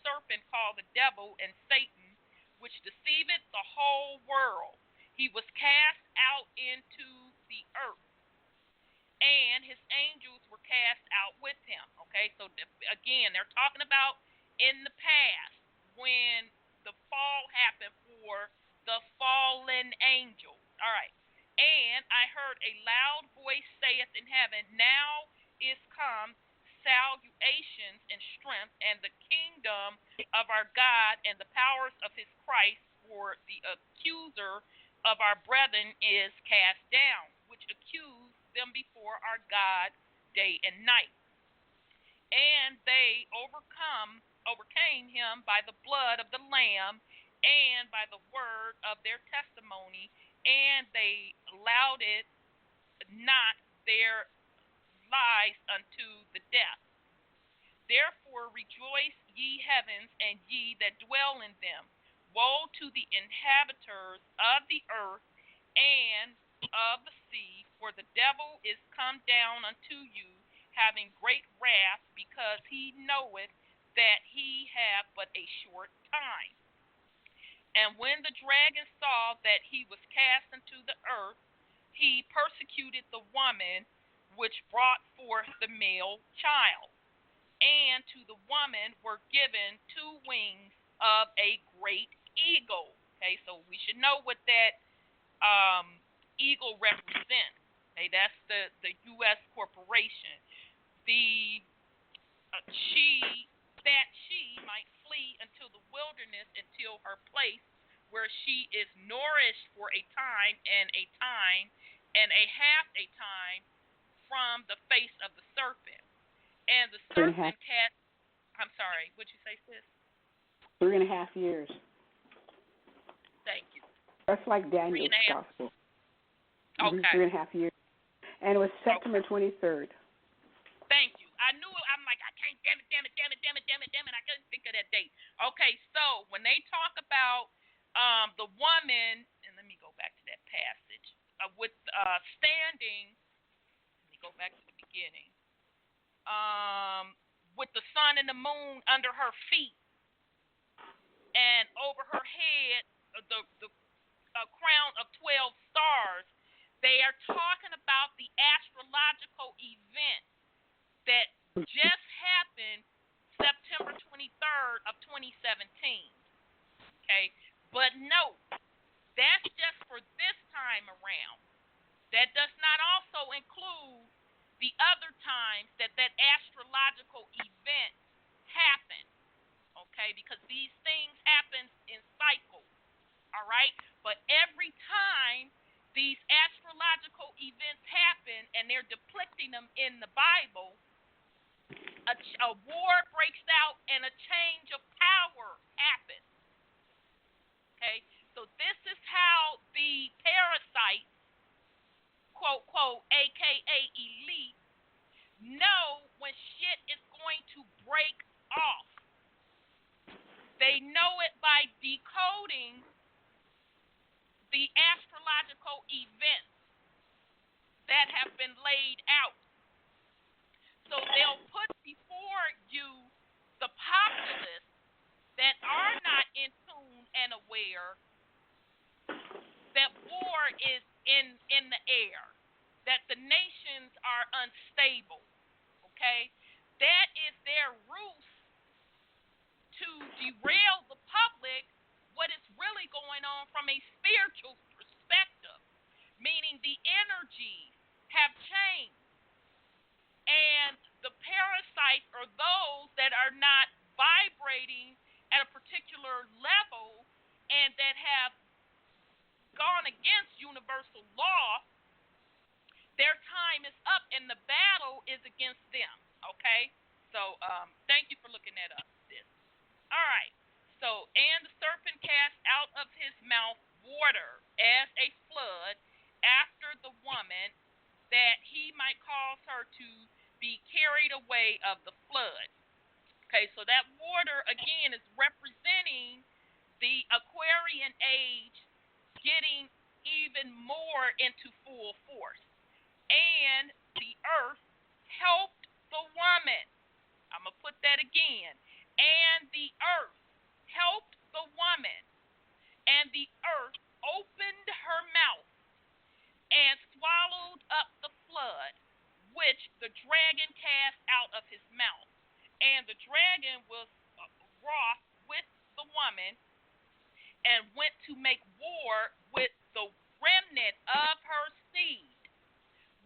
serpent called the devil and Satan, which deceiveth the whole world. He was cast out into the earth, and his angels were cast out with him. Okay, so again, they're talking about in the past when the fall happened for the fallen angels. All right, and I heard a loud voice saith in heaven, now is come salutations and strength and the kingdom of our God and the powers of his Christ, for the accuser of our brethren is cast down, which accuse them before our God day and night. And they overcame him by the blood of the Lamb and by the word of their testimony, and they allowed it not their lives unto the death. Therefore rejoice, ye heavens, and ye that dwell in them. Woe to the inhabitants of the earth and of the sea, for the devil is come down unto you, having great wrath, because he knoweth that he hath but a short time. And when the dragon saw that he was cast into the earth, he persecuted the woman which brought forth the male child. And to the woman were given 2 wings of a great eagle. Okay, so we should know what that eagle represents. Okay, that's the U.S. corporation. The she might flee until the wilderness, until her place where she is nourished for a time and a half a time from the face of the serpent. And the serpent cast. I'm sorry. What'd you say, sis? 3.5 years. Thank you. That's like Daniel's gospel. Okay. 3.5 years. And it was September 23rd. Thank you. I knew it. I'm like, I can't. Damn it. I couldn't think of that date. Okay. So when they talk about the woman, and let me go back to that passage with standing. Let me go back to the beginning. With the sun and the moon under her feet, and over her head the crown of 12 stars. They are talking about the astrological event that just happened September 23rd of 2017. Okay, but note, that's just for this time around. That does not also include the other times that astrological event happened, okay? Because these things happen in cycles, all right? But every time these astrological events happen and they're depicting them in the Bible, a war breaks out and a change of power happens, okay? So this is how the parasites, quote, quote, a.k.a. elite, know when shit is going to break off. They know it by decoding the astrological events that have been laid out. So they'll put before you the populace that are not in tune and aware that war is in the air, that the nations are unstable, okay? That is their ruse to derail the public what is really going on from a spiritual perspective, meaning the energies have changed. And the parasites are those that are not vibrating at a particular level and that have gone against universal law. Their time is up and the battle is against them, okay? So thank you for looking that up, sis. All right. So, and the serpent cast out of his mouth water as a flood after the woman, that he might cause her to be carried away of the flood. Okay, so that water, again, is representing the Aquarian age getting even more into full force. And the earth helped the woman. I'm going to put that again. And the earth helped the woman. And the earth opened her mouth and swallowed up the flood, which the dragon cast out of his mouth. And the dragon was wroth with the woman and went to make war with the remnant of her seed,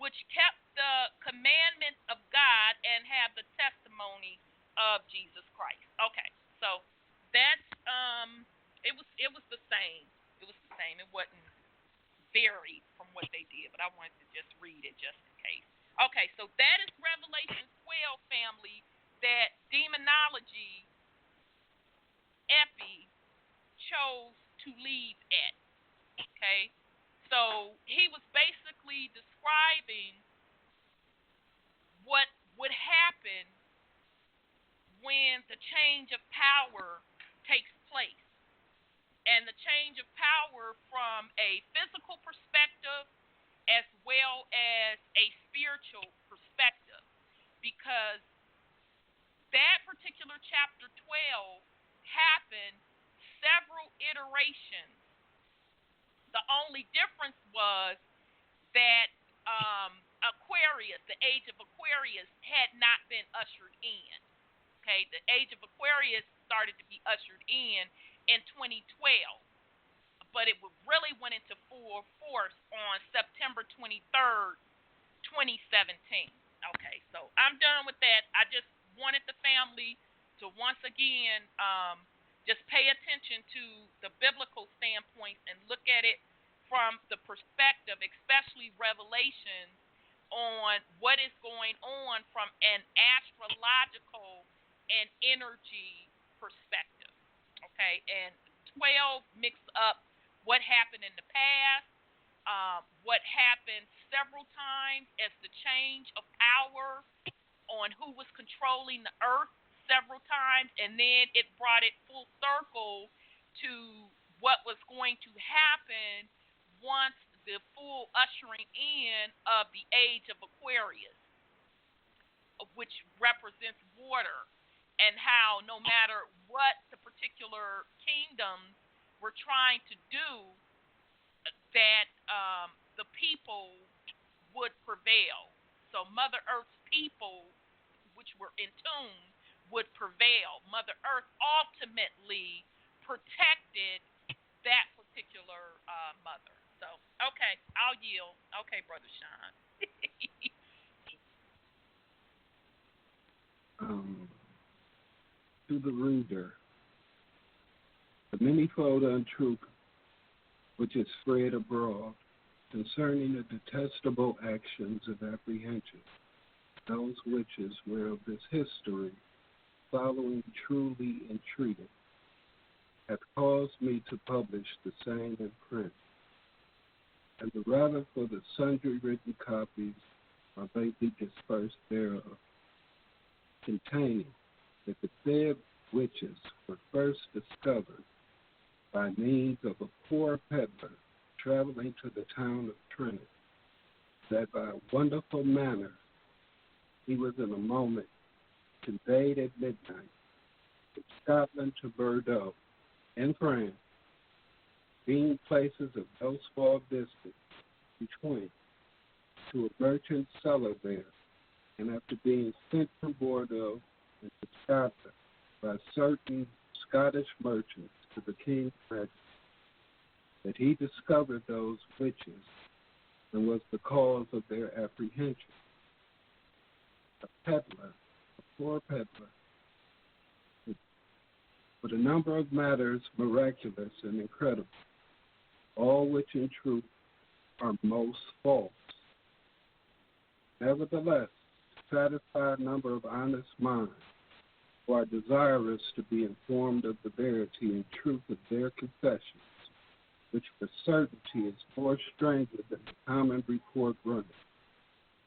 which kept the commandments of God and have the testimony of Jesus Christ. Okay, so that's it was the same. It was the same. It wasn't. varied from what they did, but I wanted to just read it just in case. Okay, so that is Revelation 12, family, that Demonology Epi chose to leave at. Okay, so he was basically describing what would happen when the change of power takes place. And the change of power from a physical perspective as well as a spiritual perspective. Because that particular chapter 12 happened several iterations. The only difference was that Aquarius, the age of Aquarius, had not been ushered in. Okay, the age of Aquarius started to be ushered in 2012, but it really went into full force on September 23rd, 2017. Okay, so I'm done with that. I just wanted the family to once again just pay attention to the biblical standpoints and look at it from the perspective, especially Revelation, on what is going on from an astrological and energy perspective. Okay, and 12 mixed up what happened in the past, what happened several times as the change of power on who was controlling the earth several times, and then it brought it full circle to what was going to happen once the full ushering in of the age of Aquarius, which represents water, and how no matter what the particular kingdoms were trying to do, that the people would prevail. So Mother Earth's people, which were in tune, would prevail. Mother Earth ultimately protected that particular mother. So, okay, I'll yield. Okay, Brother Sean. To the reader, the manifold untruth which is spread abroad concerning the detestable actions of apprehension, those witches whereof this history, following truly entreated, hath caused me to publish the same in print, and the rather for the sundry written copies are lately dispersed thereof, containing that the said witches were first discovered by means of a poor peddler traveling to the town of Trinity, that by a wonderful manner he was in a moment conveyed at midnight from Scotland to Bordeaux in France, being places of no small distance between, to a merchant seller there, and after being sent from Bordeaux into Scotland by certain Scottish merchants to the king's majesty, that he discovered those witches and was the cause of their apprehension. A peddler, a poor peddler, with a number of matters miraculous and incredible, all which in truth are most false. Nevertheless, to satisfy a number of honest minds who are desirous to be informed of the verity and truth of their confessions, which for certainty is more stranger than the common report runneth.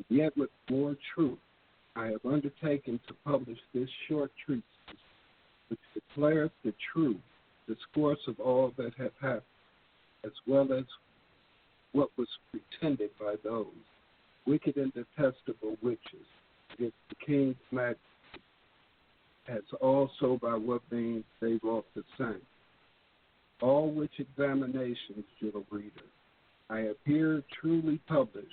Yet with more truth I have undertaken to publish this short treatise, which declareth the true discourse of all that hath happened, as well as what was pretended by those wicked and detestable witches against the king's majesty, as also by what means they wrought the same. All which examinations, gentle reader, I have here truly published,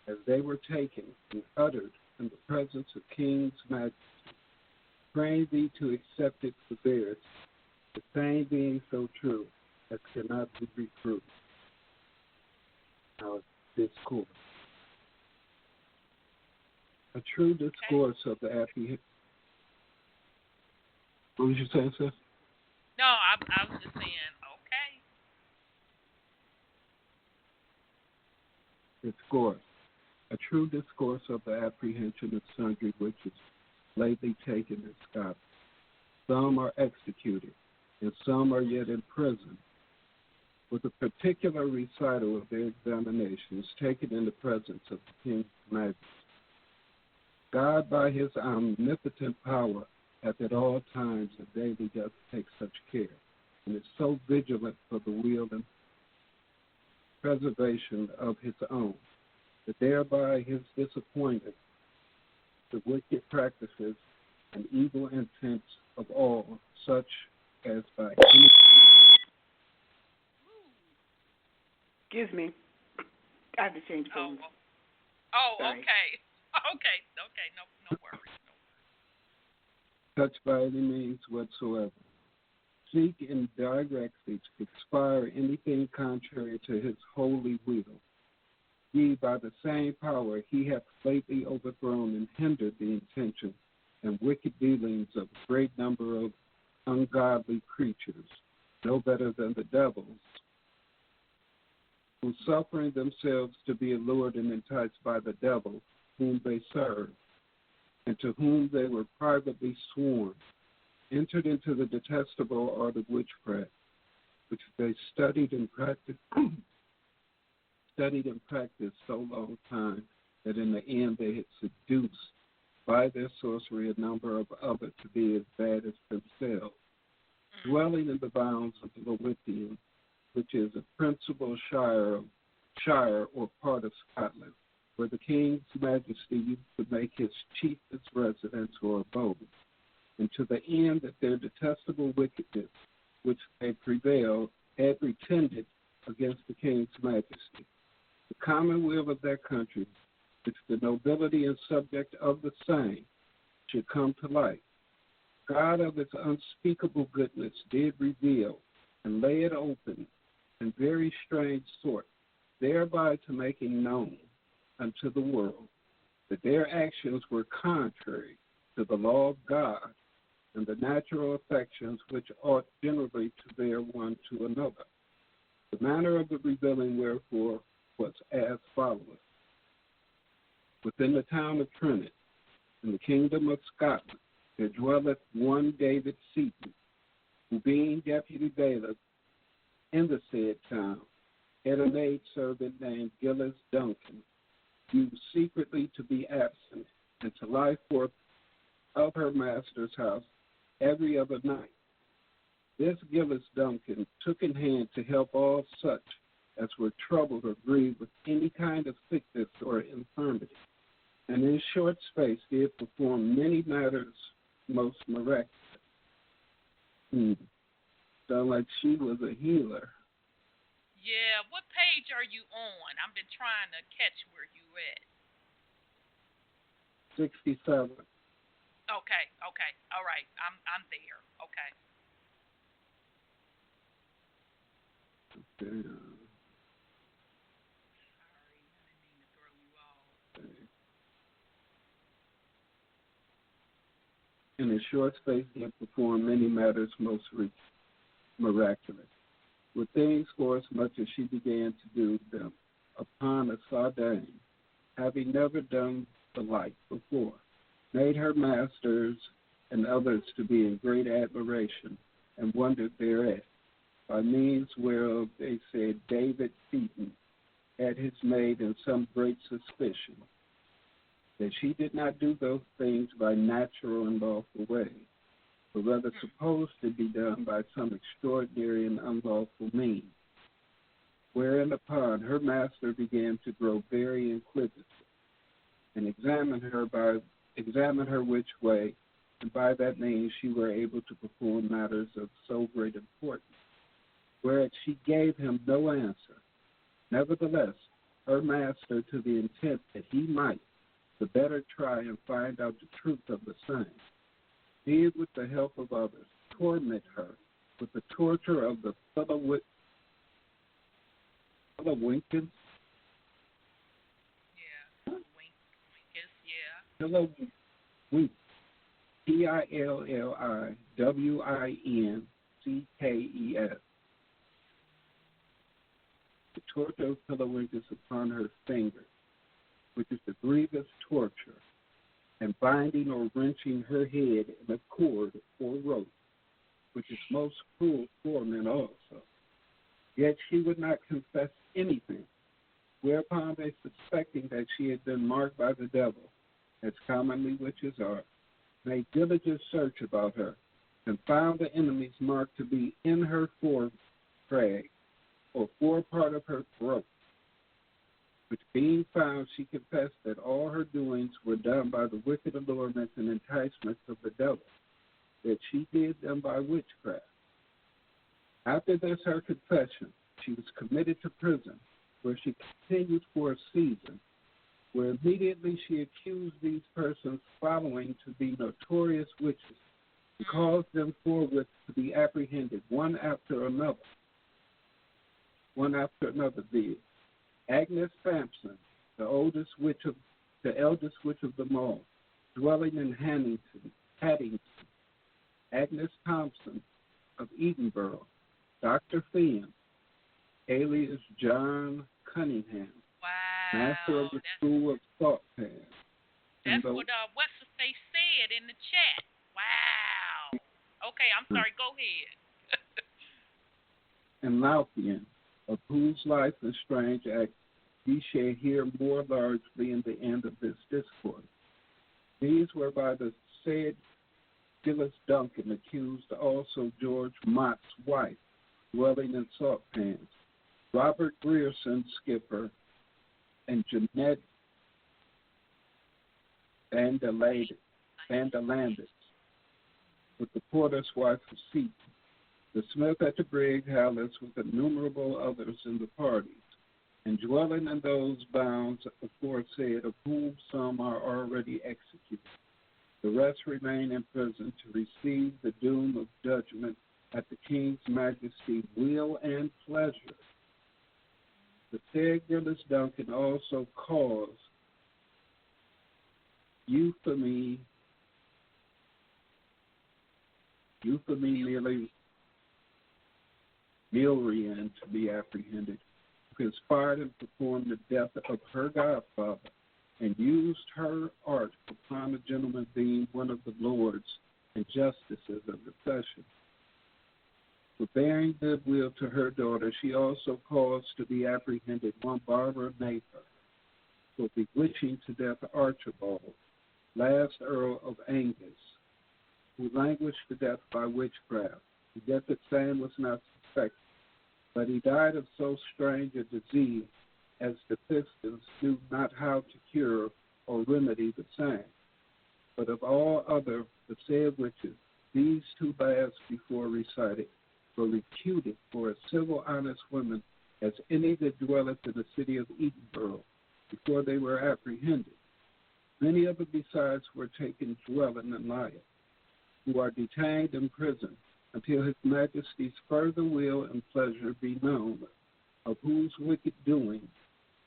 as they were taken and uttered in the presence of King's Majesty, praying thee to accept it for theirs, the same being so true as cannot be reproved. Now, discourse. A true discourse of the apprehension. What was you saying, sis? No, I was just saying, okay. Discourse. A true discourse of the apprehension of sundry witches lately taken in Scotland. Some are executed, and some are yet in prison, with a particular recital of their examinations taken in the presence of the King's Majesty. God, by his omnipotent power, hath at all times and daily doth take such care, and is so vigilant for the weal and preservation of his own, that thereby his disappointed the wicked practices and evil intents of all, such as by any... Excuse me. I have to change phones. Sorry. Okay. Okay, no worries. Such by any means whatsoever. Seek and directly to expire anything contrary to his holy will. Ye, by the same power, he hath lately overthrown and hindered the intention and wicked dealings of a great number of ungodly creatures, no better than the devils, who suffering themselves to be allured and enticed by the devil whom they serve, and to whom they were privately sworn, entered into the detestable art of witchcraft, which they studied and practiced so long time that in the end they had seduced by their sorcery a number of others to be as bad as themselves, dwelling in the bounds of the Lothian, which is a principal shire or part of Scotland, where the King's Majesty used to make his chiefest residence or abode, and to the end that their detestable wickedness, which they prevailed, had pretended against the King's Majesty, the commonweal of their country, which the nobility and subject of the same should come to light. God of his unspeakable goodness did reveal and lay it open in very strange sort, thereby to making known unto the world that their actions were contrary to the law of God and the natural affections which ought generally to bear one to another. The manner of the revealing wherefore was as followeth. Within the town of Trinity, in the kingdom of Scotland, there dwelleth one David Seaton, who being deputy bailiff in the said town, had a maidservant named Gillis Duncan, used secretly to be absent and to lie forth of her master's house every other night. This Gillis Duncan took in hand to help all such as were troubled or grieved with any kind of sickness or infirmity, and in short space did perform many matters most miraculous. Sound like she was a healer. Yeah, what page are you on? I've been trying to catch where you at. 67. Okay. All right. I'm there. Okay. Okay. Sorry, I didn't mean to throw you off. In a short space he had performed many matters most miraculous. With things for as much as she began to do them upon a sardine, having never done the like before, made her masters and others to be in great admiration and wondered thereat, by means whereof they said David Seaton had his maid in some great suspicion, that she did not do those things by natural and lawful way, but rather supposed to be done by some extraordinary and unlawful means, wherein upon her master began to grow very inquisitive, and examine her which way, and by that means she were able to perform matters of so great importance, whereat she gave him no answer. Nevertheless, her master, to the intent that he might the better try and find out the truth of the same, did with the help of others torment her with the torture of the Philowinkus, Pilliwinckes, torture of Pillowinkles upon her finger, which is the grievous torture, and binding or wrenching her head in a cord or rope, which is most cruel torment also. Yet she would not confess anything, whereupon they, suspecting that she had been marked by the devil, as commonly witches are, made diligent search about her, and found the enemy's mark to be in her forekrag, or forepart of her throat, which being found, she confessed that all her doings were done by the wicked allurements and enticements of the devil, that she did them by witchcraft. After this, her confession, she was committed to prison, where she continued for a season, where immediately she accused these persons following to be notorious witches, and caused them forthwith to be apprehended one after another. Viz. Agnes Sampson, the eldest witch of them all, dwelling in Haddington. Agnes Thompson of Edinburgh. Dr. Finn, alias John Cunningham, Wow. master of the School of Thought Path. That's what what's the face said in the chat. Wow. Okay, I'm sorry. Go ahead. And Lauthian, of whose life and strange act ye shall hear more largely in the end of this discourse. These were by the said Gillis Duncan accused also George Mott's wife, dwelling in Salt Pans, Robert Grierson, skipper, and Jeanette Vandelandis, with the porter's wife of Seaton, the smith at the brig Hallis, with innumerable others in the parties, and dwelling in those bounds aforesaid, of whom some are already executed. The rest remain in prison to receive the doom of judgment at the King's Majesty's will and pleasure. The said Gillis Duncan also caused Euphemie Milrian to be apprehended, who conspired and performed the death of her godfather, and used her art upon a gentleman being one of the lords and justices of the session. For bearing goodwill to her daughter, she also caused to be apprehended one Barbara Nathan, for bewitching to death Archibald, last Earl of Angus, who languished to death by witchcraft. Yet the same was not suspected, but he died of so strange a disease as the Pistons knew not how to cure or remedy the same. But of all other the said witches, these two last before recited were reputed for as civil honest women as any that dwelleth in the city of Edinburgh before they were apprehended. Many of them besides were taken dwelling in Lyons, who are detained in prison until his Majesty's further will and pleasure be known, of whose wicked doings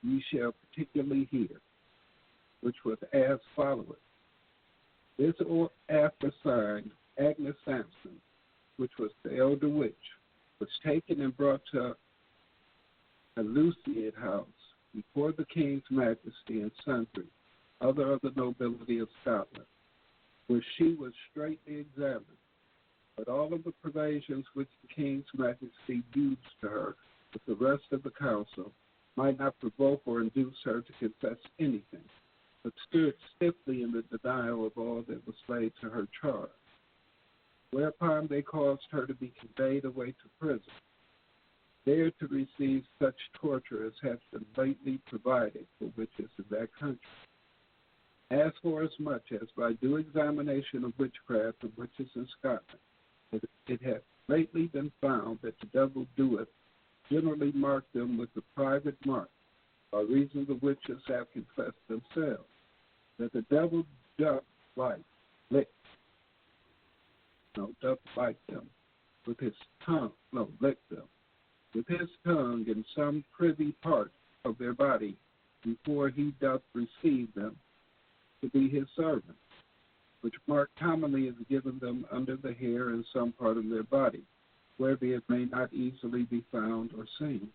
ye shall particularly hear, which was as followeth. This after signed Agnes Sampson, which was the elder witch, was taken and brought to a Luciid house before the King's Majesty and sundry other of the nobility of Scotland, where she was straitly examined. But all of the provisions which the King's Majesty used to her with the rest of the council might not provoke or induce her to confess anything, but stood stiffly in the denial of all that was laid to her charge. Whereupon they caused her to be conveyed away to prison, there to receive such torture as has been lately provided for witches in that country. As for as much as by due examination of witchcraft and witches in Scotland, it hath lately been found that the devil doeth generally mark them with the private mark, by reason the witches have confessed themselves, that the devil doth lick them with his tongue, lick them with his tongue in some privy part of their body before he doth receive them to be his servants, which mark commonly is given them under the hair in some part of their body, whereby it may not easily be found or seen.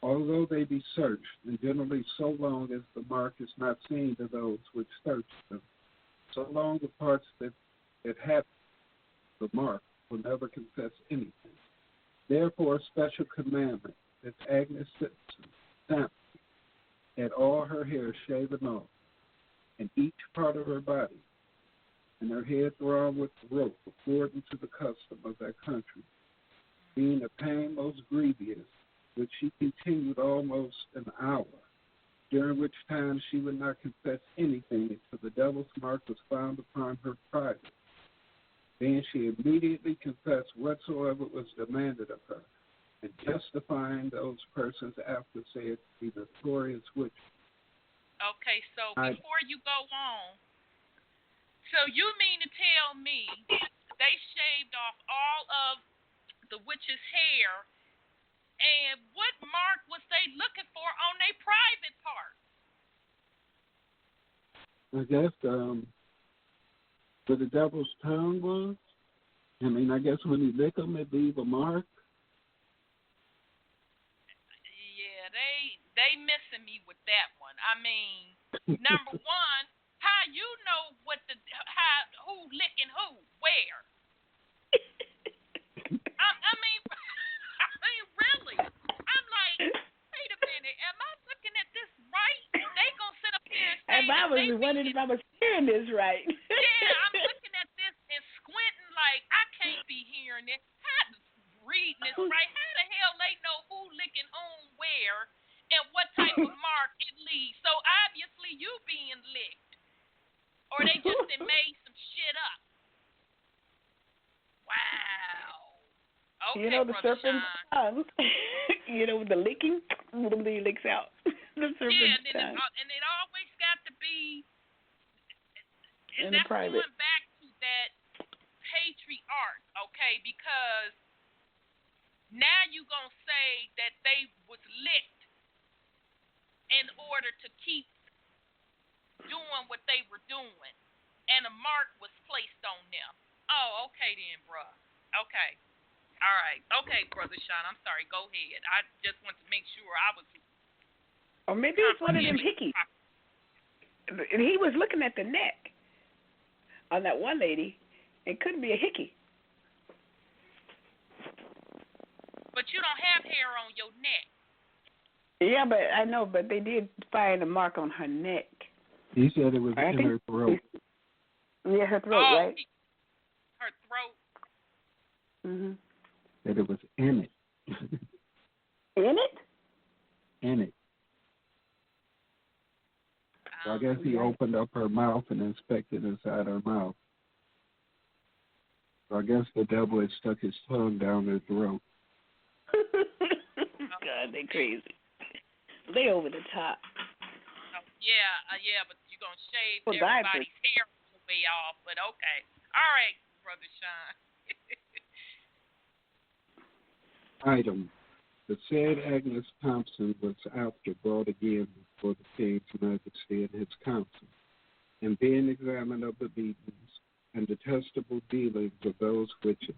although they be searched, and generally so long as the mark is not seen to those which search them, so long the parts that have the mark will never confess anything. Therefore, a special commandment that Agnes Simpson had all her hair shaven off, and each part of her body, and her head thrown with rope according to the custom of that country, being a pain most grievous, which she continued almost an hour, during which time she would not confess anything until the devil's mark was found upon her private. Then she immediately confessed whatsoever was demanded of her, and justifying those persons after said to be notorious witches. Okay, so before you go on, so you mean to tell me they shaved off all of the witch's hair, and what mark was they looking for on their private part? I guess where the devil's tongue was. I mean, I guess when you lick them, it leave a mark. Yeah, they missing me with that one. I mean, number one, how you know who licking who, where? I mean, really? I'm like, wait a minute, am I looking at this right? They gonna sit up here and say I was wondering if I was hearing this right. Yeah, I'm looking at this and squinting like I can't be hearing it. Reading this right. How the hell they know who licking whom where and what type of mark it leaves? So obviously you being licked. Or they just made some shit up. Wow. Okay, you know, the Brother serpent's Sean. tongue. You know, the licking, nobody licks out. The serpent's tongue. And it always got to be, and in the that's private. going back to that patriarch, okay? Because now you going to say that they was licked in order to keep doing what they were doing, and a mark was placed on them. Oh, okay then, bruh. Okay. All right. Okay, Brother Sean, I'm sorry. Go ahead. I just want to make sure I was... Or maybe it's one of them hickeys. And he was looking at the neck on that one lady. It couldn't be a hickey. But you don't have hair on your neck. Yeah, but I know, but they did find a mark on her neck. He said it was in her throat. Yeah, her throat, right? Her throat. Mhm. That it was in it. In it? In it. So I guess he opened up her mouth and inspected inside her mouth. So I guess the devil had stuck his tongue down her throat. God, they crazy. They over the top. Yeah, but you're going to shave everybody's hair way off, but okay. All right, Brother Sean. Item. The said Agnes Thompson was after brought again before the King's Majesty and his council, and being examined of the beatings and detestable dealings of those witches,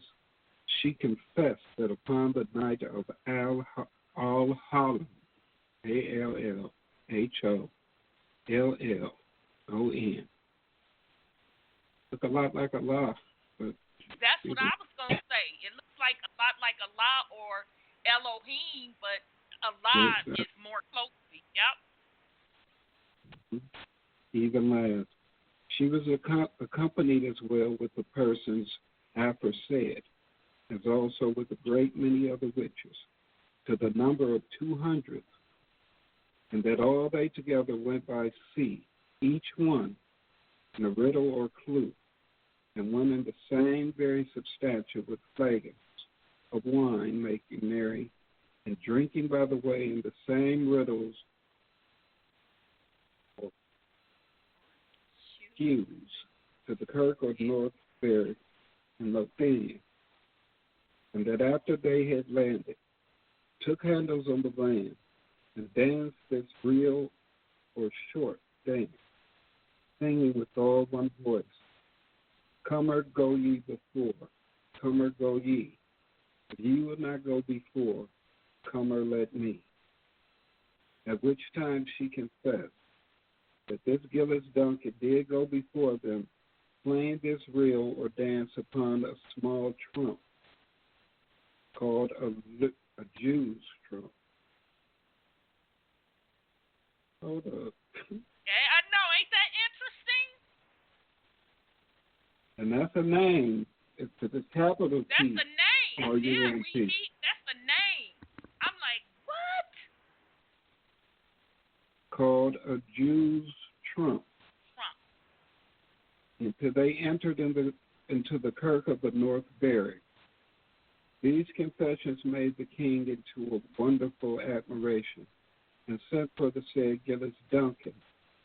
she confessed that upon the night of All Hallows, ALLHOLLON. Look a lot like Allah. But that's what I was going to say. It looks like a lot like Allah or Elohim, but Allah is more closely. Yep. Even last. She was accompanied as well with the persons aforesaid, as also with a great many other witches, to the number of 200, and that all they together went by sea, each one in a riddle or clue, and went in the same very substantial with flagons of wine, making merry, and drinking by the way in the same riddles or hues to the Kirk of North Ferry and Lothian, and that after they had landed, took handles on the land, and danced this real or short dance, singing with all one voice, Comer, go ye before, comer, go ye. If ye will not go before, comer, let me. at which time she confessed that this Gillis Duncan did go before them, playing this reel or dance upon a small trump called a Jew's trump. Hold up. Yeah, I know. Ain't that interesting? And that's a name. It's to the capital T. That's a name. Or Yeah, UNT. that's a name. I'm like, what? Called a Jew's trump. Until they entered into the kirk of the North Barrack. These confessions made the king into a wonderful admiration, and sent for the said Gillis Duncan,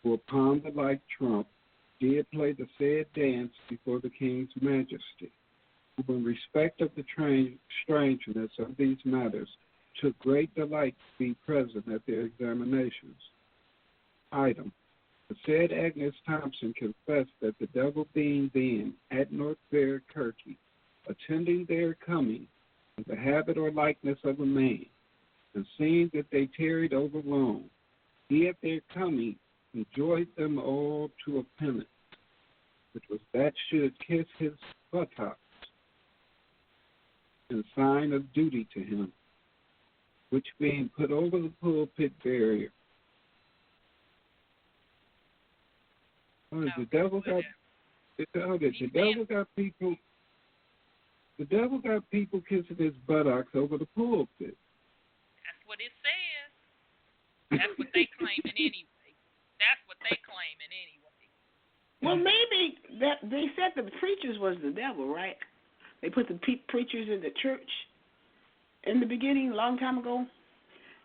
who upon the like trump did play the said dance before the king's majesty, who in respect of the strangeness of these matters took great delight to be present at their examinations. Item. The said Agnes Thompson confessed that the devil being then at North Barrack Kirky, attending their coming in the habit or likeness of a man, and seeing that they tarried over long, he at their coming enjoined them all to a penance, which was that should kiss his buttocks in sign of duty to him, which being put over the pulpit barrier. The devil got people kissing his buttocks over the pulpit. That's what it says. That's what they claiming anyway. Well, maybe that they said the preachers was the devil, right? They put the preachers in the church in the beginning, a long time ago.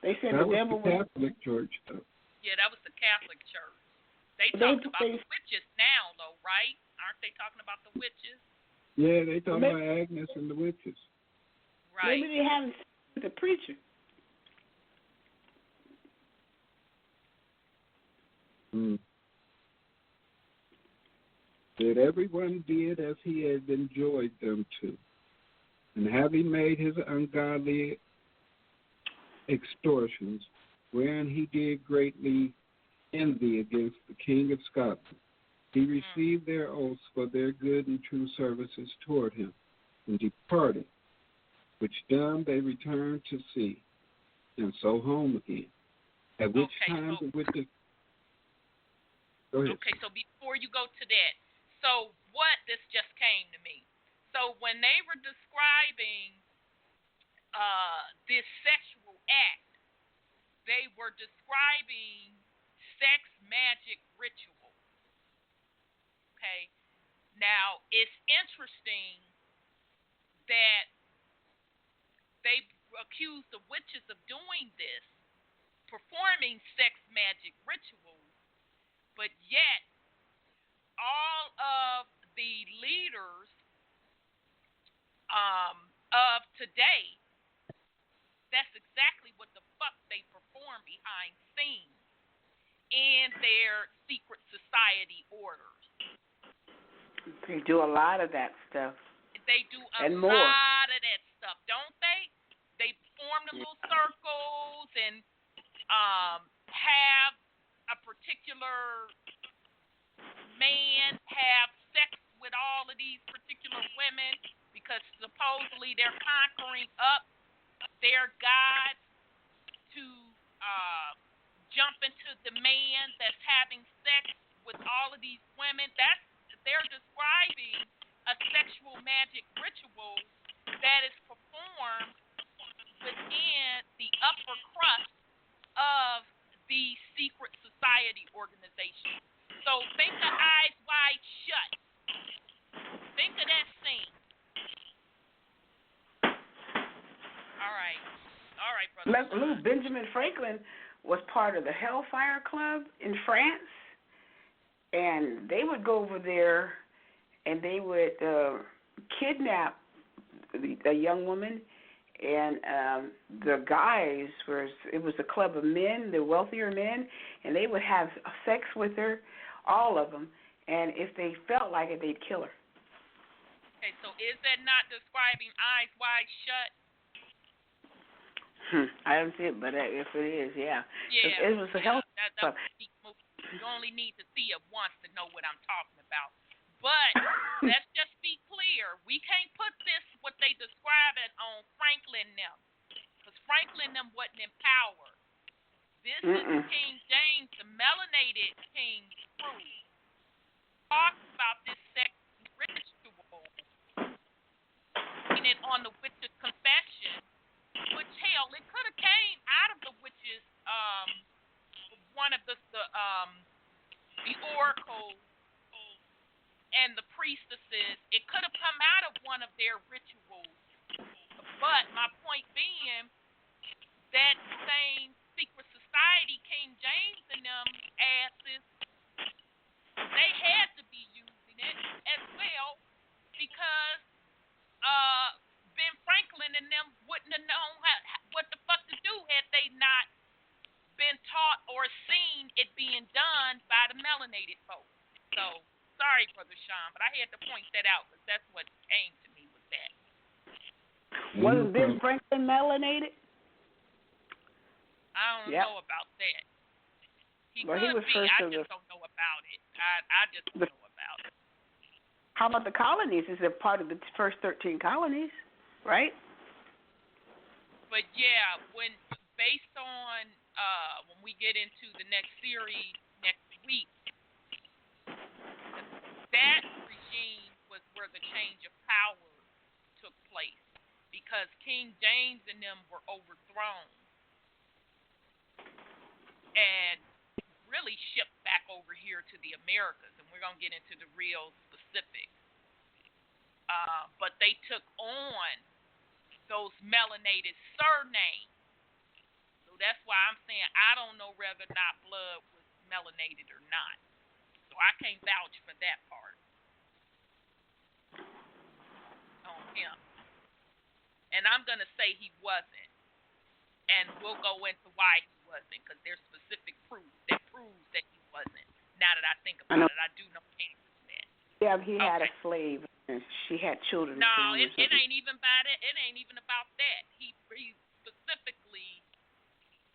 They said that the devil was the Catholic Church, though. Yeah, that was the Catholic Church. They talked about the witches now, though, right? Aren't they talking about the witches? Yeah, they talking about Agnes and the witches. Right. Maybe they haven't seen the preacher. That everyone did as he had enjoined them to, and having made his ungodly extortions, wherein he did greatly envy against the King of Scotland, he received their oaths for their good and true services toward him, and departed, which done they returned to sea, and so home again. At which time the witches... Go ahead. Okay, so before you go to that, so this just came to me. So when they were describing this sexual act, they were describing sex magic ritual. Okay. Now, it's interesting that they accused the witches of doing this, performing sex magic rituals, but yet all of the leaders of today, that's exactly what the fuck they perform behind scenes in their secret society orders. They do a lot of that stuff. They do a and more. lot of that stuff, don't they? They form the little circles and have a particular man have sex with all of these particular women because supposedly they're conquering up their gods to jump into the man that's having sex with all of these women. They're describing a sexual magic ritual that is performed within the upper crust of the secret society organization. So think of Eyes Wide Shut. Think of that scene. All right, brother. Benjamin Franklin was part of the Hellfire Club in France, and they would go over there and they would kidnap a young woman, and the guys it was a club of men, the wealthier men, and they would have sex with her, all of them, and if they felt like it, they'd kill her. Okay, so is that not describing Eyes Wide Shut? I don't see it, but if it is, yeah. Yeah. It was a health. That you only need to see it once to know what I'm talking about. But let's just be clear. We can't put this, what they describe it, on Franklin them. Because Franklin them wasn't in power. This is King James, the melanated king's proof. Talks about this sex ritual. Seen it on the witch's confession. Which, hell, it could have came out of the witches, one of the oracles and the priestesses. It could have come out of one of their rituals. But my point being, that same secret society, King James and them asses, they had to be using it as well because Ben Franklin and them wouldn't have known what the fuck to do had they not been taught or seen it being done by the melanated folks. So, sorry, Brother Sean, but I had to point that out because that's what came to me with that. Wasn't Ben Franklin melanated? I don't know about that. He was be. First I just don't know about it. I just don't know about it. How about the colonies? Is it part of the first 13 colonies, right? But yeah, based on when we get into the next series next week, that regime was where the change of power took place because King James and them were overthrown and really shipped back over here to the Americas, and we're going to get into the real specifics. But they took on those melanated surnames. So that's why I'm saying I don't know whether or not blood was melanated or not. So I can't vouch for that part on him. And I'm going to say he wasn't. And we'll go into why he wasn't, because there's specific proof that proves that he wasn't. Now that I think about it, I do know he was that. Yeah, he had a slave, and she had children. No, it ain't even about it. It ain't even about that. He specifically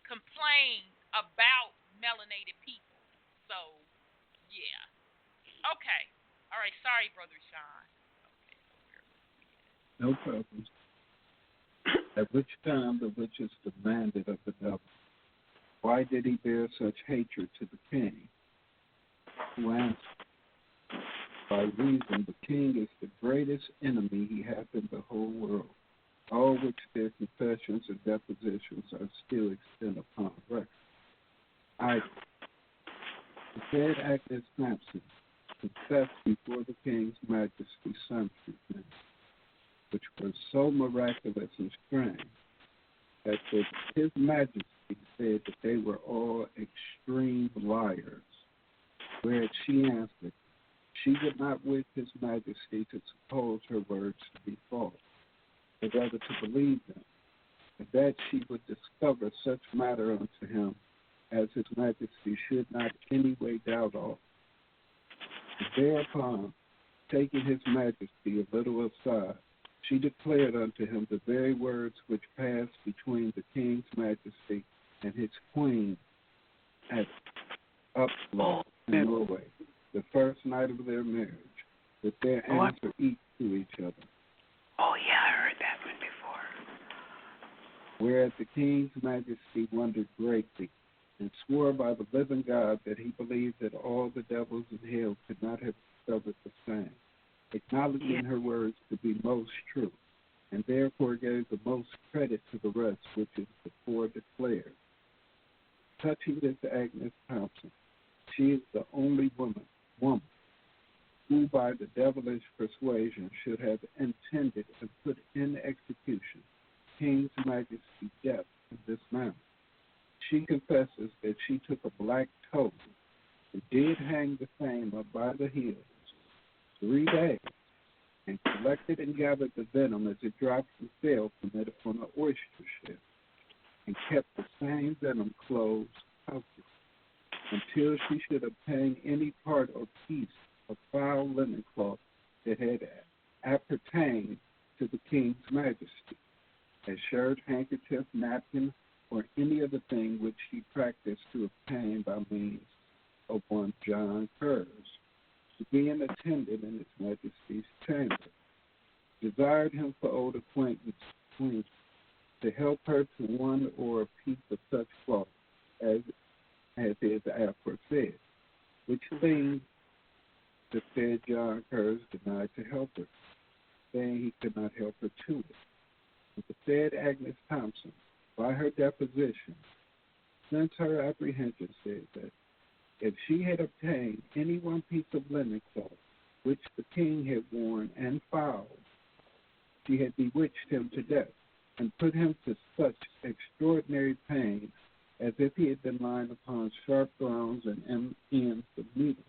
complained about melanated people. So, yeah. Okay. All right. Sorry, Brother Sean. Okay. No problem. At which time the witches demanded of the devil, why did he bear such hatred to the king? Who answered, by reason the king is the greatest enemy he hath in the whole world, all which their confessions and depositions are still extant upon record. I, the said Agnes Sampson, confessed before the king's majesty some treatment, which was so miraculous and strange that his majesty said that they were all extreme liars, whereas she answered, she would not wish his majesty to suppose her words to be false, but rather to believe them, and that she would discover such matter unto him as his majesty should not any way doubt of. And thereupon, taking his majesty a little aside, she declared unto him the very words which passed between the king's majesty and his queen at Uppsala in Norway, the first night of their marriage, with their answer each to each other. Oh, yeah, I heard that one before. Whereat the king's majesty wondered greatly, and swore by the living God that he believed that all the devils in hell could not have discovered the same, acknowledging her words to be most true, and therefore gave the most credit to the rest which is before declared. Touching this Agnes Thompson, she is the only woman who by the devilish persuasion should have intended and put in execution King's Majesty's death in this manner. She confesses that she took a black toad and did hang the same up by the heels 3 days, and collected and gathered the venom as it dropped and fell from it on an oyster shell, and kept the same venom closed covered, until she should obtain any part or piece of foul linen cloth that had appertained to the king's majesty, a shirt, handkerchief, napkin, or any other thing which he practiced to obtain by means of one John Curves, to be an attendant in His Majesty's chamber, desired him for old acquaintance Queen to help her to one or a piece of such cloth as is aforesaid, which thing the said John Curves denied to help her, saying he could not help her to it. But the said Agnes Thompson, by her deposition, since her apprehension, said that if she had obtained any one piece of linen cloth which the king had worn and fouled, she had bewitched him to death and put him to such extraordinary pain as if he had been lying upon sharp thrones and ends of needles.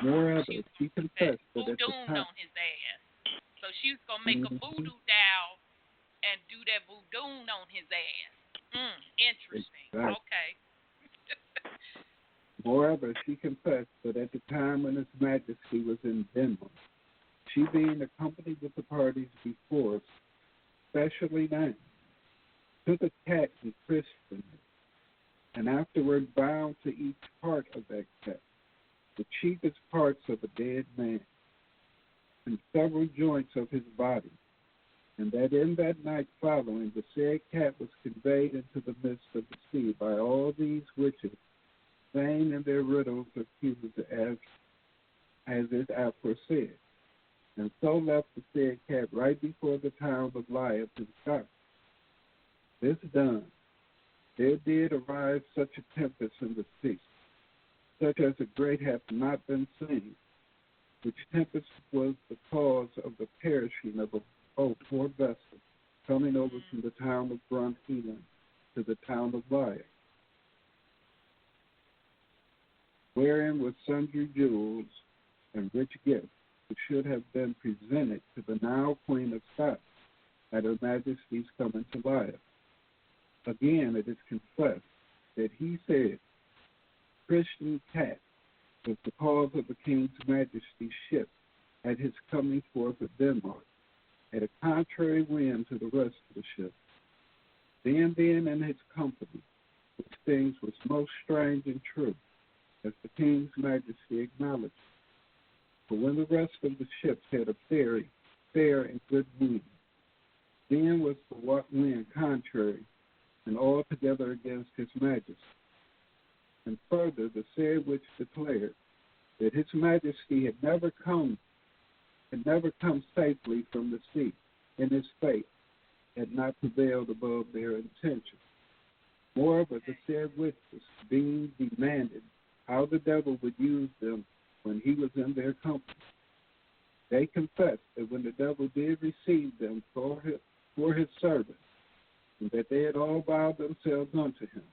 Moreover, she confessed that at the time on his ass. So she was gonna make a voodoo doll and do that voodoo on his ass. Interesting. Exactly. Okay. Moreover, she confessed that at the time when His Majesty was in Denmark, she being accompanied with the parties before, specially named, took a cat and christened it, and afterward bound to each part of that cat the chiefest parts of a dead man, and several joints of his body, and that in that night following the said cat was conveyed into the midst of the sea by all these witches, saying in their riddles accused as is aforesaid, and so left the said cat right before the town of Lyeth in Scotland. This done, there did arise such a tempest in the sea, such as a great hath not been seen, which tempest was the cause of the perishing of a poor vessel coming over from the town of Brunhelan to the town of Lyeth, wherein were sundry jewels and rich gifts which should have been presented to the now Queen of Scots at Her Majesty's coming to Lyeth. Again, it is confessed that he said Christian cat was the cause of the King's Majesty's ship at his coming forth of Denmark, at a contrary wind to the rest of the ship. Then being in his company, which things was most strange and true, as the King's Majesty acknowledged. For when the rest of the ships had a fair and good wind, then was the wind contrary and altogether against His Majesty. And further, the said which declared that His Majesty had never come safely from the sea, and his fate had not prevailed above their intention. Moreover, the said witches, being demanded how the devil would use them when he was in their company, they confessed that when the devil did receive them for his servants, and that they had all bowed themselves unto him,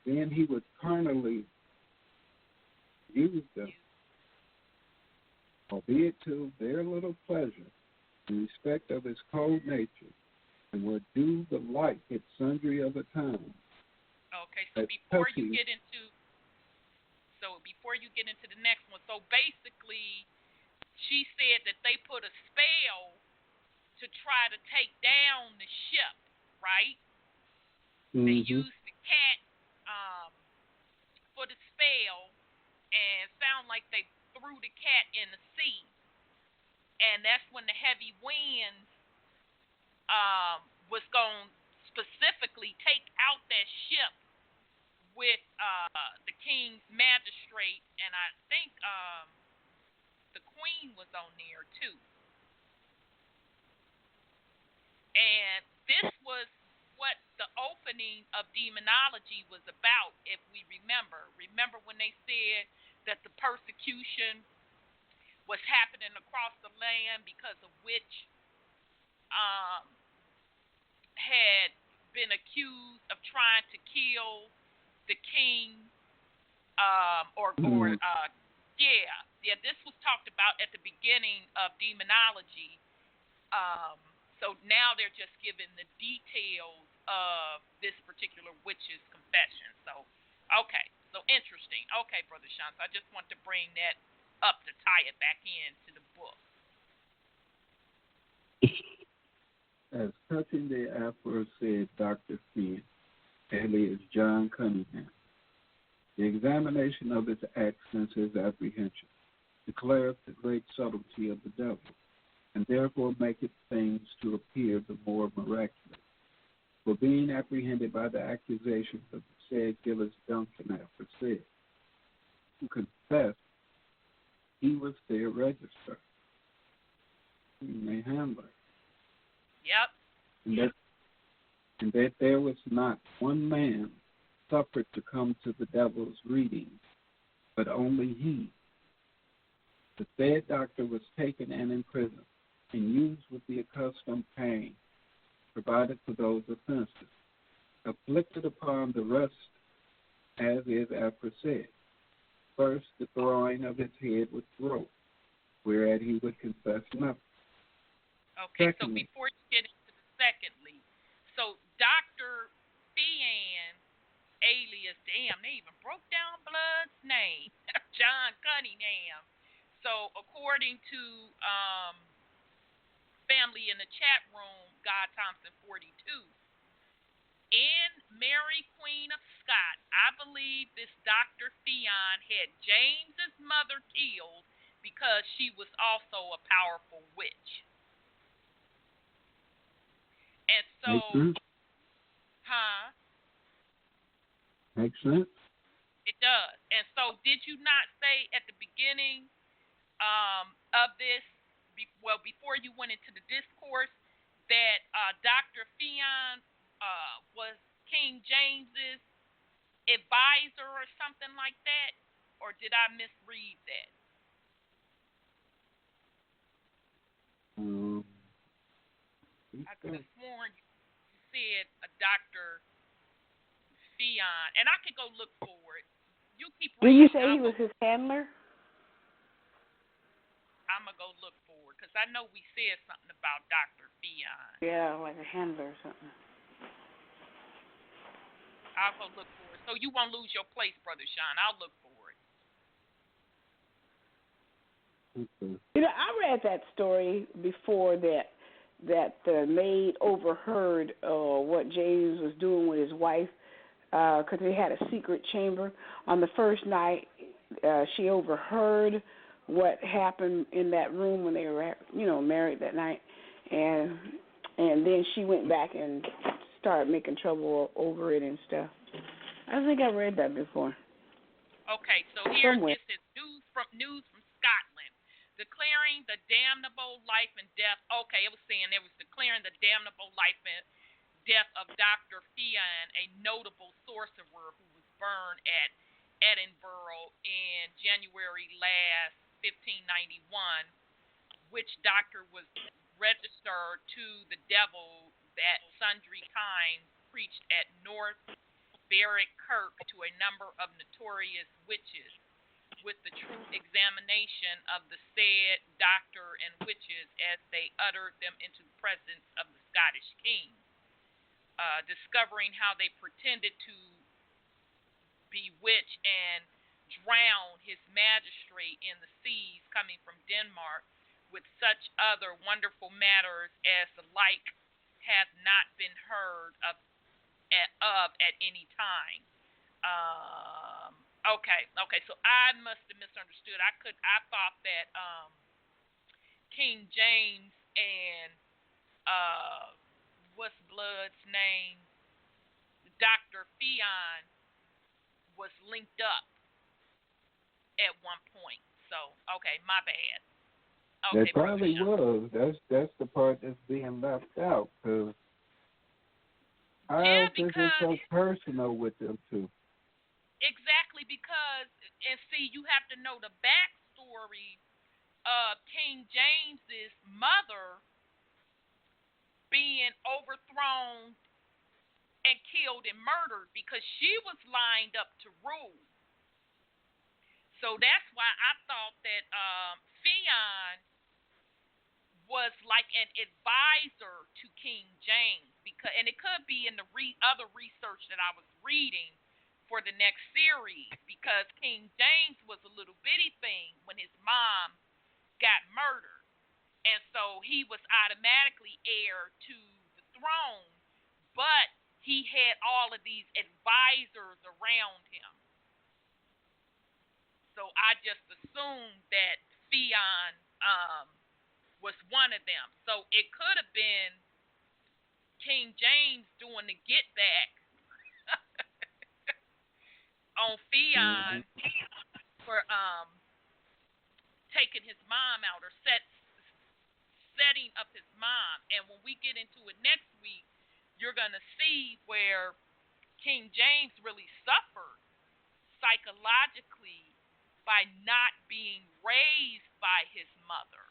then he would carnally use them, albeit to their little pleasure, in respect of his cold nature, and would do the like at sundry other times. Okay, so before you get into the next one, so basically she said that they put a spell to try to take down the ship, right? They used the cat for the spell, and sound like they threw the cat in the sea, and that's when the heavy winds was going to specifically take out that ship with the King's magistrate, and I think the Queen was on there too. And this was what the opening of Demonology was about, if we remember. Remember when they said that the persecution was happening across the land because of which had been accused of trying to kill the king, this was talked about at the beginning of Demonology. So now they're just giving the details of this particular witch's confession. So, okay, so interesting. Okay, Brother Sean, so I just want to bring that up to tie it back into the book. as touching the aforesaid Dr. Fee, alias John Cunningham, the examination of his acts since his apprehension declares the great subtlety of the devil, and therefore maketh things to appear the more miraculous. For being apprehended by the accusations of the said Gillis Duncan aforesaid, who confessed he was their registrar, their handler. Yep. And that there was not one man suffered to come to the devil's reading, but only he. The said doctor was taken and imprisoned, and used with the accustomed pain provided for those offenses, afflicted upon the rest as is aforesaid. First, the throwing of his head with rope, whereat he would confess nothing. Okay, Secondly, so before you get into the secondly, so Dr. Fian, alias, damn, they even broke down Blood's name, John Cunningham. So according to family in the chat room, God Thompson 42, in Mary Queen of Scots, I believe this Dr. Fian had James's mother killed because she was also a powerful witch. And so, Makes sense? It does. And so, did you not say at the beginning of this, before you went into the discourse, that Dr. Fian was King James's advisor or something like that? Or did I misread that? I could have sworn you said a Dr. Fian, and I could go look for it. You keep reading. Did you say he was his handler? I'm going to go look for it, because I know we said something about Dr. Fian. Yeah, like a handler or something. I'll go look for it. So you won't lose your place, Brother Sean. I'll look for it. Okay. You know, I read that story before that the maid overheard what James was doing with his wife because they had a secret chamber. On the first night, she overheard what happened in that room when they were, married that night, and then she went back and started making trouble over it and stuff. I think I read that before. Okay, so here it says news from Scotland. Declaring the damnable life and death. Okay, it was saying it was declaring the damnable life and death of Dr. Fian, a notable sorcerer who was burned at Edinburgh in January last 1591, which doctor was registered to the devil at sundry times, preached at North Berwick Kirk to a number of notorious witches, with the true examination of the said doctor and witches as they uttered them into the presence of the Scottish king, discovering how they pretended to bewitch and drown his magistrate in the seas coming from Denmark, with such other wonderful matters as the like hath not been heard of at any time. Okay, so I must have misunderstood. I thought that King James and what's Blood's name, Dr. Fian, was linked up at one point. So, okay, my bad. Okay, it probably was. That's the part that's being left out, because I don't think it's so personal with them two. Exactly, because, and see, you have to know the backstory of King James's mother being overthrown and killed and murdered because she was lined up to rule. So that's why I thought that Fian was like an advisor to King James, because, and it could be in the other research that I was reading for the next series, because King James was a little bitty thing when his mom got murdered, and so he was automatically heir to throne, but he had all of these advisors around him. So I just assumed that Theon was one of them. So it could have been King James doing the get back on Theon for taking his mom out or setting up his mom. And when we get into it next week, you're going to see where King James really suffered psychologically by not being raised by his mother.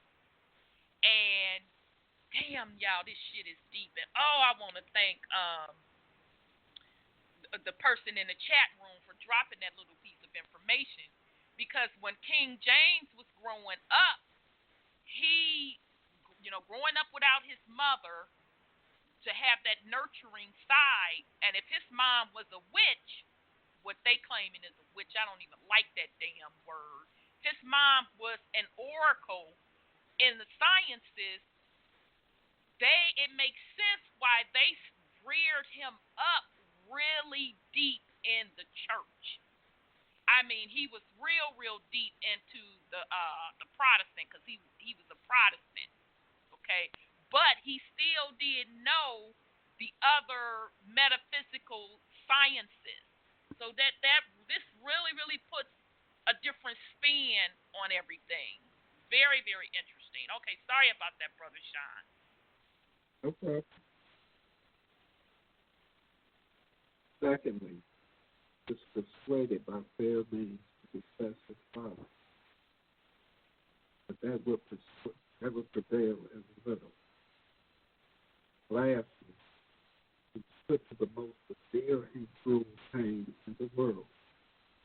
And damn, y'all, this shit is deep. And I want to thank the person in the chat room for dropping that little piece of information, because when King James was growing up, he, growing up without his mother, to have that nurturing side, and if his mom was a witch, what they claiming is a witch, I don't even like that damn word. His mom was an oracle in the sciences. It makes sense why they reared him up really deep in the church. I mean, he was real deep into the Protestant, because he was a Protestant, okay? But he still did know the other metaphysical sciences. So this really puts a different spin on everything. Very, very interesting. Okay, sorry about that, Brother Sean. Okay. Secondly, was persuaded by fair means to confess his father, but that would prevail as little. Lastly, he was put to the most severe and cruel pain in the world,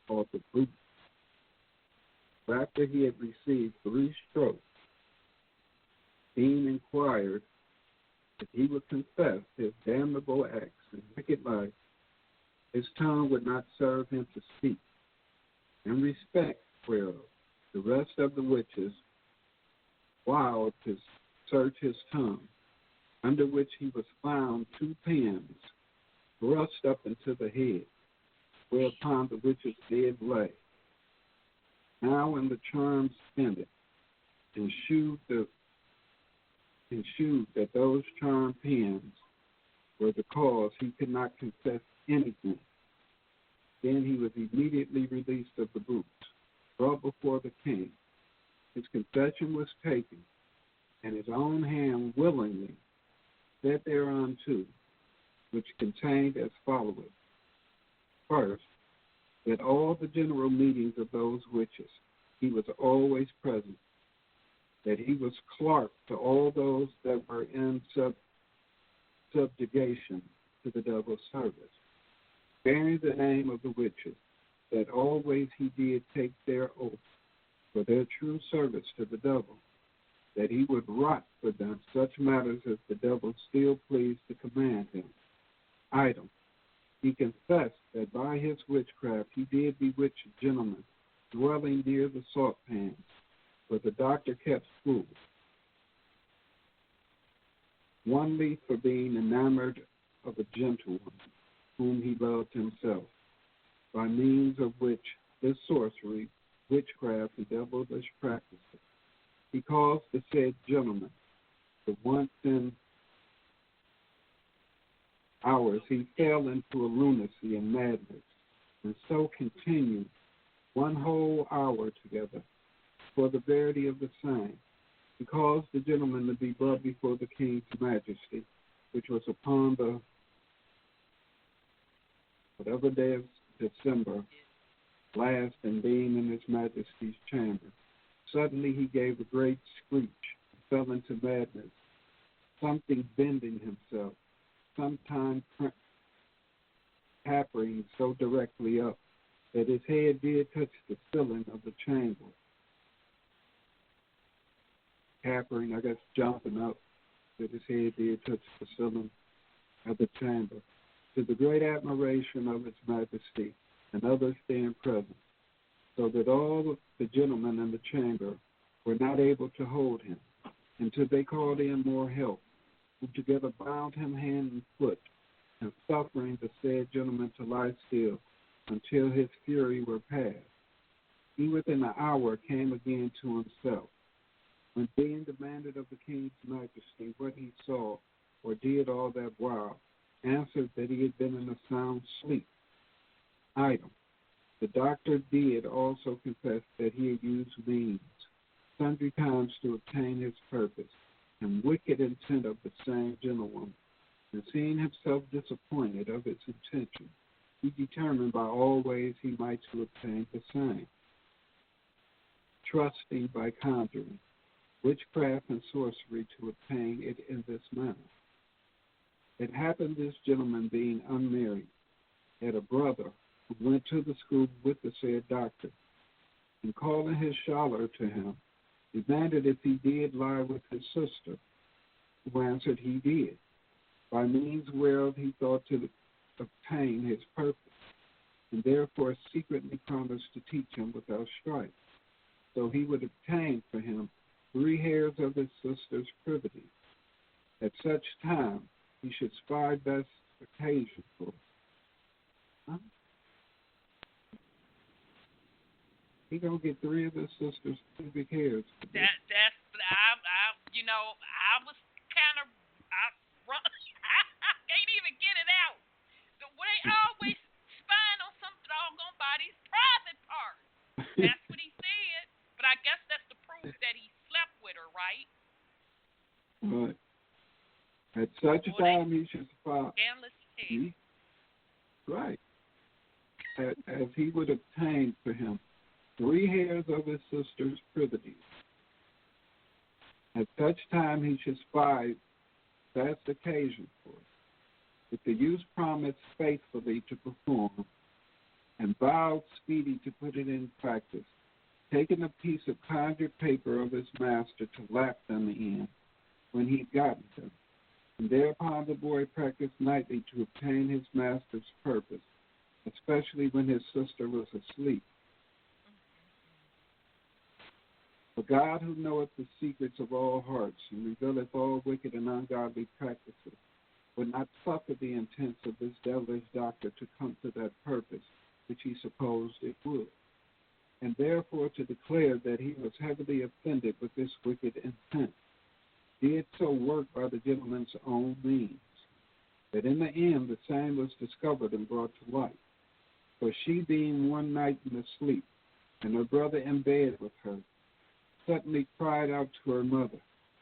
called the boot. After he had received 3 strokes, Dean inquired if he would confess his damnable acts and wicked life. His tongue would not serve him to speak. In respect whereof, the rest of the witches vowed to search his tongue, under which he was found 2 pins thrust up into the head, whereupon the witches did lay. Now when the charm ended, and shewed that those charm pins were the cause he could not confess anything, then he was immediately released of the boots, brought before the king. His confession was taken, and his own hand willingly set thereunto, which contained as followeth. First, at all the general meetings of those witches, he was always present, that he was clerk to all those that were in subjugation to the devil's service, bearing the name of the witches, that always he did take their oath for their true service to the devil, that he would write for them such matters as the devil still pleased to command him. Item, he confessed that by his witchcraft he did bewitch a gentleman dwelling near the salt pans, where the doctor kept school. Onely for being enamored of a gentlewoman whom he loved himself, by means of which this sorcery, witchcraft, and devilish practices, he caused the said gentleman, the once in hours he fell into a lunacy and madness, and so continued 1 whole hour together, for the verity of the same. He caused the gentleman to be brought before the king's majesty, which was upon the whatever day of December last, and being in his majesty's chamber. Suddenly he gave a great screech, and fell into madness, something bending himself, sometime capering so directly up that his head did touch the ceiling of the chamber. Capering, I guess, jumping up, that his head did touch the ceiling of the chamber, to the great admiration of his majesty and others staying present, so that all the gentlemen in the chamber were not able to hold him, until they called in more help, who together bound him hand and foot, and suffering the said gentleman to lie still until his fury were past. He within an hour came again to himself. When being demanded of the king's majesty what he saw or did all that while, answered that he had been in a sound sleep. Item. The doctor did also confess that he had used means sundry times to obtain his purpose, and wicked intent of the same gentlewoman, and seeing himself disappointed of its intention, he determined by all ways he might to obtain the same, trusting by conjuring, witchcraft and sorcery to obtain it in this manner. It happened this gentleman being unmarried had a brother who went to the school with the said doctor, and calling his scholar to him, demanded if he did lie with his sister, who answered he did, by means whereof he thought to obtain his purpose, and therefore secretly promised to teach him without strife, so he would obtain for him 3 hairs of his sister's privity. At such time he should spy best occasion for it. Huh? He gonna get 3 of his sister's pubic hairs. That's I was kind of I can't even get it out. The way they always spying on some doggone body's private parts. That's what he said. But I guess that's the proof that he slept with her, right? Right. At such a time he should spy. Right. As he would obtain for him 3 hairs of his sister's privity. At such time he should spy best occasion for it, with the use promised faithfully to perform, and vowed speedy to put it in practice, taking a piece of conjured paper of his master to lap them in when he gotten them, and thereupon the boy practiced nightly to obtain his master's purpose, especially when his sister was asleep. For God, who knoweth the secrets of all hearts, and revealeth all wicked and ungodly practices, would not suffer the intents of this devilish doctor to come to that purpose which he supposed it would, and therefore to declare that he was heavily offended with this wicked intent, did so work by the gentleman's own means, that in the end the same was discovered and brought to light. For she being one night in the sleep, and her brother in bed with her, suddenly cried out to her mother,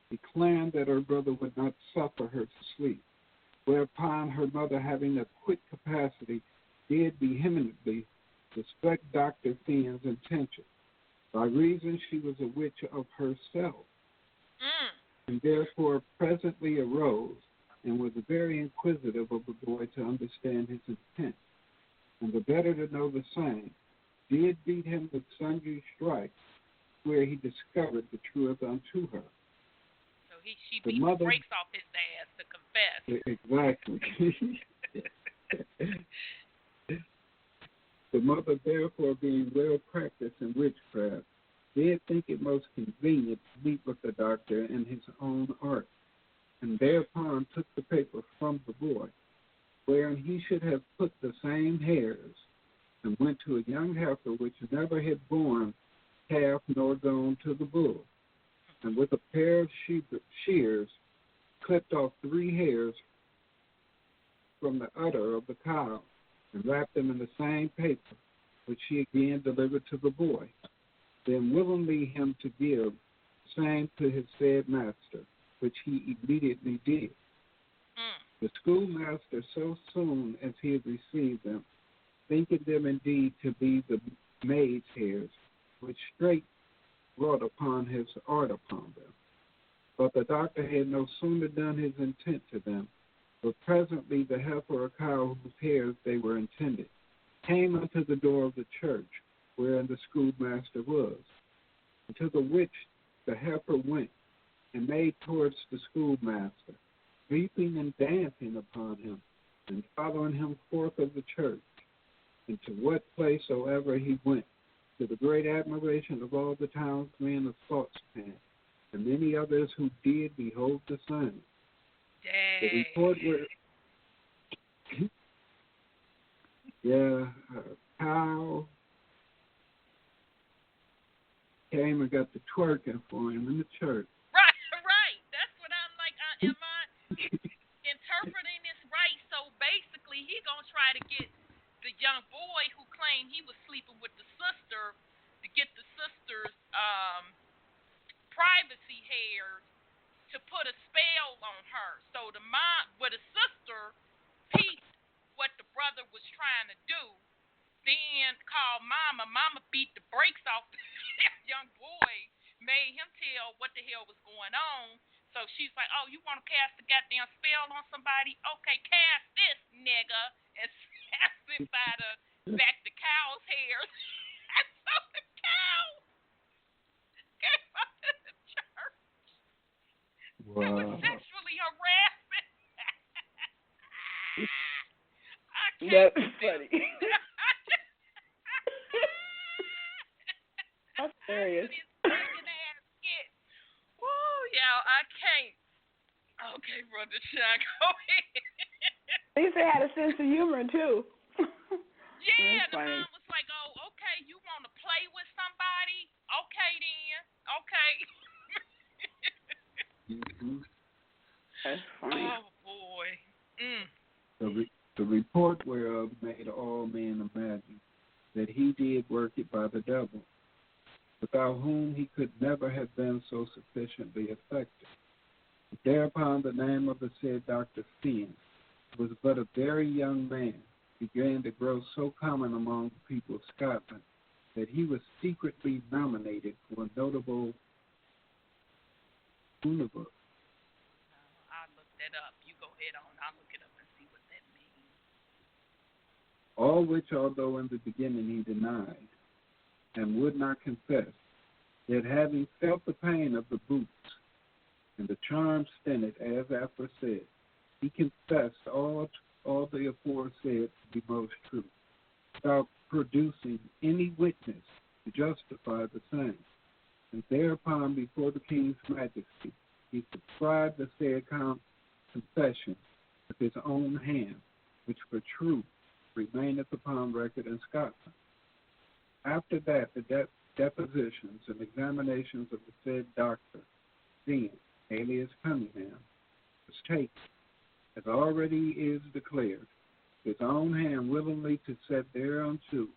declaring that her brother would not suffer her to sleep, whereupon her mother, having a quick capacity, did vehemently suspect Dr. Finn's intention, by reason she was a witch of herself, and therefore presently arose, and was very inquisitive of the boy to understand his intent, and the better to know the same, did beat him with sundry stripes, where he discovered the truth unto her. So she beat the brakes off his ass to confess. Exactly. The mother, therefore, being well practiced in witchcraft, did think it most convenient to meet with the doctor in his own art, and thereupon took the paper from the boy, wherein he should have put the same hairs, and went to a young heifer which never had borne calf nor gone to the bull, and with a pair of shears clipped off 3 hairs from the udder of the cow, and wrapped them in the same paper, which she again delivered to the boy, then willingly him to give the same to his said master, which he immediately did. The schoolmaster, so soon as he had received them, thinking them indeed to be the maid's hairs, which straight wrought upon his art upon them. But the doctor had no sooner done his intent to them, but presently the heifer or cow whose hairs they were intended came unto the door of the church, wherein the schoolmaster was. And to the which the heifer went, and made towards the schoolmaster, weeping and dancing upon him, and following him forth of the church, and to what place soever he went, to the great admiration of all the townsmen of Saltspan, and many others who did behold the same. The report where, Kyle came and got the twerking for him in the church. Right. That's what I'm like. Am I interpreting this right? So basically, he gonna try to get the young boy who claimed he was sleeping with the sister to get the sister's privacy hairs to put a spell on her. So the mom, the sister, peeped what the brother was trying to do, then called Mama. Mama beat the brakes off the young boy, made him tell what the hell was going on. So she's like, oh, you want to cast a goddamn spell on somebody? Okay, cast this, nigga. And cast it by back the cow's hair. And so the cow came up to the church. Wow. It was sexually harassment. That's funny. That's serious. Woo, y'all, I can't. Okay, Brother Sean, go ahead. At least they had a sense of humor, too. Yeah, the mom was like, oh, okay, you want to play with somebody? Okay, then. Okay. Mm-hmm. That's funny. Oh, boy. The report whereof made all men imagine that he did work it by the devil, without whom he could never have been so sufficiently effective. Thereupon the name of the said Dr. Finn, who was but a very young man, began to grow so common among the people of Scotland that he was secretly nominated for a notable universe. I'll look that up. You go ahead on. I'll look it up and see what that means. All which, although in the beginning he denied and would not confess, yet having felt the pain of the boots and the charm stinted as aforesaid, he confessed all the aforesaid to be most true, without producing any witness to justify the same. And thereupon, before the king's majesty, he subscribed the said confession with his own hand, which for truth remaineth upon record in Scotland. After that, the depositions and examinations of the said doctor, Dean, alias Cunningham, was taken, as already is declared, his own hand willingly to set thereunto.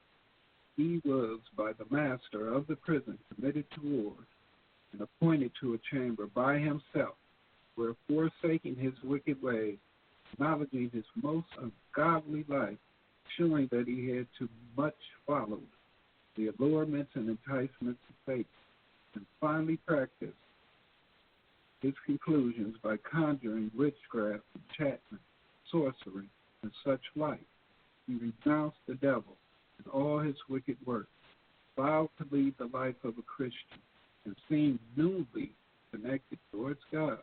He was by the master of the prison committed to ward and appointed to a chamber by himself, where forsaking his wicked ways, acknowledging his most ungodly life, showing that he had too much followed the allurements and enticements of Satan, and finally practiced his conclusions by conjuring witchcraft, enchantment, sorcery, and such like. He renounced the devil and all his wicked works, vowed to lead the life of a Christian, and seemed newly connected towards God.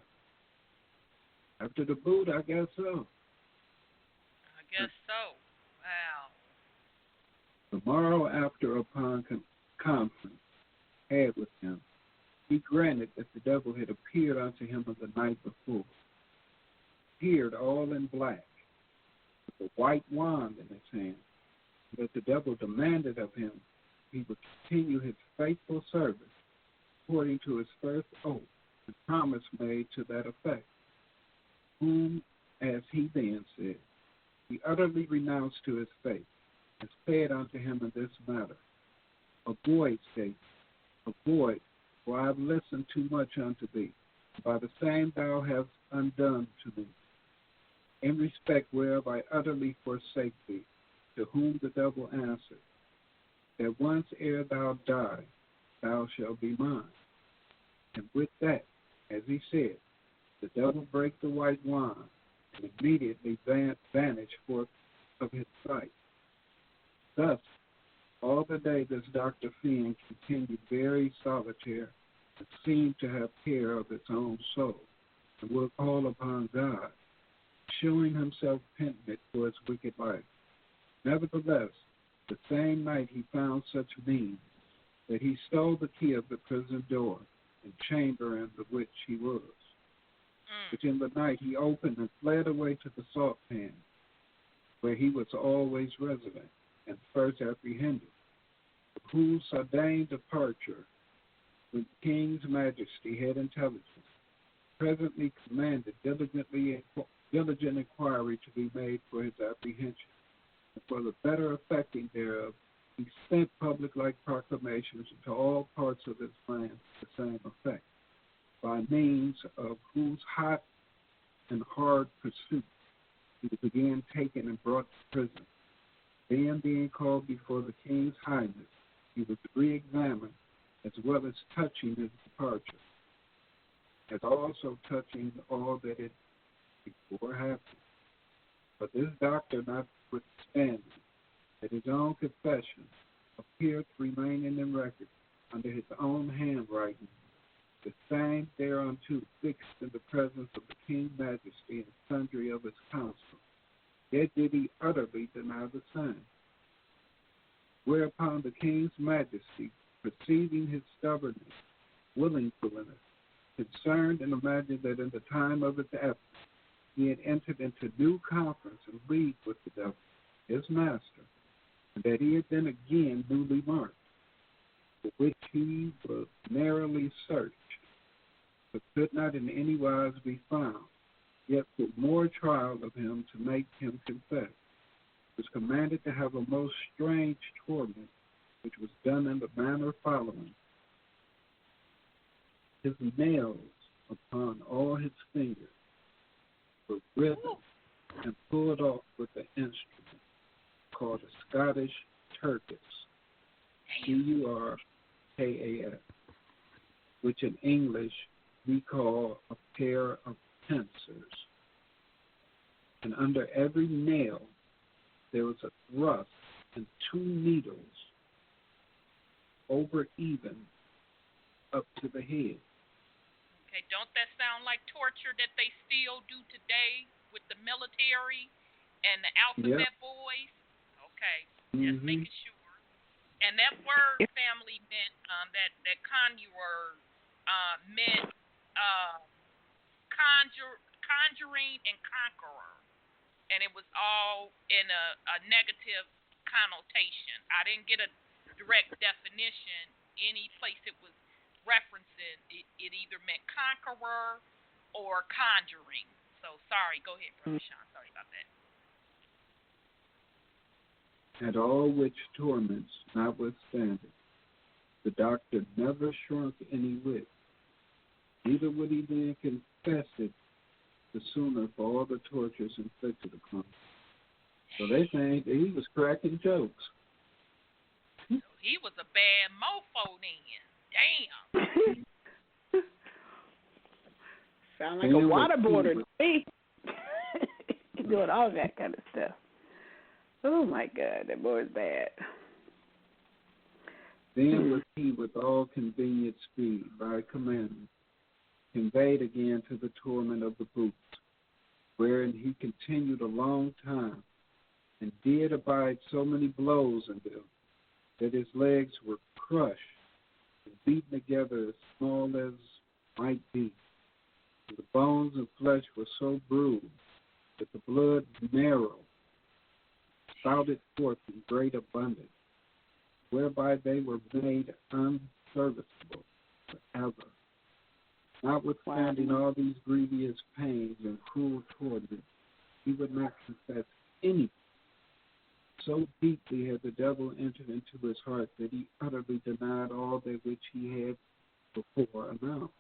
After the boot, I guess so. I guess so. Wow. The morrow after, upon conference had with him, he granted that the devil had appeared unto him on the night before, appeared all in black, with a white wand in his hand, and that the devil demanded of him he would continue his faithful service according to his first oath and promise made to that effect, whom, as he then said, he utterly renounced to his faith, and said unto him in this matter, avoid Satan, avoid, for I have listened too much unto thee. By the same thou hast undone to me. In respect whereof I utterly forsake thee, to whom the devil answered, that once ere thou die, thou shalt be mine. And with that, as he said, the devil brake the white wand, and immediately vanished forth of his sight. Thus, all the day this Dr. Finn continued very solitary and seemed to have care of its own soul, and would call upon God, shewing himself penitent for his wicked life. Nevertheless, the same night he found such means that he stole the key of the prison door and chamber in the which he was. which in the night he opened and fled away to the salt pan, where he was always resident, and first apprehended, of whose ordained departure, when the King's Majesty had intelligence, presently commanded diligent inquiry to be made for his apprehension, and for the better effecting thereof, he sent public-like proclamations into all parts of his land to the same effect, by means of whose hot and hard pursuit he was again taken and brought to prison. Then, being called before the King's Highness, he was re-examined, as well as touching his departure, as also touching all that had before happened. But this doctor, notwithstanding, that his own confession appeared to remain in record under his own handwriting, the same thereunto fixed in the presence of the King's Majesty and sundry of his council, yet did he utterly deny the same. Whereupon the King's Majesty, perceiving his stubbornness, willfulness, concerned and imagined that in the time of his absence he had entered into new conference and league with the devil, his master, and that he had been again newly marked, for which he was narrowly searched, but could not in any wise be found, yet put more trial of him to make him confess, was commanded to have a most strange torment, which was done in the manner following. His nails upon all his fingers were riven and pulled off with an instrument called a Scottish Turkis, Turkas, which in English we call a pair of pincers. And under every nail there was a thrust and 2 needles over even up to the head. Okay, don't that sound like torture that they still do today with the military and the alphabet boys? Okay, just making sure. And that word family meant that conjurer meant conjuring and conqueror, and it was all in a negative connotation. I didn't get a direct definition. Any place it was referencing, it either meant conqueror or conjuring. So sorry, go ahead, Brother Sean. Sorry about that. And all which torments notwithstanding, the doctor never shrunk any whit, neither would he then confess it the sooner for all the tortures inflicted upon him. So they think that he was cracking jokes. So he was a bad mofo then. Damn. Sound like a waterboarder to me. Doing all that kind of stuff. Oh my God, that boy's bad. Then was he with all convenient speed, by commandment, conveyed again to the torment of the boots, wherein he continued a long time, and did abide so many blows in them, that his legs were crushed and beaten together as small as might be. And the bones and flesh were so bruised that the blood marrow spouted forth in great abundance, whereby they were made unserviceable forever. Notwithstanding all these grievous pains and cruel torments, he would not confess any. So deeply had the devil entered into his heart that he utterly denied all that which he had before announced,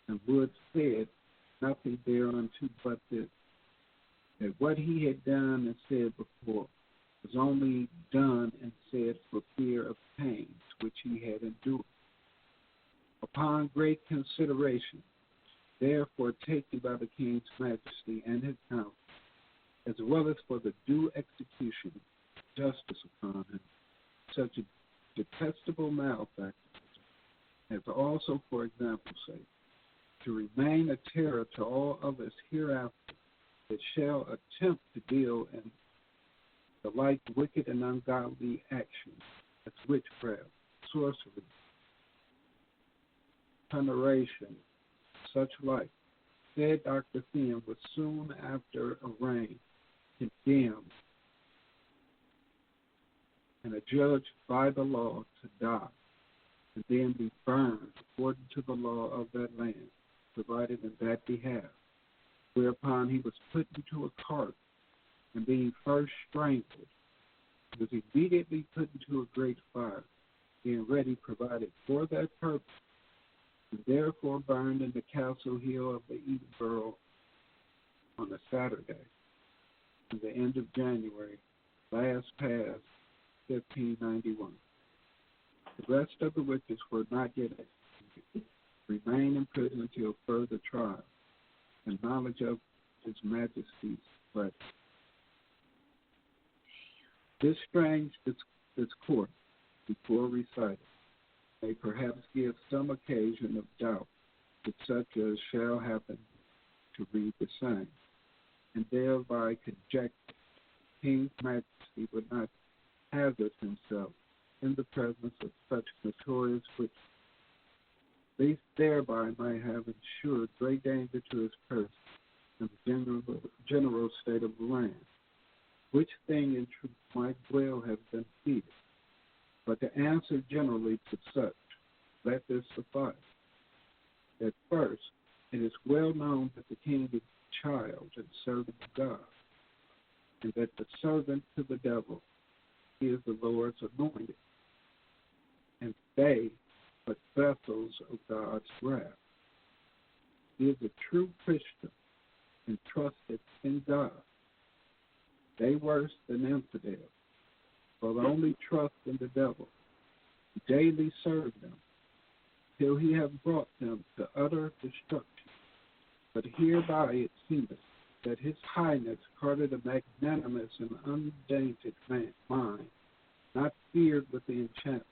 and would said nothing thereunto but this, that what he had done and said before was only done and said for fear of pains which he had endured. Upon great consideration, therefore taken by the King's Majesty and his council, as well as for the due execution of justice upon him, such a detestable malefactor, as also, for example's sake, to remain a terror to all others hereafter that shall attempt to deal in the like wicked and ungodly actions as witchcraft, sorcery, veneration, such like. Said Dr. Finn was soon after arraigned, condemned, and adjudged by the law to die, and then be burned according to the law of that land, provided in that behalf. Whereupon he was put into a cart, and being first strangled, was immediately put into a great fire, being ready provided for that purpose, and therefore burned in the castle hill of the Edinburgh on a Saturday, in the end of January, last past 1591. The rest of the witches were not yet executed, remain in prison until further trial, and knowledge of His Majesty's pleasure. This strange discourse, before recited, may perhaps give some occasion of doubt to such as shall happen to read the same, and thereby conjecture King's Majesty would not hazard himself in the presence of such notorious witches, lest thereby might have ensured great danger to his person and the general state of the land, which thing in truth might well have been feared. But to answer generally to such, let this suffice. At first, it is well known that the king is a child and servant of God, and that the servant to the devil is the Lord's anointed, and they but vessels of God's wrath. He is a true Christian and trusted in God. They worse than infidels, for only trust in the devil, daily serve them, till he have brought them to utter destruction. But hereby it seemeth that his highness courted a magnanimous and undaunted mind, not feared with the enchantment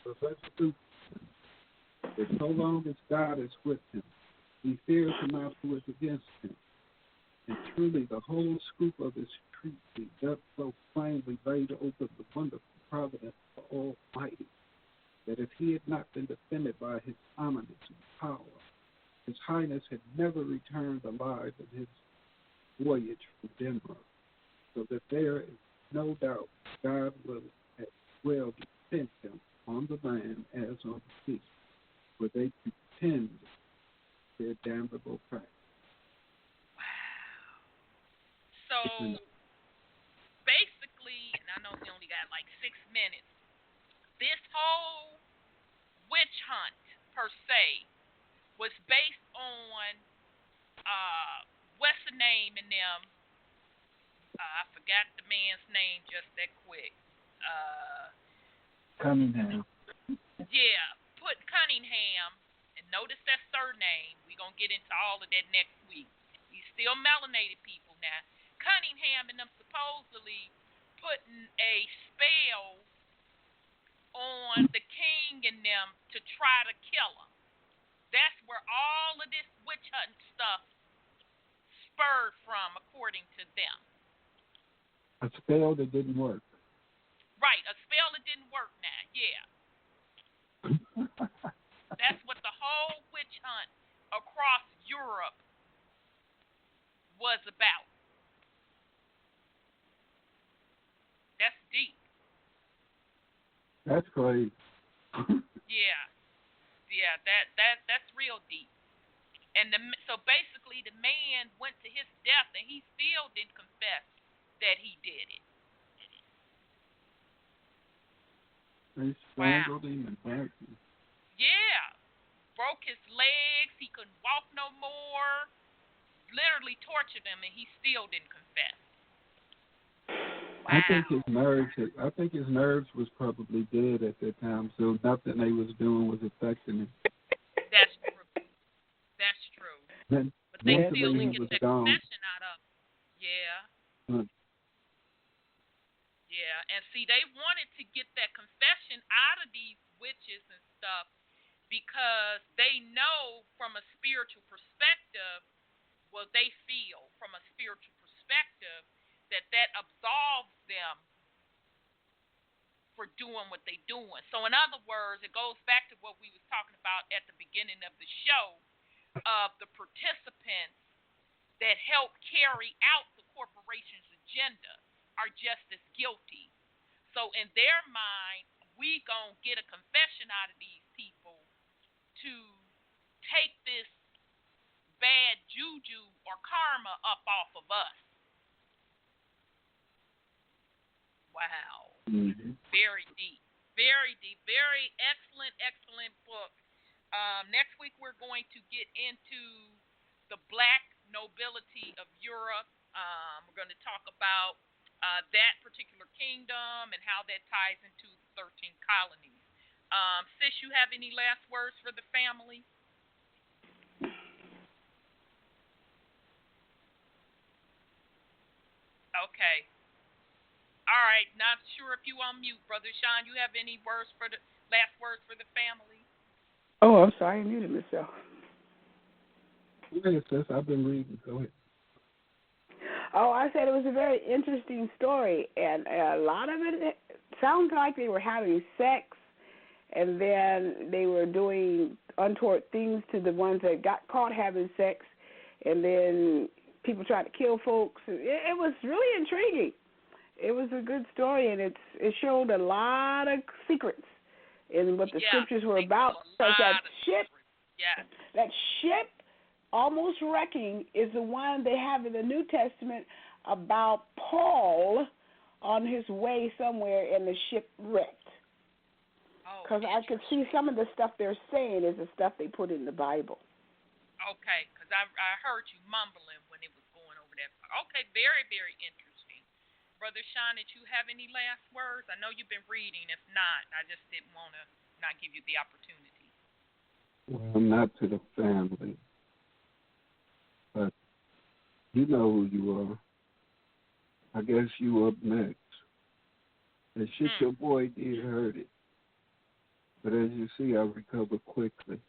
of resolute, that so long as God is with him, he fears not who is against him. And truly the whole scoop of his treaty doth so plainly laid open the wonderful providence of the Almighty, that if he had not been defended by his eminence and power, his highness had never returned alive in his voyage from Denmark, so that there is no doubt God will as well defend him on the land as on the sea, where they pretend their damnable practice. So basically, and I know we only got like 6 minutes, this whole witch hunt per se was based on what's the name in them? I forgot the man's name just that quick. Cunningham. Yeah, put Cunningham, and notice that surname. We're going to get into all of that next week. He's still melanated people now. Cunningham and them supposedly putting a spell on the king and them to try to kill him. That's where all of this witch hunting stuff spurred from, according to them. A spell that didn't work. Right, a spell that didn't work now, yeah. That's what the whole witch hunt across Europe was about. That's deep. That's crazy. Yeah, that's real deep. And so basically, the man went to his death, and he still didn't confess that he did it. They strangled him and burnt him. Yeah, broke his legs. He couldn't walk no more. Literally tortured him, and he still didn't confess. Wow. I think his nerves was probably dead at that time, so nothing they was doing was affecting him. That's true. That's true. But they still didn't get that confession out of him. Yeah. Yeah, and see, they wanted to get that confession out of these witches and stuff because they know from a spiritual perspective, well, they feel from a spiritual perspective that absolves them for doing what they're doing. So in other words, it goes back to what we was talking about at the beginning of the show of the participants that help carry out the corporation's agenda are just as guilty. So in their mind, we gonna get a confession out of these people to take this bad juju or karma up off of us. Wow. Mm-hmm. Very deep. Very deep. Very excellent, excellent book. Next week we're going to get into the black nobility of Europe. We're going to talk about that particular kingdom and how that ties into the 13 colonies. Sis, you have any last words for the family? Okay. All right. Not sure if you on mute, Brother Sean. You have any words for the last words for the family? Oh, I'm sorry, I muted myself. Go ahead, sis. I've been reading. Go ahead. Oh, I said it was a very interesting story, and a lot of it sounds like they were having sex, and then they were doing untoward things to the ones that got caught having sex, and then people tried to kill folks. It was really intriguing. It was a good story, and it showed a lot of secrets in what the scriptures were about. Because that ship almost wrecking is the one they have in the New Testament about Paul on his way somewhere and the ship wrecked. Because I could see some of the stuff they're saying is the stuff they put in the Bible. Okay, because I heard you mumbling when it was going over that. Okay, very, very interesting. Brother Sean, did you have any last words? I know you've been reading. If not, I just didn't want to not give you the opportunity. Well, not to the family, but you know who you are. I guess you up next. And shit, your boy did hurt it. But as you see, I recovered quickly.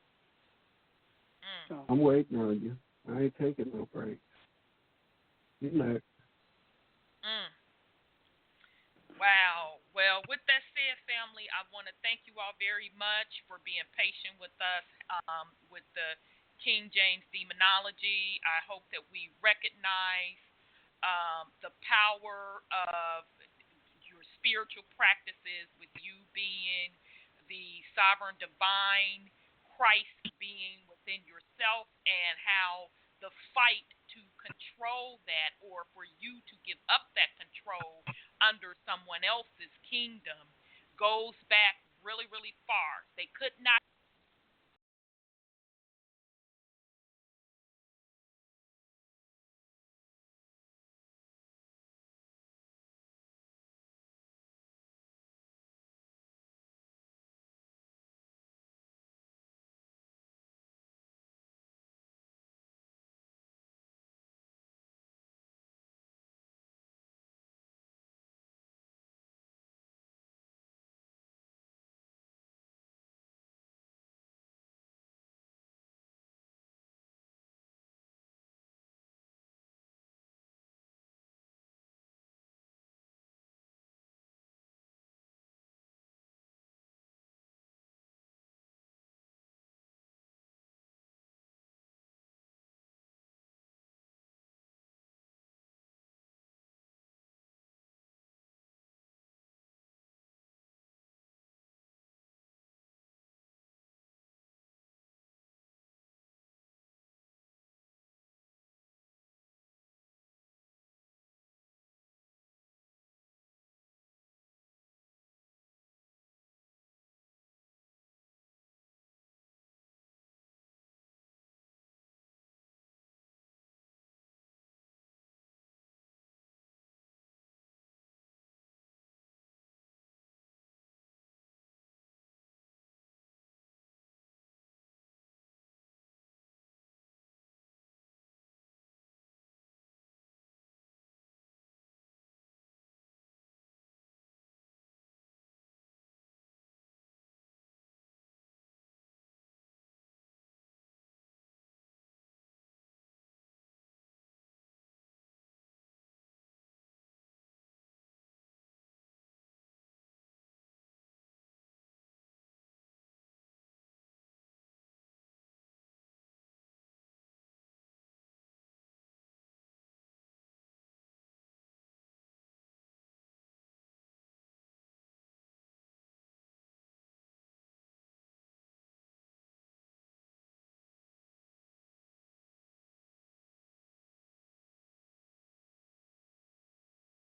I'm waiting on you. I ain't taking no breaks. You next. Wow. Well, with that said, family, I want to thank you all very much for being patient with us with the King James Demonology. I hope that we recognize the power of your spiritual practices with you being the sovereign divine Christ being within yourself, and how the fight to control that, or for you to give up that control under someone else's kingdom, goes back really, really far. They could not